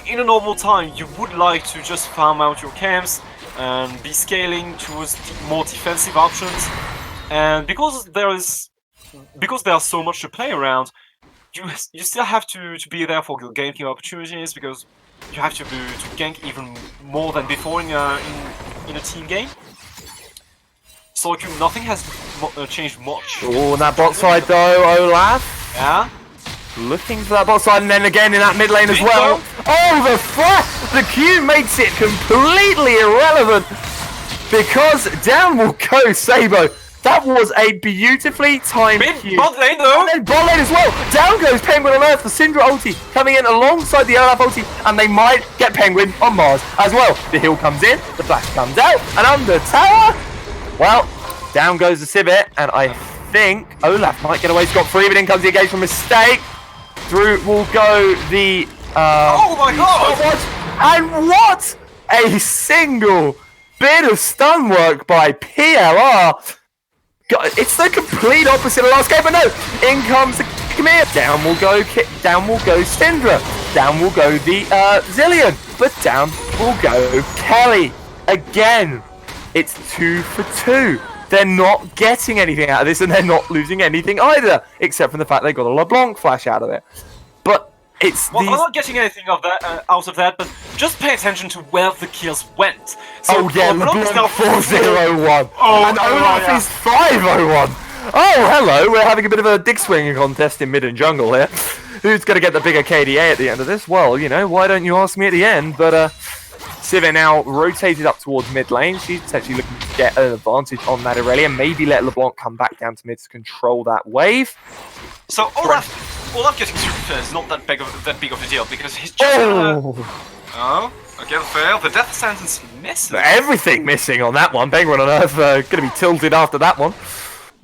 in a normal time you would like to just farm out your camps and be scaling towards more defensive options, and because there is so much to play around, you still have to be there for ganking opportunities, because you have to gank even more than before in a team game. So nothing has changed much. Oh, on that bot side though, Olaf. Yeah? Looking for that bot side, and then again in that mid lane as well. Oh, the flash! The Q makes it completely irrelevant, because down will go Sabo. That was a beautifully timed Q. Bot lane though! And then bot lane as well. Down goes Penguin on Earth, the Syndra ulti coming in alongside the Olaf ulti, and they might get Penguin on Mars as well. The heal comes in, the flash comes out, and under tower. Well, down goes the Civet, and I think Olaf might get away scot-free, but in comes the engagement mistake. Through will go the... oh my god! And what a single bit of stun work by PLR. God, it's the complete opposite of last game, but no! In comes the Khmer. Down will go Syndra. Down will go the Zillion. But down will go Kelly. Again, it's 2 for 2. They're not getting anything out of this, and they're not losing anything either, except for the fact they got a LeBlanc flash out of it. But it's well, I'm not getting anything of that out of that, but just pay attention to where the kills went. So oh yeah, LeBlanc 401, and Olaf is 501. Oh, hello, we're having a bit of a dig swinging contest in mid and jungle here. Who's going to get the bigger KDA at the end of this? Well, you know, why don't you ask me at the end, but Civet now rotated up towards mid lane. She's potentially looking to get an advantage on that Irelia, maybe let LeBlanc come back down to mid to control that wave. So Olaf getting super fair is not that big of a deal, because he's just again fair. The death sentence misses. Everything missing on that one. Penguin on Earth going to be tilted after that one.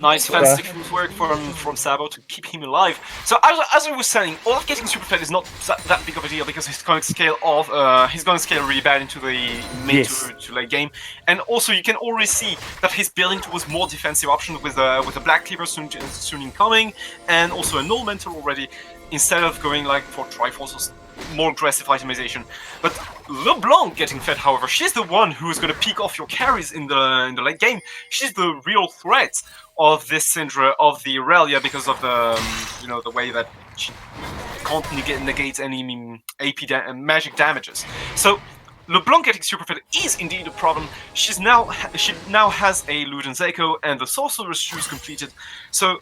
Nice fantastic footwork from Sabo to keep him alive. So as I was saying, Olaf getting super fed is not that big of a deal, because he's going to scale really bad into the mid to late game, and also you can already see that he's building towards more defensive options with a Black Cleaver soon incoming, and also a Null Mentor already, instead of going like for Triforce or more aggressive itemization. But LeBlanc getting fed, however, she's the one who is going to peek off your carries in the late game. She's the real threat of this Syndra, of the Irelia, because of the the way that she can't negate any AP magic damages. So LeBlanc getting super fed is indeed a problem. She now has a Luden Zeko and the Sorcerer's Shoes completed, so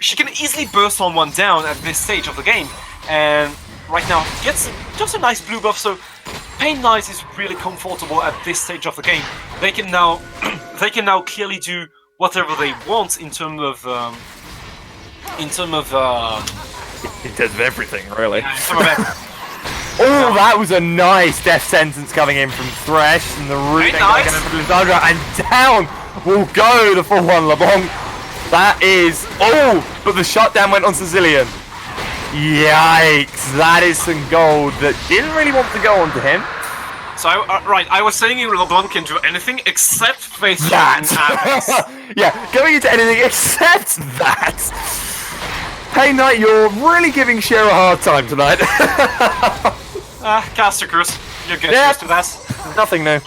she can easily burst on one down at this stage of the game, and right now gets just a nice blue buff. So Pain Knight is really comfortable at this stage of the game. They can now clearly do whatever they want in terms of everything, really. Yeah, in terms of everything. Oh, that was a nice death sentence coming in from Thresh, and the root nice. and down will go the 4-1 LeBlanc. That is but the shutdown went on Sicilian. Yikes! That is some gold that didn't really want to go onto him. So I was saying LeBlanc can do anything except face that. Yeah, going into anything except that. Hey Knight, you're really giving Cher a hard time tonight. Caster Curse, you're getting used to that. Nothing new.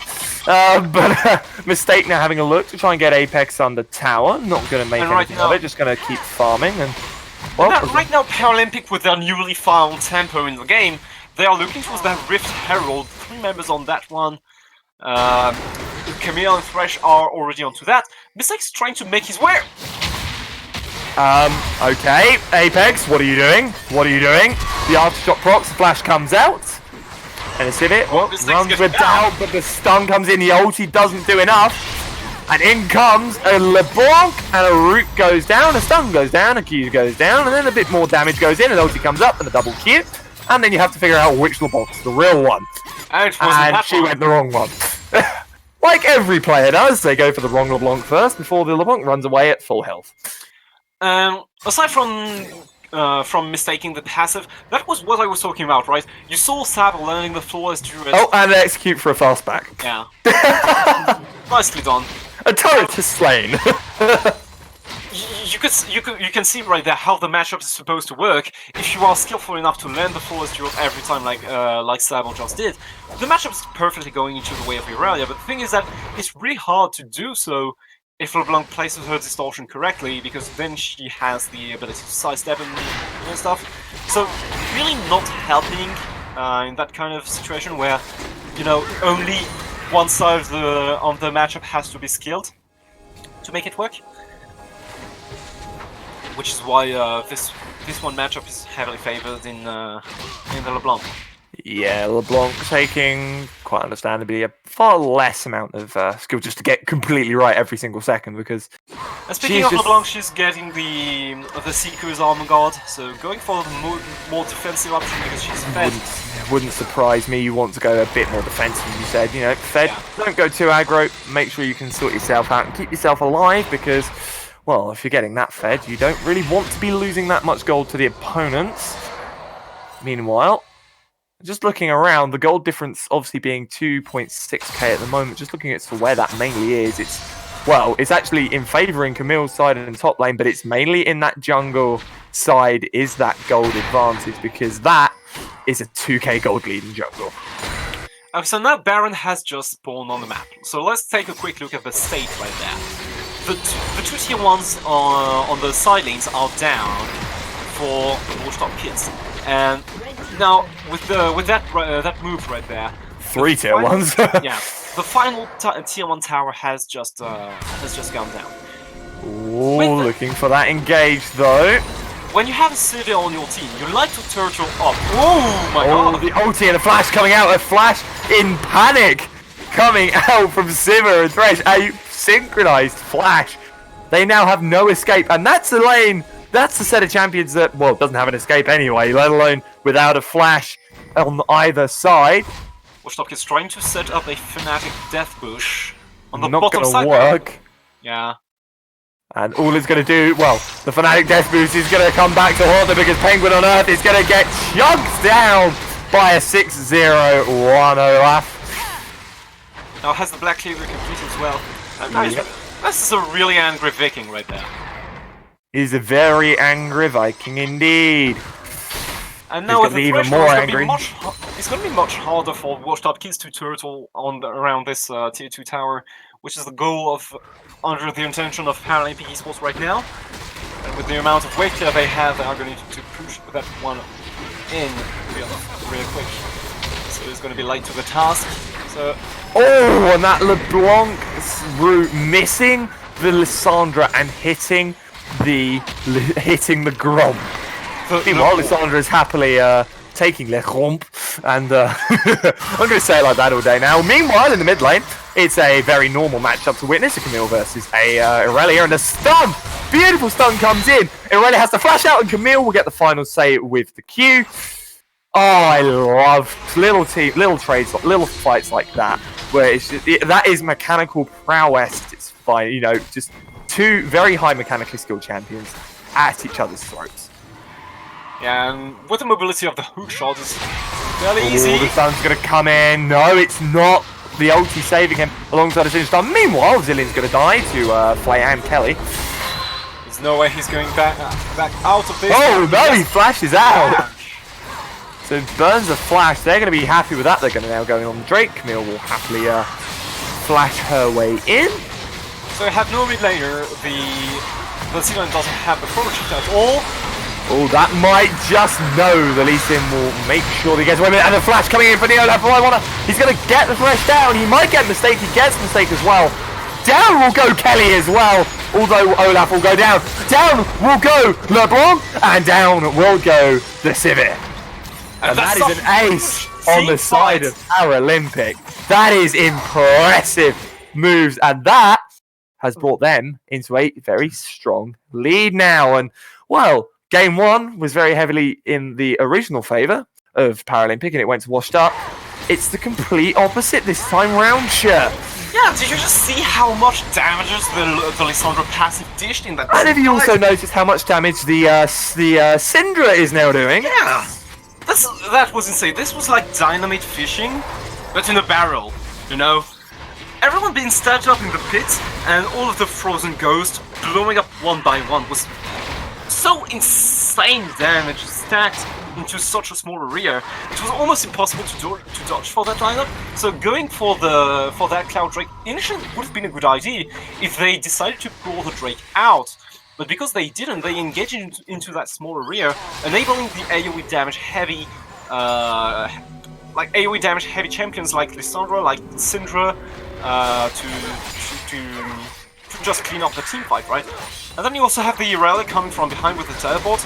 But Mistake now having a look to try and get Apex under tower. Not going to make anything of it, just going to keep farming. And right now, Paralympic, with their newly found tempo in the game, they are looking towards that Rift Herald. 3 members on that one. Camille and Thresh are already onto that. Mistake's trying to make his way. Okay, Apex, what are you doing? What are you doing? The aftershock procs, the flash comes out. And a Civet This thing's runs getting with down, but the stun comes in. The ulti doesn't do enough. And in comes a LeBlanc, and a root goes down, a stun goes down, a Q goes down, and then a bit more damage goes in, and ulti comes up, and a double Q. And then you have to figure out which LeBlanc's the real one. And She went the wrong one. Like every player does, they go for the wrong LeBlanc first before the LeBlanc runs away at full health. Aside from mistaking the passive, that was what I was talking about, right? You saw Sab learning the flawless druid. Oh, and execute for a fastback. Yeah. Nicely done. A turret is slain. You can see right there how the matchup is supposed to work. If you are skillful enough to learn the flawless druid every time, like Sabo just did, the matchup is perfectly going into the way of Irelia. But the thing is that it's really hard to do so if LeBlanc places her distortion correctly, because then she has the ability to sidestep and stuff. So really not helping in that kind of situation where, you know, only one side of the matchup has to be skilled to make it work. Which is why this one matchup is heavily favored in the LeBlanc. Yeah, LeBlanc taking, quite understandably, a far less amount of skill just to get completely right every single second, because... And speaking of LeBlanc, she's getting the Seeker's Armor Guard, so going for the more defensive option because she's fed. Wouldn't surprise me. You want to go a bit more defensive, you said. You know, fed, don't go too aggro, make sure you can sort yourself out and keep yourself alive, because... Well, if you're getting that fed, you don't really want to be losing that much gold to the opponents. Meanwhile, just looking around, the gold difference obviously being 2.6k at the moment, just looking at where that mainly is, it's actually in favouring Camille's side in top lane, but it's mainly in that jungle side is that gold advantage, because that is a 2k gold lead in jungle. So now Baron has just spawned on the map. So let's take a quick look at the state right there. The two tier 1s on the side lanes are down for WashedUpKids, and now with that move right there, 3 tier 1s. yeah, the final tier 1 tower has just gone down. Ooh, looking for that engage though. When you have a Sivir on your team, you like to turtle up. Oh my god! The ulti and a flash coming out. A flash in panic coming out from Sivir and Thresh. A synchronized flash. They now have no escape, and that's the lane. That's the set of champions that, well, doesn't have an escape anyway, let alone without a flash on either side. WashedUpKids trying to set up a Fnatic death bush on the Not bottom gonna side. work. Yeah. And all it's going to do, well, the Fnatic Death Boost is going to come back to haunt them, because Penguin on Earth is going to get chunked down by a 6-0 1 Olaf. Now has the Black Cleaver complete as well. This is a really angry Viking right there. He's a very angry Viking indeed. And now with the even Thresh, more it's angry. going to be much harder for WashedUpKids to turtle around this tier 2 tower, which is the goal of under the intention of Paralympic Esports right now. And with the amount of wave clear they have, they are going to push that one in real quick. So it's going to be late to the task. So. Oh, and that LeBlanc route missing the Lissandra and hitting the Grom. Meanwhile, Lissandra is happily taking Le Gromp, and I'm going to say it like that all day now. Meanwhile, in the mid lane, it's a very normal matchup to witness, a Camille versus a Irelia, and a stun! Beautiful stun comes in. Irelia has to flash out, and Camille will get the final say with the Q. Oh, I love little trades, little fights like that, where it's just, that is mechanical prowess. It's fine, you know, just two very high mechanically skilled champions at each other's throats. Yeah, and with the mobility of the hook shot, it's fairly easy. The stun's going to come in. No, it's not. The ulti saving him alongside a Zillion stun. Meanwhile, Zillion's going to die to Flay and Kelly. There's no way he's going back out of this. Oh, no, he flashes out. So burns a flash. They're going to be happy with that. They're going to now go in on the Drake. Camille will happily flash her way in. So you have no mid laner. The Zillion doesn't have the forward shift at all. Oh, that might just know the Lee Sin will make sure that he gets away with it. And the flash coming in for Neo Left. He's going to get the Thresh down. He might get Mistake. He gets Mistake as well. Down will go Kelly as well. Although Olaf will go down. Down will go LeBlanc. And down will go the Civet. And that that's is an ace on the team side fight. of Paralympic. That is impressive moves, and that has brought them into a very strong lead now. And, well, game one was very heavily in the original favour of Paralympic, and it went to washed up. It's the complete opposite this time round, Shirt. Yeah, did you just see how much damages the Lissandra passive dished in that? And have you also noticed how much damage the Syndra is now doing? Yeah, that was insane. This was like dynamite fishing, but in a barrel. You know, everyone being stacked up in the pit, and all of the frozen ghosts blowing up one by one was so insane damage stacked into such a small area. It was almost impossible to dodge for that lineup. So going for that Cloud Drake initially would have been a good idea if they decided to pull the Drake out. But because they didn't, they engaged into that small area, enabling the AoE damage heavy, like AoE damage heavy champions like Lissandra, like Syndra, to just clean up the team fight, right? And then you also have the Relic coming from behind with the teleport,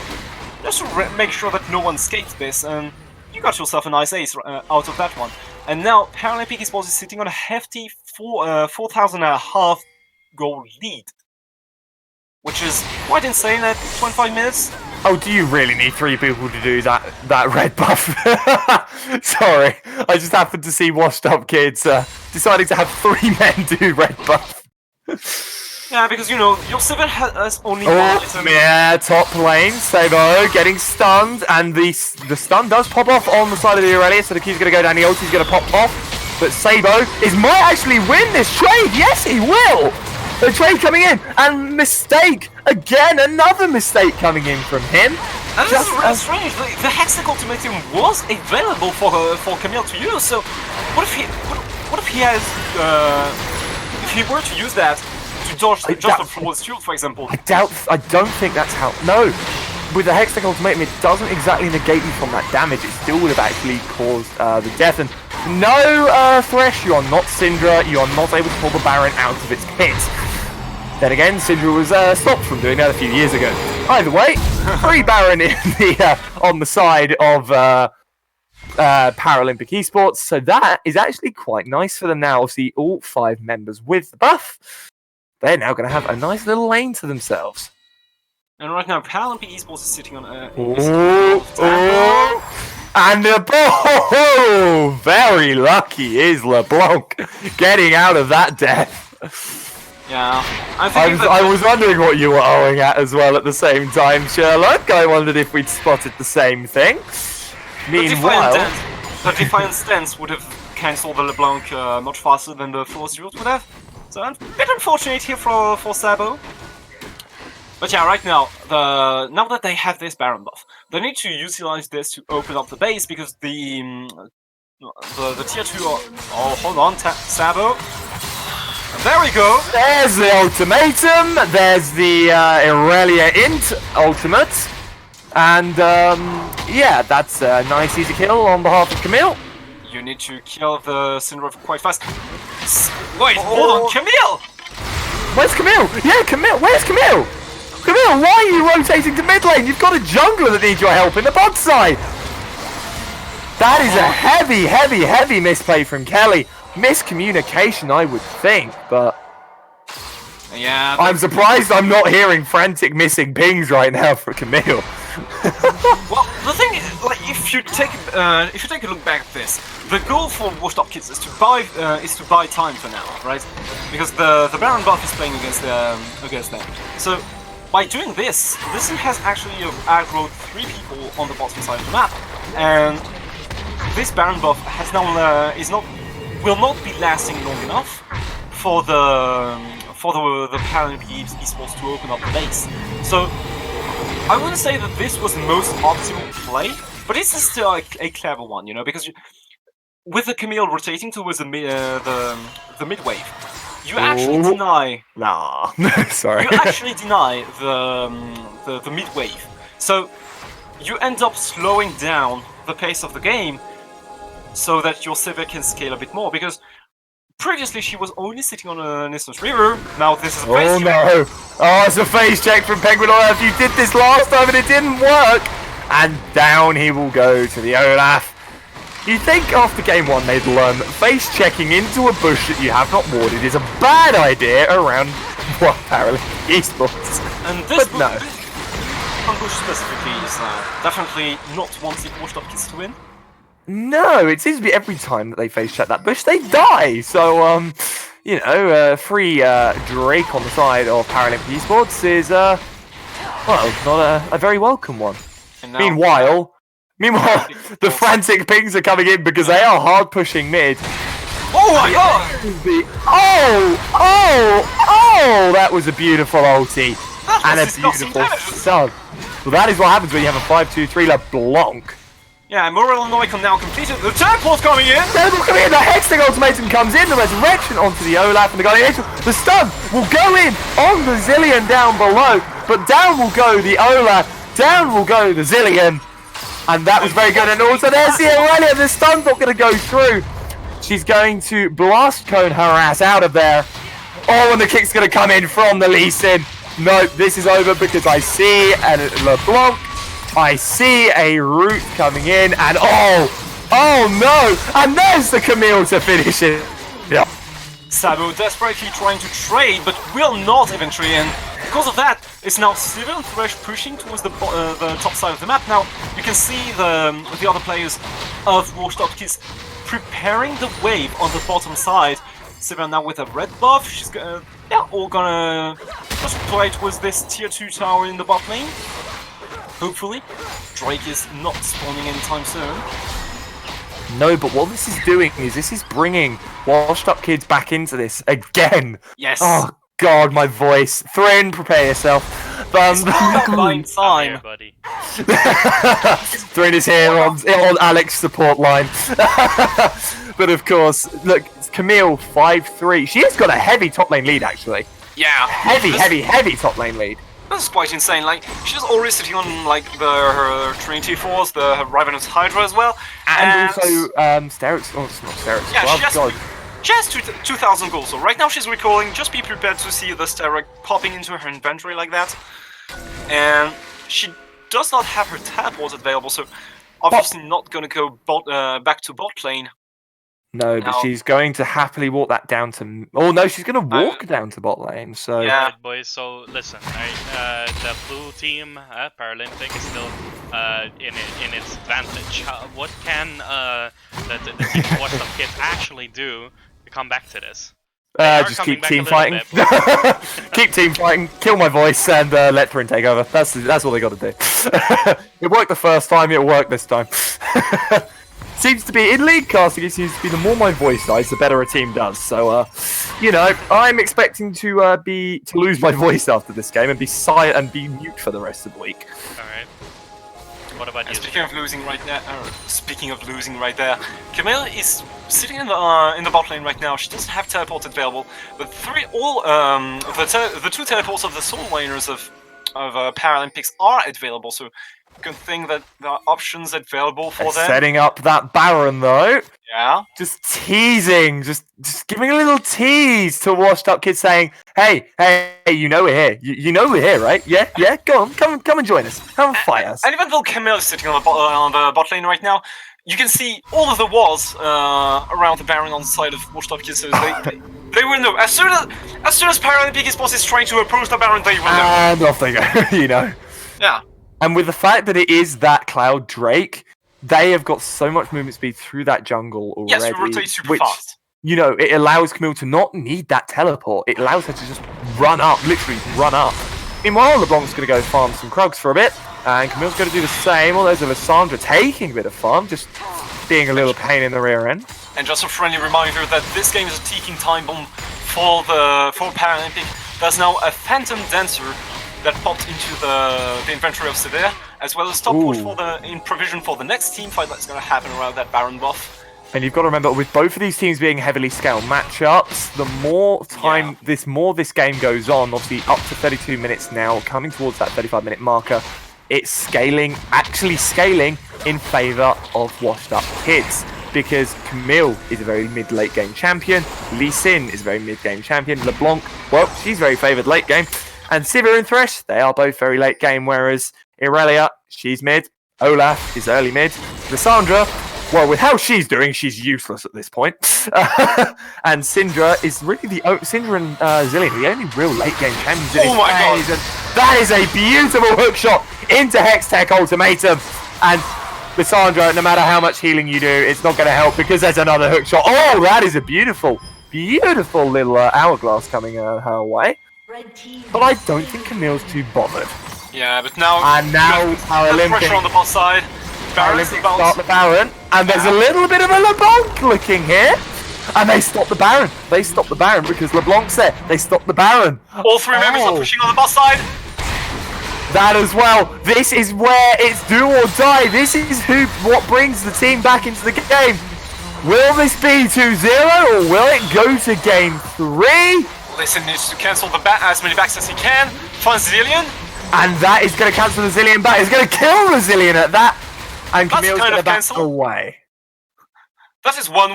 just to make sure that no one escapes this, and you got yourself a nice ace out of that one. And now Paralympic Esports is sitting on a hefty 4,500 gold lead, which is quite insane at 25 minutes. Oh, do you really need 3 people to do that red buff? Sorry, I just happened to see WashedUpKids deciding to have 3 men do red buff. Yeah, because you know, your Sivir has only one item. Yeah, top lane, Sabo getting stunned, and the stun does pop off on the side of the Aurelia, so the Q's going to go down, the ulti's going to pop off, but Sabo might actually win this trade, yes he will! The trade coming in, and mistake, again, another mistake coming in from him. And this is really strange, the Hextech ultimatum was available for Camille to use, so what if he has, if he were to use that to dodge just a flawless shield, for example? I don't think that's how, no. With the Hextech ultimatum, it doesn't exactly negate you from that damage, it still would have actually caused the death, and no Thresh, you are not Syndra, you are not able to pull the Baron out of its pit. Then again, Syndra was stopped from doing that a few years ago. Either way, free Baron in the, on the side of Paralympic Esports, so that is actually quite nice for them now. See all 5 members with the buff. They're now going to have a nice little lane to themselves. And right now, Paralympic Esports is sitting on a... And very lucky is LeBlanc getting out of that death. Yeah, I was wondering what you were owing at as well at the same time, Sherlock. I wondered if we'd spotted the same thing. Meanwhile... The Defiant Stance would have cancelled the LeBlanc much faster than the Force Shield would have. So a bit unfortunate here for Sabo. But yeah, right now, now that they have this Baron buff, they need to utilize this to open up the base, because the tier 2 are... Oh, hold on, Sabo. There we go! There's the ultimatum, there's the Aurelia Int ultimate, and yeah, that's a nice easy kill on behalf of Camille. You need to kill the Syndra quite fast. Wait, hold on, Camille! Where's Camille? Yeah, Camille, where's Camille? Camille, why are you rotating to mid lane? You've got a jungler that needs your help in the bot side! That is a heavy misplay from Kelly. Miscommunication, I would think, but... Yeah, I'm surprised I'm not hearing frantic missing pings right now for Camille. Well, the thing is, like, if you take a look back at this, the goal for WashedUpKids is to buy time for now, right? Because the Baron buff is playing against them. So by doing this, Listen has actually aggroed 3 people on the bottom side of the map, and this Baron buff has now will not be lasting long enough for the Paralympic Esports to open up the base. So I wouldn't say that this was the most optimal play, but this is still a clever one, you know, because with the Camille rotating towards the mid wave, you actually deny. Nah, sorry. You actually deny the mid wave, so you end up slowing down the pace of the game, so that your Sivir can scale a bit more, because previously she was only sitting on an Instance River, now this is a phase check. No! Oh, it's a phase check from Penguin Oil. You did this last time and it didn't work! and down he will go to the Olaf. You'd think after game 1 they'd learn that face checking into a bush that you have not warded is a bad idea around Paralympic Esports. And this But no. ambush specifically is definitely not wanting WashedUpKids to win. No, it seems to be every time that they face check that bush, they die. So, free Drake on the side of Paralympic Esports is, not a very welcome one. And now, Meanwhile, the frantic pings are coming in because they are hard pushing mid. oh my god! Oh! That was a beautiful ulti That and was a disgusting beautiful damage. stun. Well, that is what happens when you have a 5-2-3 LeBlanc. Yeah, Morel Noikon now completed. The teleport's coming in! Teleport coming in, the Hextech ultimatum comes in, the resurrection onto the Olaf and the Guardian. The stun will go in on the Zillion down below, but down will go the Olaf, down will go the Zillion. And that was very good, and also there's the Aurelia, the stun's not going to go through. She's going to blast cone her ass out of there. Oh, and the kick's going to come in from the Lee Sin. No, this is over because I see a LeBlanc, I see a Root coming in, and oh no, and there's the Camille to finish it. Yeah. Sabo desperately trying to trade, but will not eventually, and because of that, it's now Sivir and Thresh pushing towards the top side of the map. Now, you can see the other players of WashedUpKids preparing the wave on the bottom side. Sivir now with a red buff, she's all gonna just play towards this tier 2 tower in the bot lane. Hopefully, Drake is not spawning anytime soon. No, but what this is doing is this is bringing WashedUpKids back into this again. Yes. Oh God, my voice. Thrin, prepare yourself. Line Here, time. buddy. Thrin is here on Alex's support line. But of course, look, Camille 5-3. She has got a heavy top lane lead actually. Yeah. Heavy top lane lead. That's quite insane. Like, she's already sitting on like her Trinity Force, the Ravenous Hydra as well, And also Sterix. Oh, it's not Sterix. yeah, Oh, she has 2,000 gold. So right now she's recalling. Just be prepared to see the Sterix popping into her inventory like that. And she does not have her teleport available, so obviously not gonna go back to bot lane. No, but No. she's going to happily walk that down to. Oh no, she's going to walk down to bot lane. So Yeah. Alright, boys, so listen, the blue team, Paralympic, is still in its advantage. What can the team of WashedUpKids actually do to come back to this? They are just coming keep back team a little fighting. bit, Keep team fighting. Kill my voice and let Thrin take over. That's all they got to do. It worked the first time. It'll work this time. Seems to be in league casting. It seems to be the more my voice dies, the better a team does. So, I'm expecting to lose my voice after this game and be silent and be mute for the rest of the week. Alright. What about And you? speaking of losing right there, Camille is sitting in the bot lane right now. She doesn't have teleport available, but the two teleports of the solo laners of Paralympics are available. So good thing that there are options available for them. Setting up that Baron though. Yeah. Just teasing, just giving a little tease to WashedUpKids, saying, "Hey, you know we're here. You know we're here, right? Yeah. Come and join us. Come and fight us." And even though Camille is sitting on the bot lane right now, you can see all of the walls around the Baron on the side of WashedUpKids. So they will know as soon as Paralympic Esports is trying to approach the Baron, they will know. And off they go. Yeah. And with the fact that it is that Cloud Drake, they have got so much movement speed through that jungle already. Yes, we rotate super which, fast. It allows Camille to not need that teleport. It allows her to just literally run up. Meanwhile, LeBlanc's going to go farm some Krugs for a bit, and Camille's going to do the same. Well, there's Alessandra taking a bit of farm, just being a little pain in the rear end. And just a friendly reminder that this game is a ticking time bomb for Paralympic. There's now a Phantom Dancer that popped into the inventory of Severe, as well as stopwatch in provision for the next team fight that's going to happen around that Baron buff. And you've got to remember, with both of these teams being heavily scaled matchups, the more time this game goes on, obviously up to 32 minutes now, coming towards that 35-minute marker, it's actually scaling in favour of WashedUpKids. Because Camille is a very mid-late game champion, Lee Sin is a very mid-game champion, LeBlanc, well, she's very favoured late game, and Sivir and Thresh, they are both very late game, whereas Irelia, she's mid, Olaf is early mid. Lissandra, well, with how she's doing, she's useless at this point. And Syndra is really Syndra and Zillion are the only real late game champions in Oh my god! and that is a beautiful hook shot into Hextech Ultimatum. And Lissandra, no matter how much healing you do, it's not going to help because there's another hook shot. Oh, that is a beautiful little hourglass coming her way. But I don't think Camille's too bothered. Yeah, but now... And now Paralympic. Pressure on the bot side. Paralympic start the Baron, and there's a little bit of a LeBlanc looking here, and they stop the Baron. They stop the Baron because LeBlanc's there. They stop the Baron. All three members are pushing on the bot side. That as well. This is where it's do or die. This is what brings the team back into the game. Will this be 2-0 or will it go to game 3? Listen needs to cancel as many backs as he can. Finds Zillion. And that is going to cancel the Zillion back. It's going to kill the Zillion at that. And That's Camille's kind going to of back cancel. away. That is one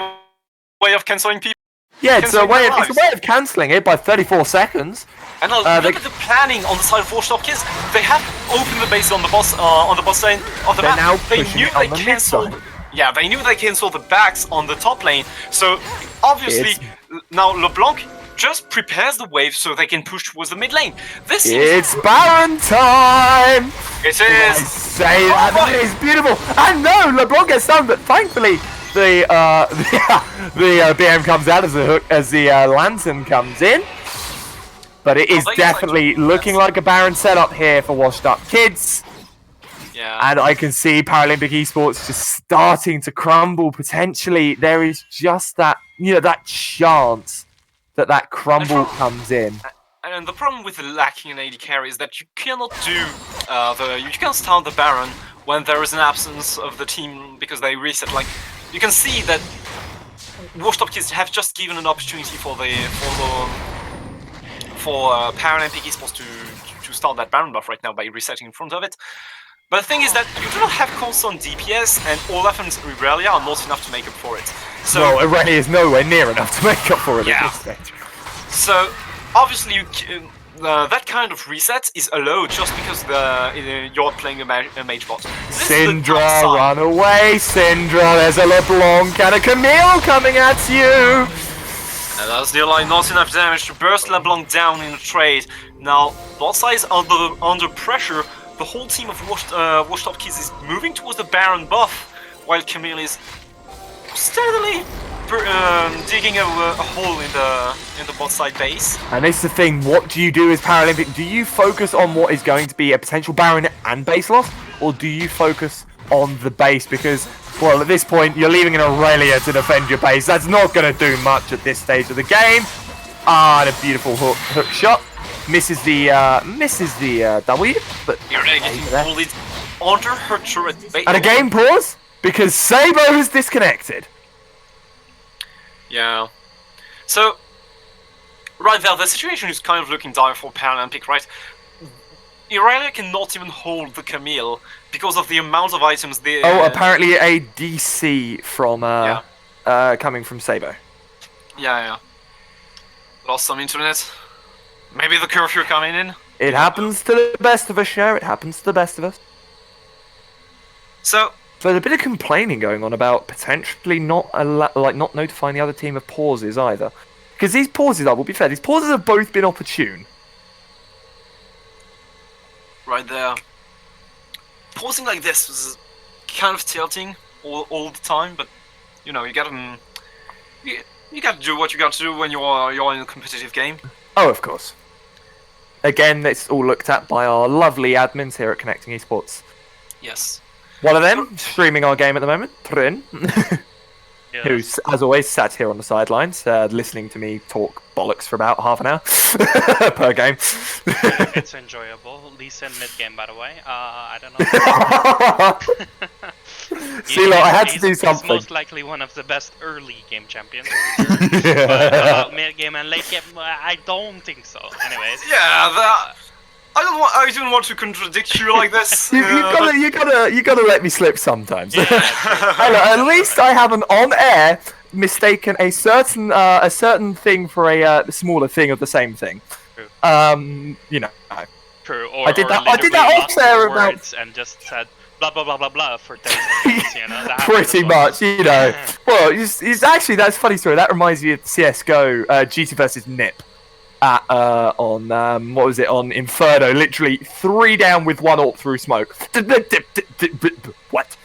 way of cancelling people. Yeah, it's a way Cancelling of cancelling it by 34 seconds. And look at the planning on the side of WashedUpKids. They have opened the base on the boss lane of the They're map. now They pushing knew it on they the cancelled. mid-side. Yeah, they knew they cancelled the backs on the top lane. So obviously now LeBlanc just prepares the wave so they can push towards the mid lane. This It's Baron time! it I is. say that, that is beautiful. And no, LeBlanc gets done, but thankfully the BM comes out as the hook as the lantern comes in. But it is definitely looking like a Baron setup here for WashedUpKids. Yeah. And I can see Paralympic Esports just starting to crumble potentially. There is just that, that chance that crumble comes in. And the problem with lacking an AD carry is that you cannot do you can't start the Baron when there is an absence of the team because they reset. Like you can see that WashedUpKids have just given an opportunity for Paralympic Esports to start that Baron buff right now by resetting in front of it. But the thing is that you do not have constant DPS, and Olaf and Irelia are not enough to make up for it. So no, Irelia is nowhere near enough to make up for it Yeah. at this stage. So obviously, that kind of reset is allowed just because you're playing a mage bot. This is the Syndra, downside. run away, Syndra. There's a LeBlanc and a Camille coming at you. And that's the line, not enough damage to burst LeBlanc down in a trade. Now, bot side is under pressure. The whole team of WashedUpKids is moving towards the Baron buff, while Camille is steadily digging a hole in the bot side base. And this is the thing, what do you do as Paralympic? Do you focus on what is going to be a potential Baron and base loss? Or do you focus on the base? Because, well, at this point, you're leaving an Aurelia to defend your base. That's not going to do much at this stage of the game. Ah, and a beautiful hook shot. Misses the W, but Irelia getting bullied under her turret base. and a game pause because Sabo is disconnected. Yeah. So, right there, the situation is kind of looking dire for Paralympic, right? Irelia cannot even hold the Camille because of the amount of items they... Oh, apparently a DC from coming from Sabo. Yeah. Lost some internet. Maybe the curfew coming in. It happens to the best of us, Cher. It happens to the best of us. So, There's a bit of complaining going on about potentially not notifying the other team of pauses either. Because these pauses, I will be fair, these pauses have both been opportune. right there. Pausing like this is kind of tilting all the time, but you know, you gotta do what you got to do when you're in a competitive game. Oh, of course. Again, it's all looked at by our lovely admins here at Connecting Esports. Yes. One of them streaming our game at the moment, Trin, Yes. who's, as always, sat here on the sidelines, listening to me talk bollocks for about half an hour per game. It's enjoyable. Lisa in mid game, by the way. I don't know. See, look, I had to do something. He's most likely one of the best early game champions. Yeah. But mid game and late game, I don't think so. Anyways. Yeah, I don't want to contradict you like this. You gotta let me slip sometimes. Hey, look, at least I haven't on air mistaken a certain thing for a smaller thing of the same thing. True. You know. True. Or, I did or that- I did literally that lost off there your about- words and just said blah blah blah blah blah for 30 seconds. You know, that happens Pretty as well. much, you know. Well, it's actually, that's a funny story. That reminds me of CS:GO GT versus Nip on what was it, on Inferno? Literally 3 down with 1 AWP through smoke. What?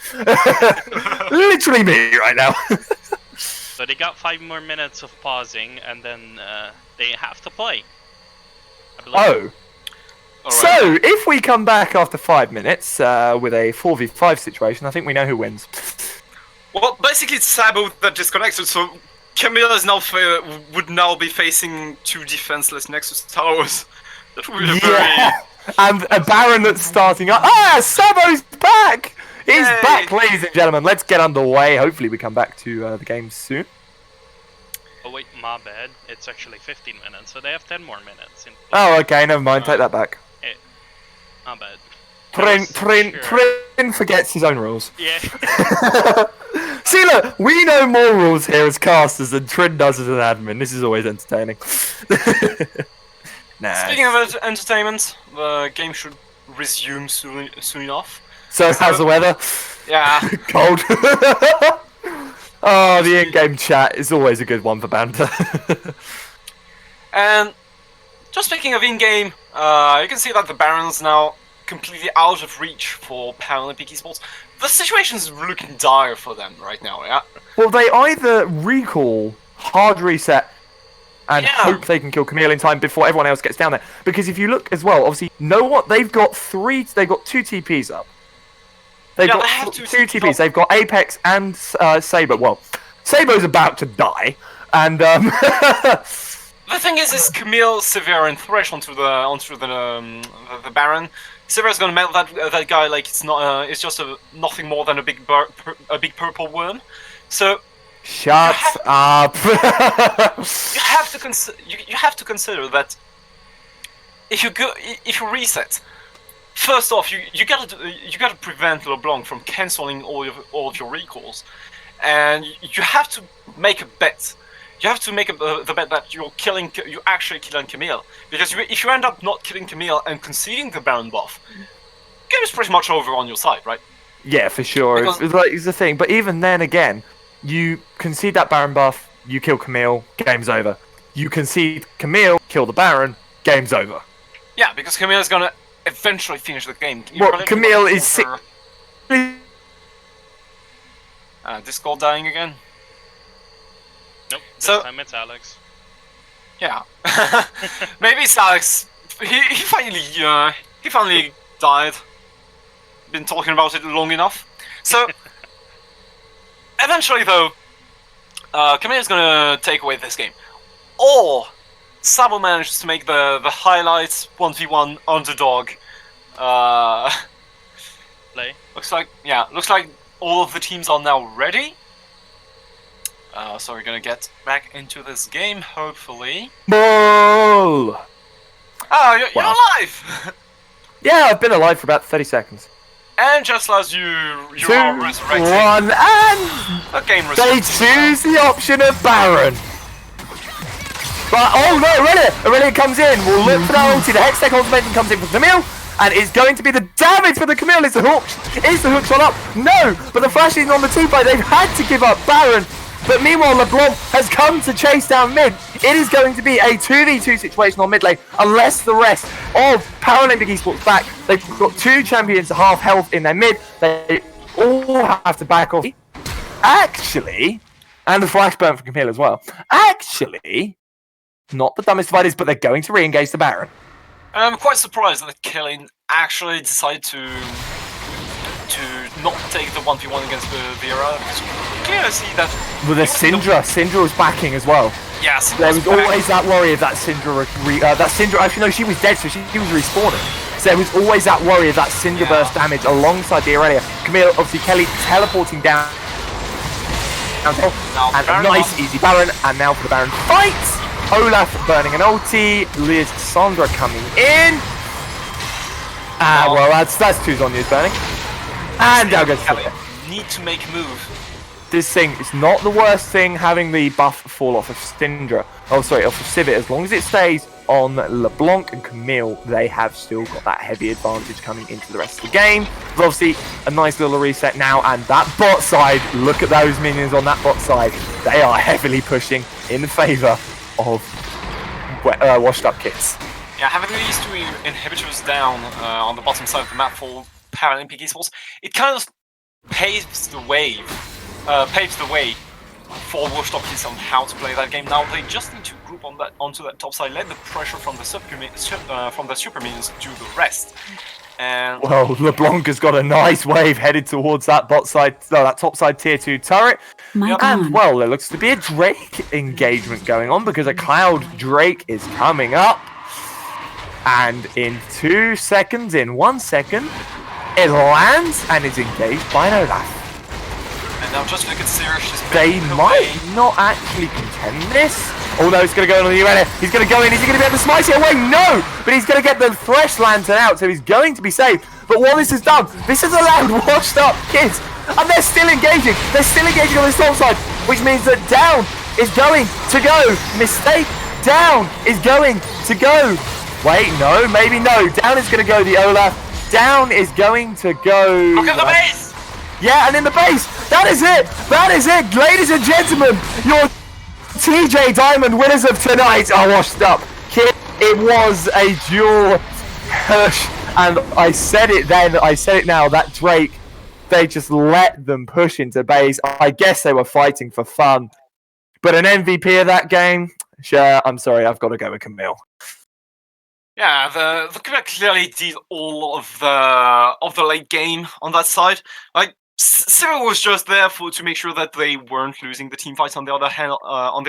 Literally me right now. So they got 5 more minutes of pausing, and then they have to play. I believe. Oh. So, if we come back after 5 minutes with a 4v5 situation, I think we know who wins. Well, basically it's Sabo that disconnected, so Camille is now would now be facing 2 defenseless Nexus towers. That would be very... And a Baron that's starting up. Ah, Sabo's back! He's Yay! back, ladies and gentlemen. Let's get underway. Hopefully we come back to the game soon. Oh wait, my bad. It's actually 15 minutes, so they have 10 more minutes. Oh, okay, never mind. Take that back. My bad. Trin forgets his own rules. Yeah. See, look, we know more rules here as casters than Trin does as an admin. This is always entertaining. Nah. Speaking of entertainment, the game should resume soon enough. So, how's the weather? Yeah. Cold. Oh, the in-game chat is always a good one for banter. And just speaking of in-game, you can see that the Baron's now completely out of reach for Paralympic Esports. The situation's looking dire for them right now, yeah? Well, they either recall, hard reset, and hope they can kill Camille in time before everyone else gets down there. Because if you look as well, obviously, know what? They've got 2 TPs up. They've got 2 TPs. They've got Apex and Saber. Well, Saber's about to die, and the thing is Camille, Severe, and Thresh onto the Baron. Severe's gonna melt that guy like it's not. It's just nothing more than a big purple worm. So shut up. you have to consider that if you reset. First off, you gotta prevent LeBlanc from cancelling all of your recalls, and you have to make a bet. You have to make the bet that you're actually killing Camille, because if you end up not killing Camille and conceding the Baron buff, the game is pretty much over on your side, right? Yeah, for sure. It's the thing, but even then, again, you concede that Baron buff, you kill Camille, game's over. You concede Camille, kill the Baron, game's over. Yeah, because Camille is gonna eventually finish the game. Well, Camille is sick. Discord dying again. Nope. This time it's Alex. Yeah. Maybe it's Alex. He finally died. Been talking about it long enough. So eventually, though, Camille is gonna take away this game, or Sabo manages to make the highlights 1v1 underdog. Play. Looks like all of the teams are now ready. So we're gonna get back into this game, hopefully. Bull! Oh, you're alive! Yeah, I've been alive for about 30 seconds. And just as you 2, are resurrecting, 1, and the game they resumes. choose the option of Baron. But, oh no, Aurelia comes in. We'll look for the ulti. The Hextech ultimation comes in for Camille. And it's going to be the damage for the Camille. Is the hook shot up? No, but the flash is on the team fight. They've had to give up Baron. But meanwhile, LeBlanc has come to chase down mid. It is going to be a 2v2 situation on mid lane, unless the rest of Paralympic Esports back. They've got 2 champions at half health in their mid. They all have to back off. Actually, and the flash burn from Camille as well. Actually, not the dumbest of ideas, but they're going to re-engage the Baron. I'm quite surprised that Killing actually decided to not take the 1v1 against Vera, because you clearly see that with a Syndra was backing as well. Yes, there was always that worry of that Syndra. Actually, no, she was dead, so she was respawning. So there was always that worry of that Syndra burst damage alongside the Aurelia. Camille, obviously, Kelly teleporting down. And a nice, easy Baron, and now for the Baron fight! Olaf burning an ulti, Lissandra coming in. Well, that's 2 Zhonya's burning. And now goes Kelly. Need to make a move. this thing, it's not the worst thing having the buff fall off of Syndra. Oh, sorry, off of Civet. As long as it stays on LeBlanc and Camille, they have still got that heavy advantage coming into the rest of the game. But obviously, a nice little reset now, and that bot side, look at those minions on that bot side. They are heavily pushing in favour of WashedUpKids. Yeah, having these two inhibitors down on the bottom side of the map for Paralympic Esports, it kind of paves the way for WashedUpKids on how to play that game. Now they just need to group onto that top side, let the pressure from the super minions do the rest. And well, LeBlanc has got a nice wave headed towards that bot side, that top side tier 2 turret. And well, there looks to be a Drake engagement going on because a Cloud Drake is coming up. And in 2 seconds, in 1 second, it lands and is engaged by an Olaf. And now just look at Sirius. They might not actually contend this. Although it's going to go on the UNF. He's going to go in. Is he going to be able to smite it away? No! But he's going to get the Thresh Lantern out, so he's going to be safe. But what this has done, this has allowed WashedUpKids. And they're still engaging. They're still engaging on this top side. Which means that Down is going to go. Mistake. Down is going to go. Wait, no, maybe no. Down is going to go the Olaf. Down is going to go. Look at the base! Yeah, and in the base. That is it. That is it. Ladies and gentlemen, your TJ Diamond winners of tonight are WashedUpKids. It was a duel. Hirsch, and I said it then, I said it now, that Drake, they just let them push into base. I guess they were fighting for fun. But an MVP of that game, sure, I'm sorry, I've got to go with Camille. Yeah, the Camille clearly did all of the late game on that side. Like Cyril was just there to make sure that they weren't losing the team fights on the other hand, of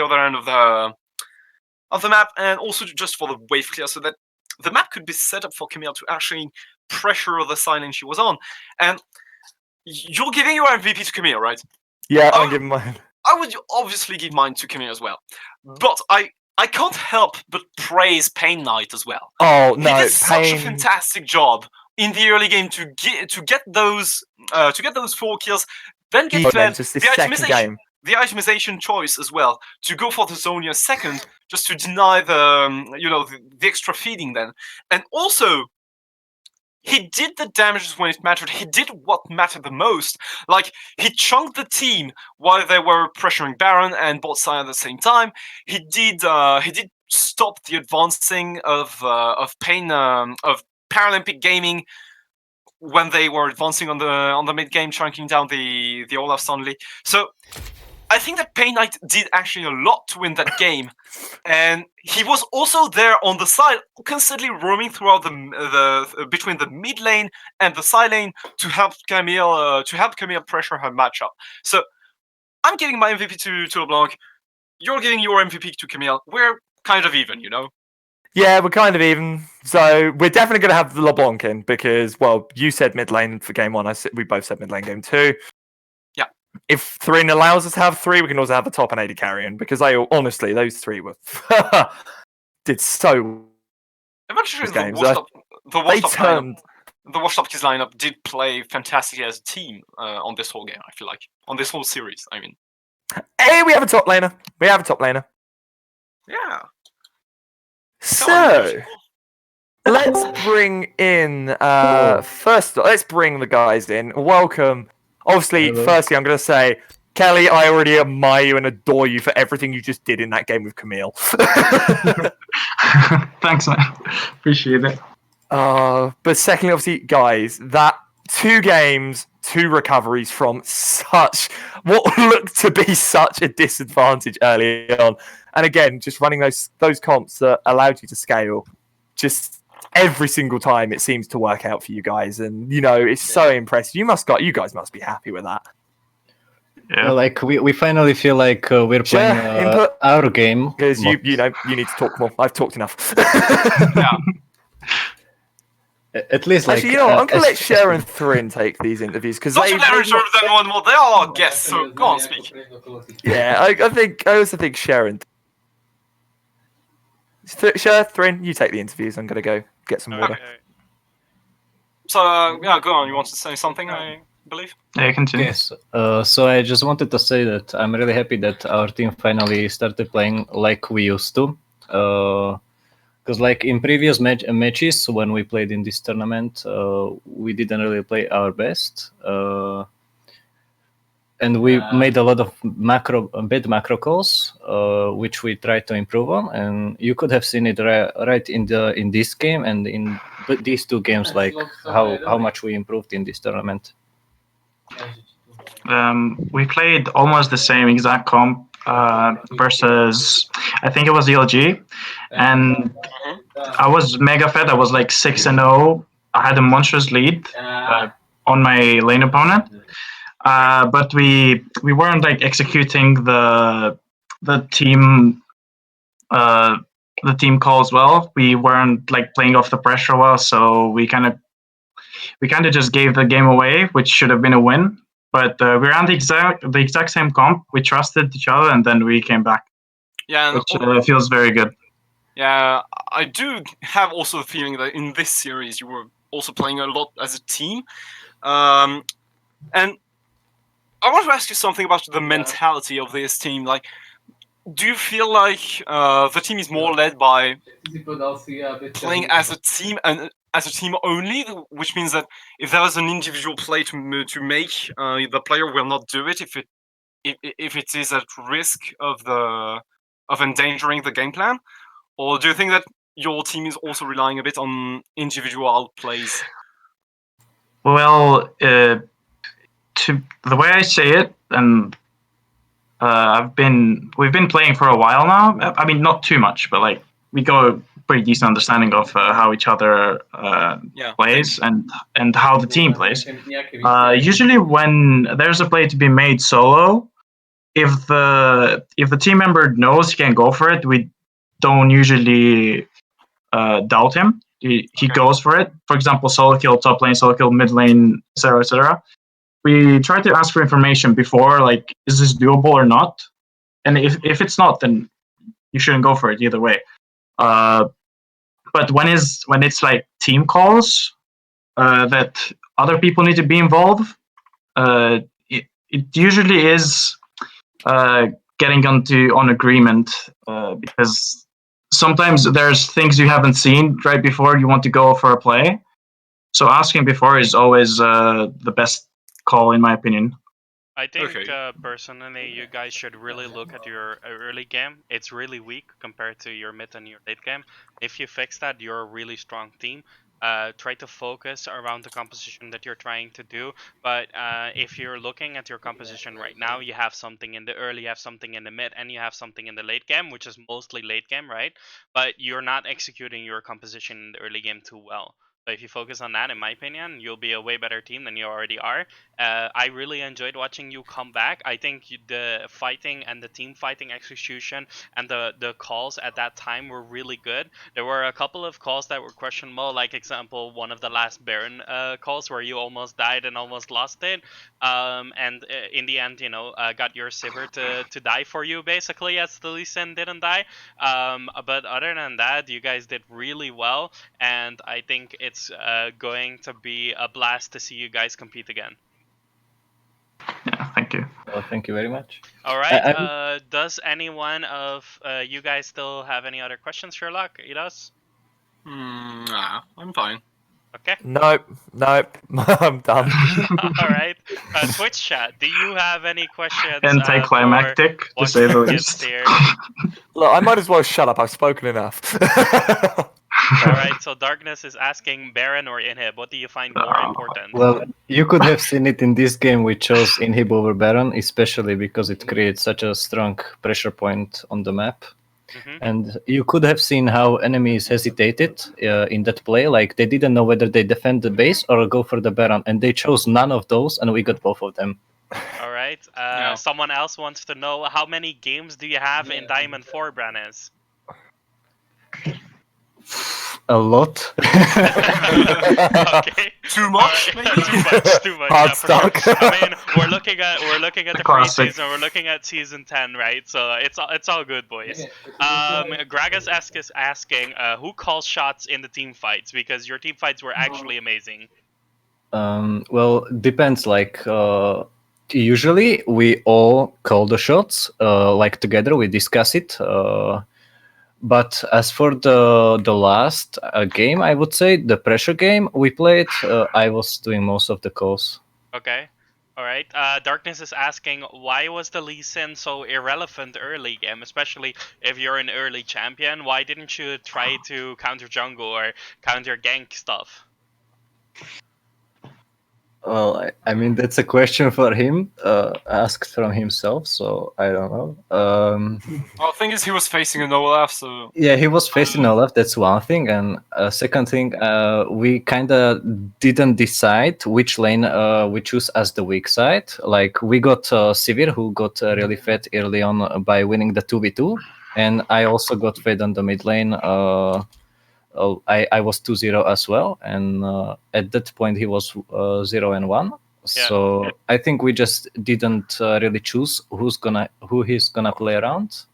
the map, and also just for the wave clear, so that the map could be set up for Camille to actually pressure the side lane she was on. And you're giving your MVP to Camille, right? Yeah, I'm giving mine. I would obviously give mine to Camille as well, but I can't help but praise Pain Knight as well. Oh no, he did such a fantastic job in the early game to get those 4 kills, then get the itemization choice as well to go for the Zonia second, just to deny the extra feeding then, and also he did the damages when it mattered. He did what mattered the most. Like, he chunked the team while they were pressuring Baron and bot side at the same time. He did stop the advancing of Pain of Paralympic Gaming when they were advancing on the mid game, chunking down the Olaf Stanley. So I think that Pain Knight did actually a lot to win that game, and he was also there on the side, constantly roaming throughout the between the mid lane and the side lane to help Camille pressure her matchup. So I'm giving my MVP to LeBlanc. You're giving your MVP to Camille. We're kind of even, you know. Yeah, we're kind of even. So we're definitely going to have LeBlanc in because, well, you said mid lane for game 1. We both said mid lane game 2. If Thrin allows us to have 3, we can also have the top and AD carrying, because honestly, those 3 were did so. Eventually, the WashedUpKids lineup did play fantastically as a team on this whole game. I feel like on this whole series. I mean, hey, we have a top laner. Yeah. So let's bring in first. Let's bring the guys in. Welcome. Obviously, firstly, I'm going to say, Kelly, I already admire you and adore you for everything you just did in that game with Camille. Thanks, man. Appreciate it. But secondly, obviously, guys, that 2 games, 2 recoveries from what looked to be such a disadvantage early on. And again, just running those comps that allowed you to scale, just every single time it seems to work out for you guys, and it's so impressive. You guys must be happy with that. Yeah, like we finally feel like we're playing our game. Because you need to talk more. I've talked enough. Yeah. At least, actually, I'm gonna let Sharon Thrin take these interviews because they are our guests. So go on, speak. Yeah, I also think Sharon. Thrin, you take the interviews. I'm gonna go get some water. So, yeah, go on. You want to say something? I believe. Yeah, continue. Yes. So I just wanted to say that I'm really happy that our team finally started playing like we used to. Because like in previous matches when we played in this tournament, we didn't really play our best. And we made a lot of bad macro calls, which we tried to improve on. And you could have seen it right in this game and in these two games, like how much we improved in this tournament. We played almost the same exact comp versus, I think it was ELG, and I was mega fed. I was like 6-0. I had a monstrous lead on my lane opponent, but we weren't like executing the team the team calls well. We weren't like playing off the pressure well, so we kind of just gave the game away, which should have been a win. But we ran the exact same comp. We trusted each other, and then we came back. Yeah, which feels very good. Yeah, I do have also the feeling that in this series you were also playing a lot as a team. And I want to ask you something about the mentality of this team. Like, do you feel like the team is more led by playing as a team and as a team only, which means that if there is an individual play to make, the player will not do it if it is at risk of endangering the game plan? Or do you think that your team is also relying a bit on individual plays? Well, to the way I say it, and we've been playing for a while now. I mean, not too much, but like we got a pretty decent understanding of how each other plays and how the team plays. Usually, when there's a play to be made solo, if the team member knows he can go for it, we don't usually doubt him. He goes for it. For example, solo kill top lane, solo kill mid lane, etc., etc. We try to ask for information before, like, is this doable or not? And if it's not, then you shouldn't go for it either way. But when it's like team calls that other people need to be involved, it usually is getting on agreement because sometimes there's things you haven't seen right before you want to go for a play. So asking before is always the best call, in my opinion. I think personally, you guys should really look at your early game. It's really weak compared to your mid and your late game. If you fix that, you're a really strong team. Try to focus around the composition that you're trying to do. But if you're looking at your composition right now, you have something in the early, you have something in the mid, and you have something in the late game, which is mostly late game, right? But you're not executing your composition in the early game too well. So if you focus on that, in my opinion, you'll be a way better team than you already are. I really enjoyed watching you come back. I think the fighting and the team fighting execution and the calls at that time were really good. There were a couple of calls that were questionable, like example one of the last Baron calls where you almost died and almost lost it. And in the end, got your Sivir to die for you basically, as the Lee Sin didn't die. But other than that, you guys did really well, and I think it's going to be a blast to see you guys compete again. Yeah, thank you. Well, thank you very much. All right. Does anyone of you guys still have any other questions, Sherlock? Idas? Nah, I'm fine. Okay. Nope. I'm done. All right. Twitch chat, do you have any questions? Anticlimactic, to say the least. Look, I might as well shut up. I've spoken enough. All right, so Darkness is asking Baron or Inhib. What do you find more important? Well, you could have seen it in this game. We chose Inhib over Baron, especially because it creates such a strong pressure point on the map. Mm-hmm. And you could have seen how enemies hesitated in that play. Like, they didn't know whether they defend the base or go for the Baron, and they chose none of those, and we got both of them. All right. Someone else wants to know, how many games do you have in Diamond 4, Branez? A lot. Okay. Too much? Maybe? Too much. Hard stuck. I mean, we're looking at the preseason. We're looking at season 10, right? So it's all good, boys. Gragas is asking, who calls shots in the team fights, because your team fights were actually amazing. Well, depends. Like, usually we all call the shots. Like together, we discuss it. But as for the last game, I would say the pressure game we played, I was doing most of the calls. Okay. All right. Darkness is asking, why was the Lee Sin so irrelevant early game, especially if you're an early champion? Why didn't you try to counter jungle or counter gank stuff? Well, I mean that's a question for him, asked from himself. So I don't know. Well, the thing is, he was facing an Olaf, so Yeah, he was facing Olaf. That's one thing, and second thing, we kind of didn't decide which lane we choose as the weak side. Like we got Sivir, who got really fed early on by winning the 2v2, and I also got fed on the mid lane. I was 2-0 as well, and at that point he was 0-1. So I think we just didn't really choose who he's gonna play around,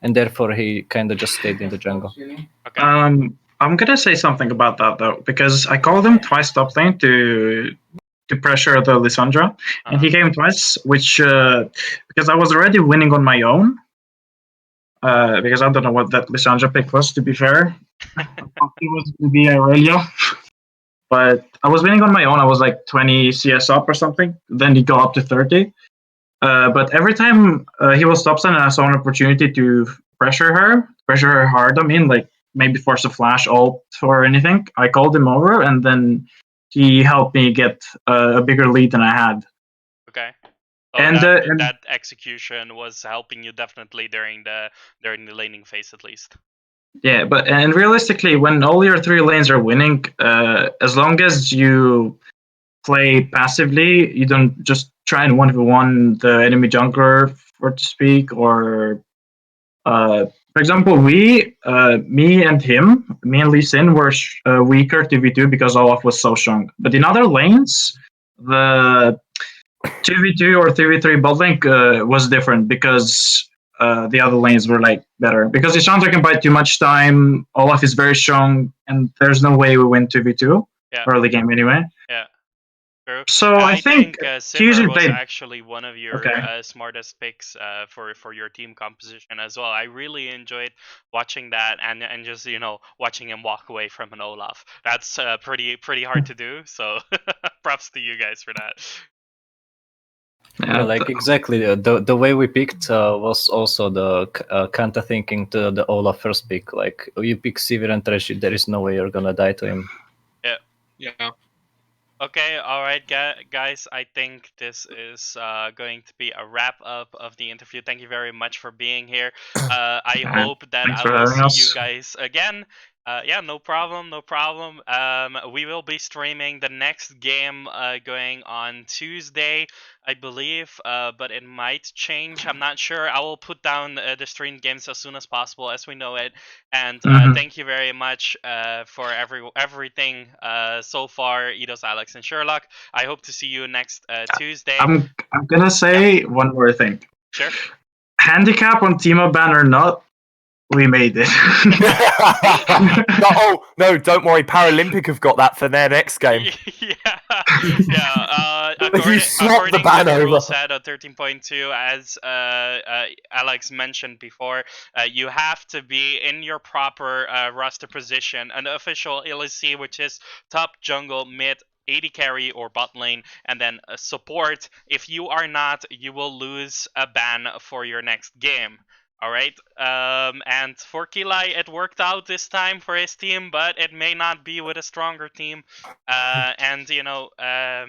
and therefore he kind of just stayed in the jungle. Okay. I'm gonna say something about that though, because I called him twice top lane to pressure the Lissandra, and he came twice, which because I was already winning on my own. Because I don't know what that Lissandra pick was, to be fair. I thought it was going to be Aurelio. But I was winning on my own. I was like 20 CS up or something. Then he got up to 30. But every time he was top side and I saw an opportunity to pressure her hard, I mean, like maybe force a flash ult or anything, I called him over and then he helped me get a bigger lead than I had. Okay. So And that execution was helping you definitely during the laning phase at least. Yeah, and realistically, when all your three lanes are winning, as long as you play passively, you don't just try and 1v1 the enemy jungler, so to speak, or for example, me and Lee Sin were weaker 2v2 because Olaf was so strong. But in other lanes, the 2v2 or 3v3 bot link was different because the other lanes were like better. Because Lissandra can buy too much time, Olaf is very strong, and there's no way we win 2v2 early game anyway. Yeah. True. So I think Simmer was actually one of your smartest picks for your team composition as well. I really enjoyed watching that and just watching him walk away from an Olaf. That's pretty hard to do. So props to you guys for that. Yeah, like exactly the way we picked was also the counter thinking to the Olaf first pick. Like you pick Sivir and Thresh, there is no way you're gonna die to him. Yeah. Okay, all right, guys. I think this is going to be a wrap up of the interview. Thank you very much for being here. I hope that I will see you guys again. Yeah, no problem. We will be streaming the next game going on Tuesday, I believe, but it might change. I'm not sure. I will put down the streamed games as soon as possible as we know it. And thank you very much for everything so far, Eidos, Alex, and Sherlock. I hope to see you next Tuesday. I'm gonna say one more thing. Sure. Handicap on Teemo ban or not, we made it. Oh no! Don't worry. Paralympic have got that for their next game. According the to ban the over. rule set of 13.2, as Alex mentioned before, you have to be in your proper roster position, an official LEC, which is top, jungle, mid, AD carry or bot lane, and then support. If you are not, you will lose a ban for your next game. All right, and for Kilai, it worked out this time for his team, but it may not be with a stronger team. And yeah.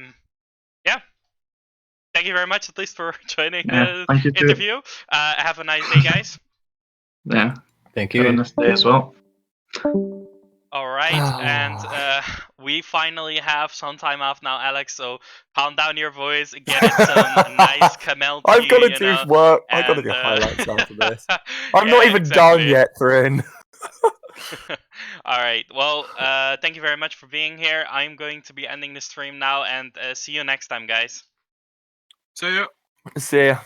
Thank you very much, at least, for joining the interview. Have a nice day, guys. Yeah. Thank you. Have a nice day as well. All right, and we finally have some time off now, Alex. So calm down your voice, get in some nice Camel tea. I've got to do work. I've got to do highlights after this. I'm not even done yet, Thrin. All right. Well, thank you very much for being here. I'm going to be ending the stream now, and see you next time, guys. See ya. See ya.